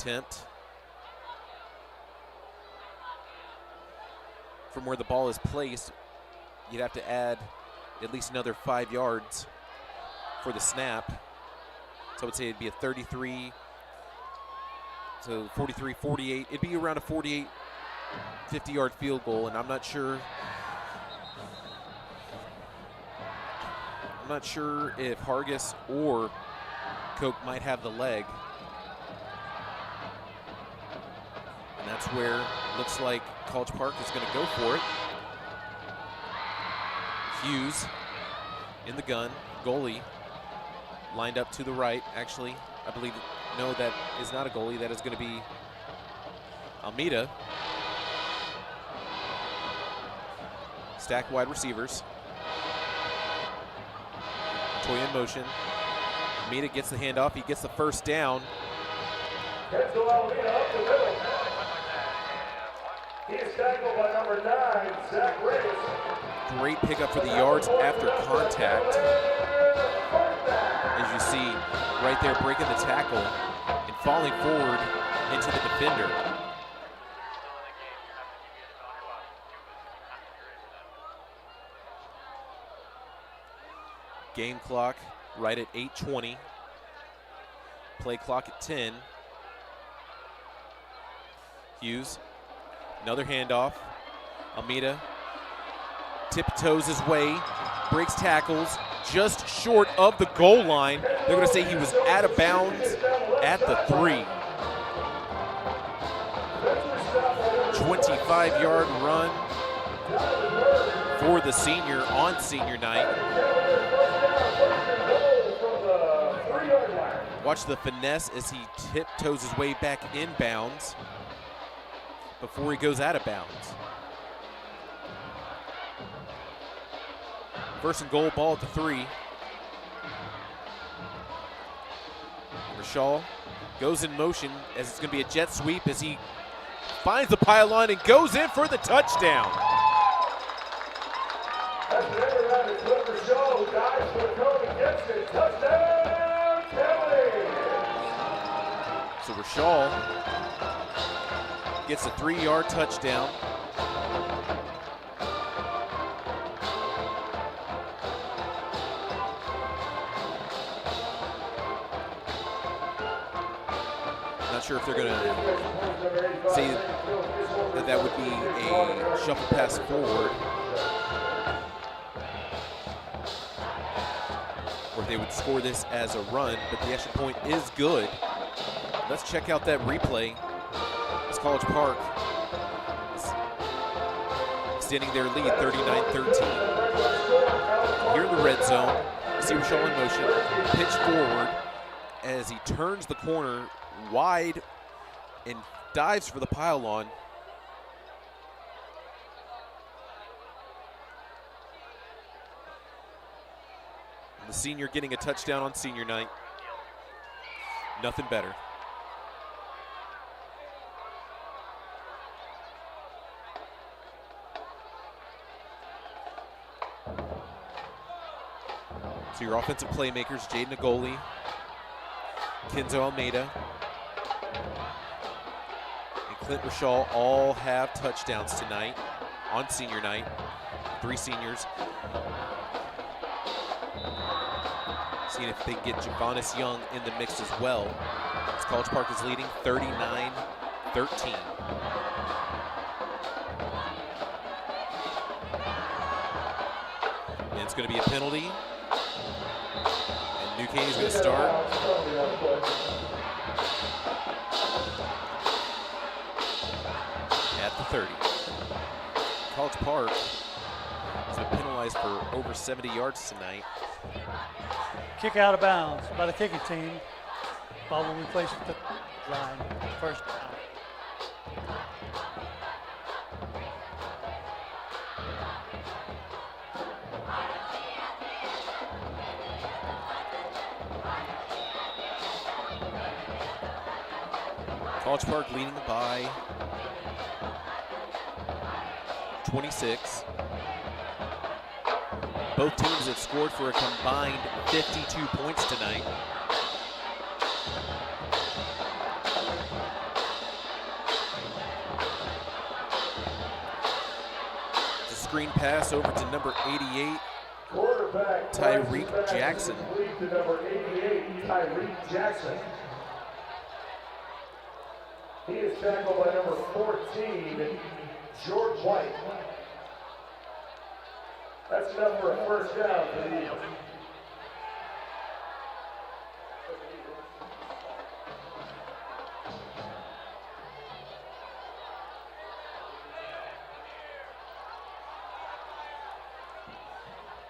Attempt from where the ball is placed. You'd have to add at least another 5 yards for the snap. So I would say it'd be a 33, so 43, 48. It'd be around a 48, 50-yard field goal, and I'm not sure if Hargis or Koch might have the leg. And that's where it looks like College Park is going to go for it. Hughes in the gun. Goalie lined up to the right. Actually, I believe, no, that is not a goalie. That is going to be Almeida. Stack wide receivers. Toy in motion. Almeida gets the handoff. He gets the first down. Kenzo Almeida up the middle. He is tackled by number 9, Zach Reyes. Great pickup for the yards after contact. As you see right there, breaking the tackle and falling forward into the defender. Game clock right at 8:20. Play clock at 10. Hughes, another handoff. Almeida tiptoes his way, breaks tackles, just short of the goal line. They're going to say he was out of bounds at the 3. 25-yard run for the senior on senior night. Watch the finesse as he tiptoes his way back inbounds before he goes out of bounds. First and goal, ball at the 3. Rashal goes in motion as it's going to be a jet sweep as he finds the pylon and goes in for the touchdown. So Rashal gets a 3-yard touchdown. Not sure if they're going to say that would be a shuffle pass forward, or if they would score this as a run, but the extra point is good. Let's check out that replay. It's College Park extending their lead 39-13. Here in the red zone, you see Rashal in motion, pitch forward as he turns the corner wide and dives for the pylon. The senior getting a touchdown on senior night. Nothing better. So your offensive playmakers, Jaden Agoli, Kenzo Almeida, and Clint Rashal all have touchdowns tonight on senior night. 3 seniors. Seeing if they can get Javonis Young in the mix as well. As College Park is leading 39-13. And it's going to be a penalty. And New Caney's going to start. At the 30. College Park has been penalized for over 70 yards tonight. Kick out of bounds by the kicking team. Ball will be placed at the line. First down. College Park leading by 26. Both teams have scored for a combined 52 points tonight. The screen pass over to number 88, Tyreek Jackson. To number 88, Tyreek Jackson. He is tackled by number 14, George White. That's enough for a first down for the Eagles.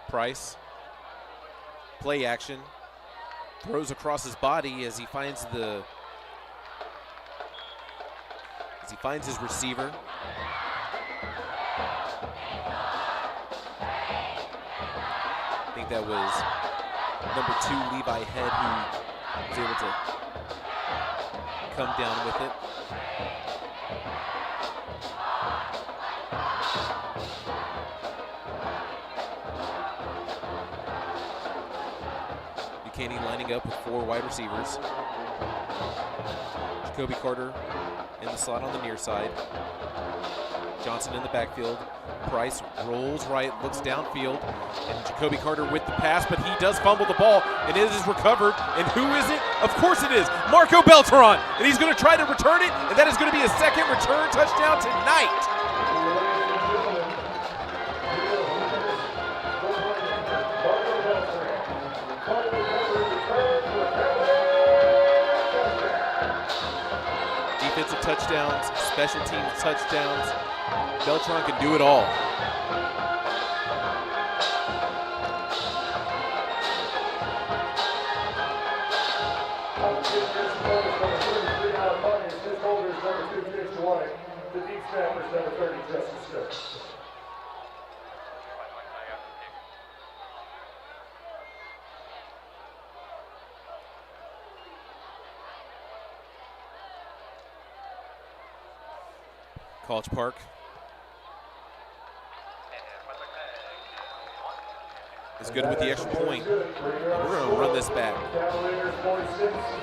Price, play action, throws across his body as he finds his receiver. I think that was number 2, Levi Head, who was able to come down with it. Caney lining up with 4 wide receivers. Jacoby Carter in the slot on the near side. Johnson in the backfield. Price rolls right, looks downfield, and Jacoby Carter with the pass, but he does fumble the ball, and it is recovered. And who is it? Of course it is Marco Beltran, and he's going to try to return it, and that is going to be a second return touchdown tonight. Defensive touchdowns, special teams touchdowns. Beltran can do it all. The deep snappers, number 30, Justice Smith. College Park. Is good with the extra point. We're going to run this back.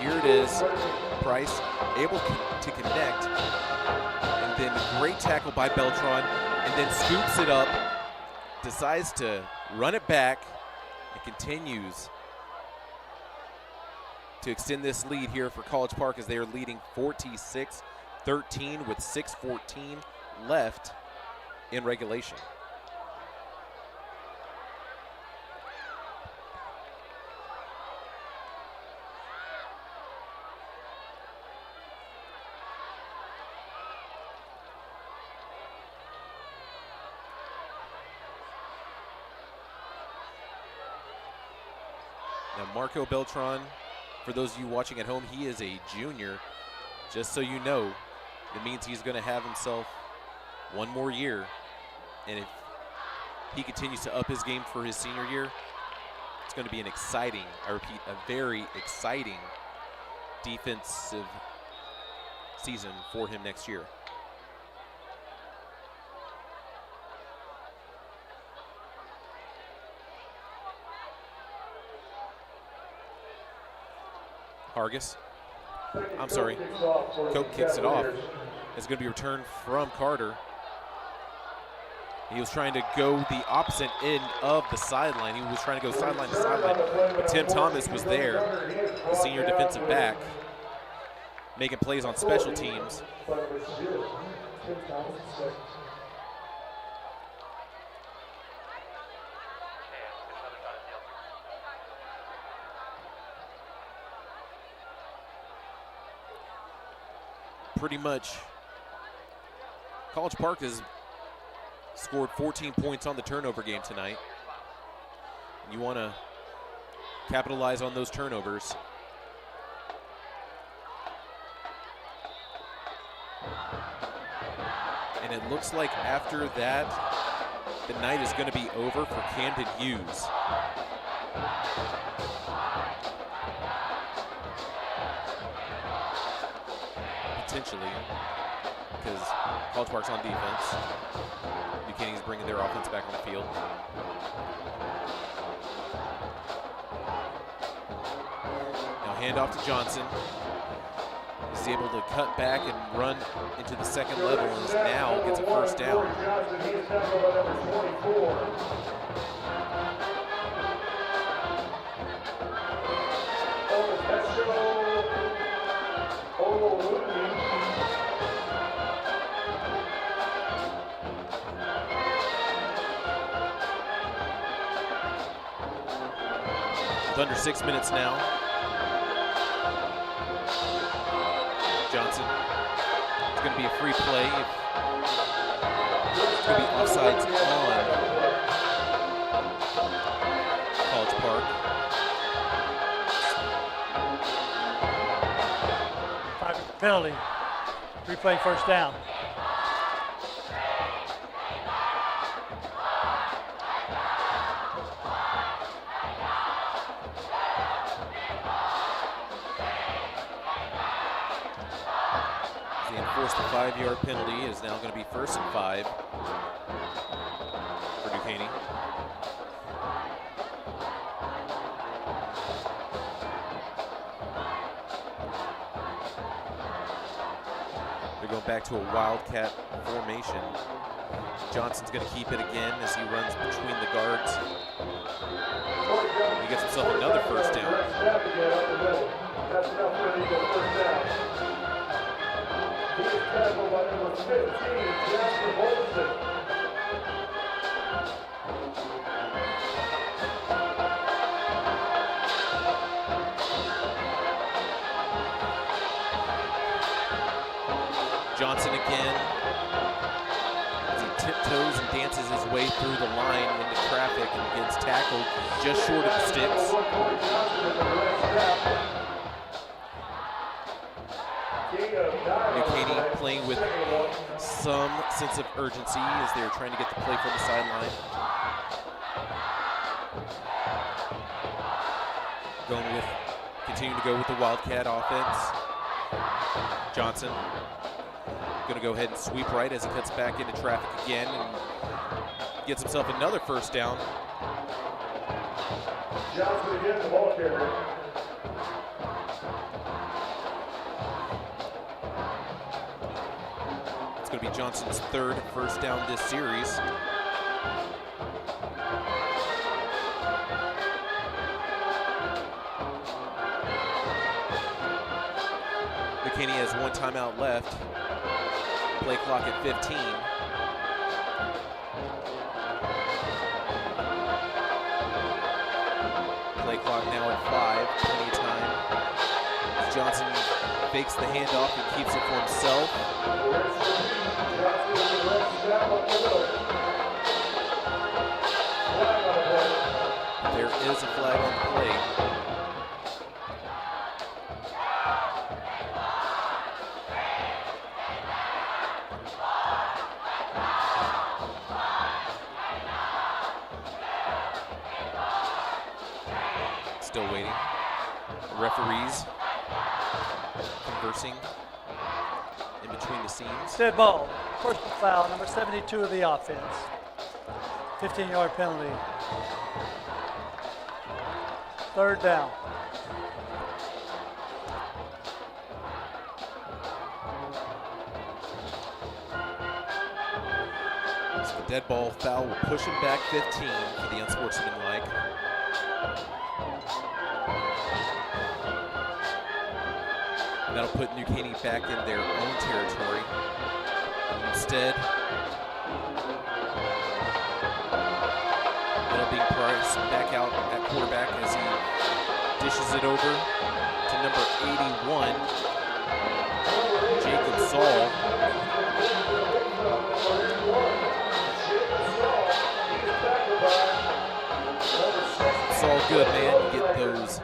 Here it is. Price able to connect. And then great tackle by Beltran. And then scoops it up. Decides to run it back. And continues to extend this lead here for College Park as they are leading 46-13 with 6:14 left in regulation. Now Marco Beltran, for those of you watching at home, he is a junior. Just so you know, it means he's going to have himself one more year. And if he continues to up his game for his senior year, it's going to be an exciting, I repeat, a very exciting defensive season for him next year. Hargis. I'm sorry. Coke kicks it off. It's going to be returned from Carter. He was trying to go the opposite end of the sideline. He was trying to go sideline to sideline, but Tim Thomas was there, the senior defensive back, making plays on special teams. Pretty much, College Park has scored 14 points on the turnover game tonight. You want to capitalize on those turnovers. And it looks like after that, the night is going to be over for Camden Hughes. Potentially, because College Park's on defense. Buchanan's bringing their offense back on the field. Now hand off to Johnson. He's able to cut back and run into the second level and now gets a first down. With under 6 minutes now. Johnson. It's going to be a free play. It's going to be offsides on College Park. Penalty. Replay first down. The 5-yard penalty is now going to be 1st and 5 for Duquesne. There going back to a wildcat formation. Johnson's going to keep it again as he runs between the guards. He gets himself another first down. That's enough for an Eagle first down. He is tackled by number 15, Jasper Bolton. Johnson again, as he tiptoes and dances his way through the line into traffic and gets tackled just short of the sticks. New Caney playing with some sense of urgency as they're trying to get the play from the sideline. Continuing to go with the Wildcat offense. Johnson going to go ahead and sweep right as he cuts back into traffic again and gets himself another first down. Johnson again, the ball carrier. It's going to be Johnson's third first down this series. Caney has one timeout left. Play clock at 15. Play clock now at 5. Plenty of time. Johnson fakes the handoff and keeps it for himself. There is a flag on the play. Still waiting. The referees conversing in between the scenes. Dead ball. Personal foul, number 72 of the offense. 15-yard penalty. Third down. So the dead ball foul will push him back 15 for the unsportsmanlike. That'll put New Caney back in their own territory. Instead, it'll be Price back out at quarterback as he dishes it over to number 81, Jacob Saul. It's all good, man. You get those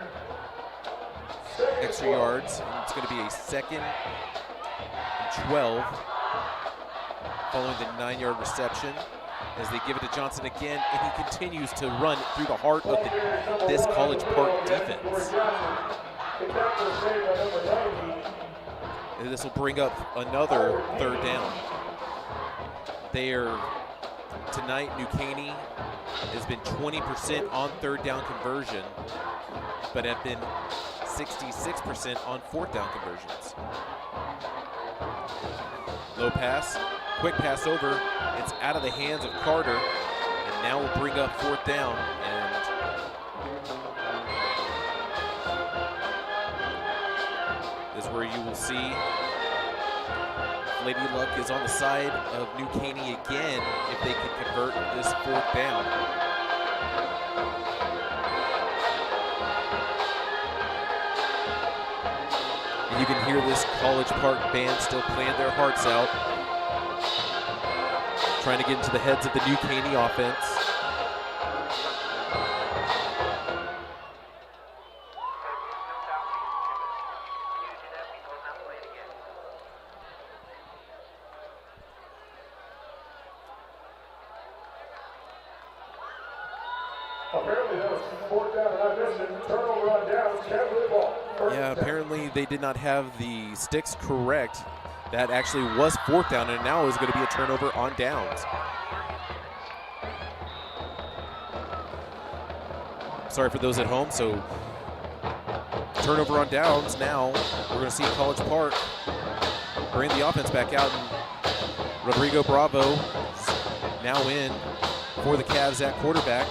extra yards. And it's going to be a 2nd and 12 following the 9-yard reception as they give it to Johnson again, and he continues to run through the heart of this College Park defense. And this will bring up another 3rd down. Tonight, New Caney has been 20% on 3rd down conversion, but have been 66% on 4th down conversions. Low pass, quick pass over. It's out of the hands of Carter, and now we'll bring up 4th down. And this is where you will see Lady Luck is on the side of New Caney again if they can convert this 4th down. And you can hear this College Park band still playing their hearts out, trying to get into the heads of the New Caney offense. Apparently that was 4th down and I missed it. Turnover on downs, can't play ball. Yeah, apparently they did not have the sticks correct. That actually was 4th down, and now is going to be a turnover on downs. Sorry for those at home. So turnover on downs now. We're going to see College Park bring the offense back out. And Rodrigo Bravo now in for the Cavs at quarterback.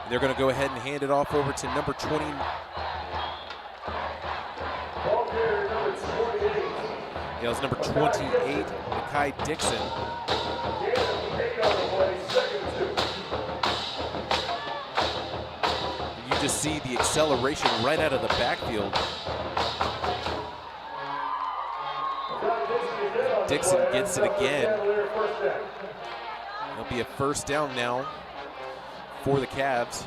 And they're going to go ahead and hand it off over to number 20. Yeah, it was number 28, Makai Dixon. You just see the acceleration right out of the backfield. Dixon gets it again. It'll be a first down now for the Cavs.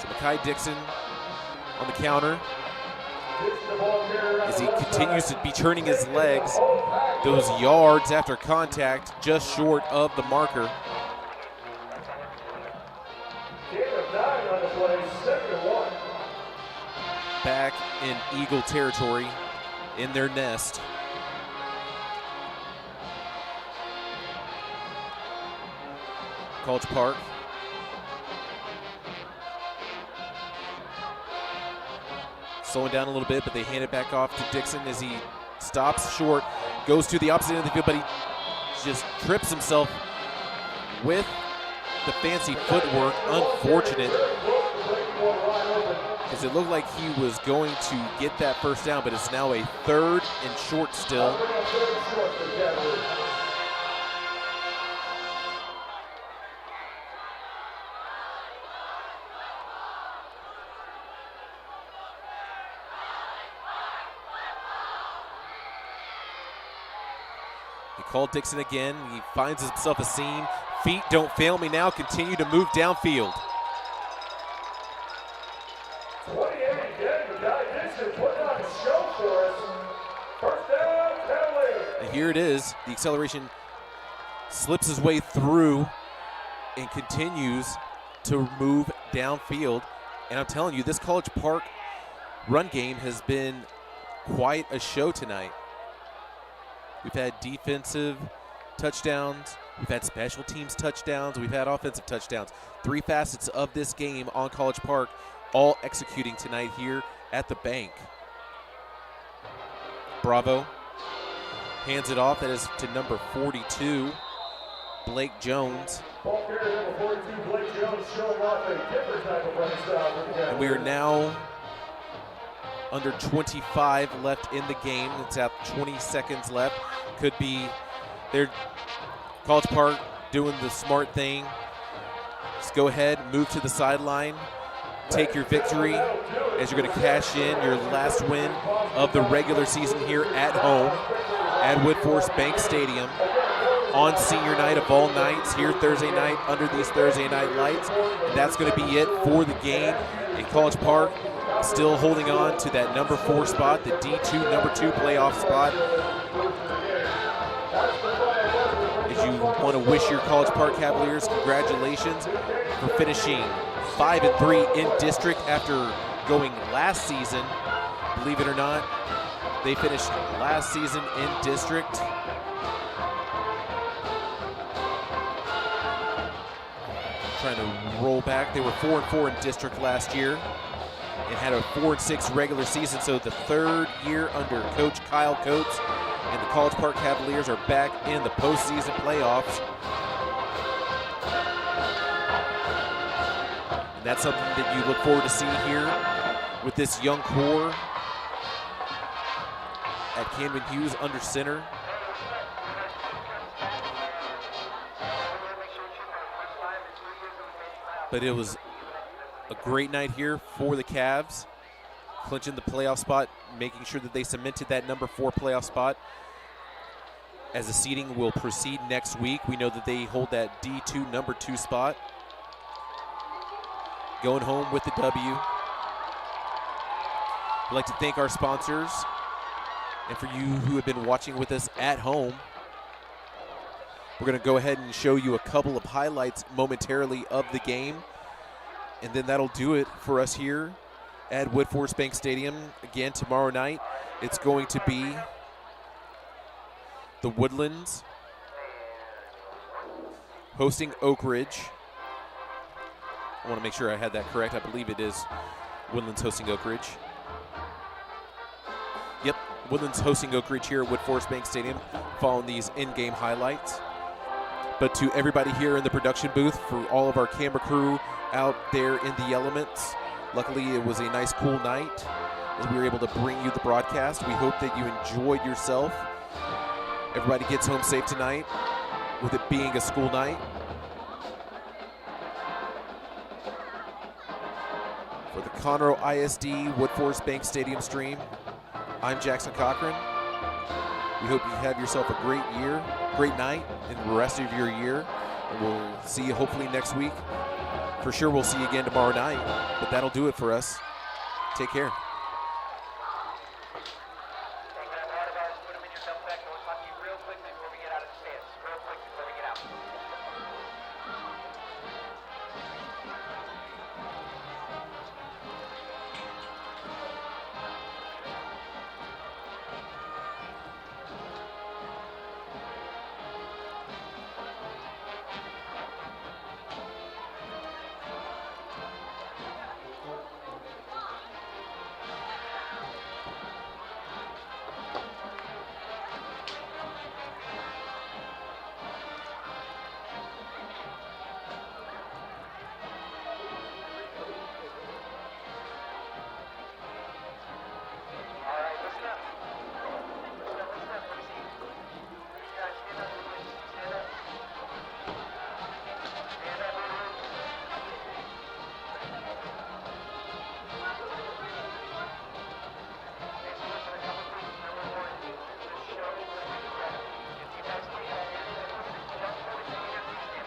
So Makai Dixon on the counter as he continues to be turning his legs. Those yards after contact just short of the marker. Back in Eagle territory in their nest. College Park. Slowing down a little bit, but they hand it back off to Dixon as he stops short, goes to the opposite end of the field, but he just trips himself with the fancy footwork. Unfortunate, because it looked like he was going to get that first down, but it's now a third and short still. He called Dixon again. He finds himself a seam. Feet don't fail me now. Continue to move downfield. And here it is. The acceleration slips his way through and continues to move downfield. And I'm telling you, this College Park run game has been quite a show tonight. We've had defensive touchdowns, we've had special teams touchdowns, we've had offensive touchdowns. Three facets of this game on College Park, all executing tonight here at the bank. Bravo hands it off. That is to number 42, Blake Jones. And we are now under 25 left in the game. It's at 20 seconds left. Could be their College Park doing the smart thing. Just go ahead, move to the sideline, take your victory as you're going to cash in your last win of the regular season here at home at Woodforest Bank Stadium on senior night of all nights here Thursday night under these Thursday night lights. And that's going to be it for the game in College Park. Still holding on to that number 4 spot, the D2 number 2 playoff spot. As you want to wish your College Park Cavaliers congratulations for finishing 5-3 in district after going last season. Believe it or not, they finished last season in district. Trying to roll back. They were 4-4 in district last year. It had a 4-6 regular season, so the third year under Coach Kyle Coates, and the College Park Cavaliers are back in the postseason playoffs. And that's something that you look forward to seeing here with this young core at Camden Hughes under center. But it was a great night here for the Cavs, clinching the playoff spot, making sure that they cemented that number 4 playoff spot. As the seeding will proceed next week, we know that they hold that D2 number 2 spot. Going home with the W. I'd like to thank our sponsors, and for you who have been watching with us at home, we're going to go ahead and show you a couple of highlights momentarily of the game. And then that'll do it for us here at Woodforest Bank Stadium. Again, tomorrow night, it's going to be the Woodlands hosting Oak Ridge. I want to make sure I had that correct. I believe it is Woodlands hosting Oak Ridge. Yep, Woodlands hosting Oak Ridge here at Woodforest Bank Stadium, following these in-game highlights. But to everybody here in the production booth, for all of our camera crew out there in the elements, luckily it was a nice cool night as we were able to bring you the broadcast. We hope that you enjoyed yourself. Everybody gets home safe tonight with it being a school night. For the Conroe ISD Woodforest Bank Stadium stream, I'm Jackson Cochran. We hope you have yourself a great year, great night, and the rest of your year. And we'll see you hopefully next week. For sure, we'll see you again tomorrow night, but that'll do it for us. Take care.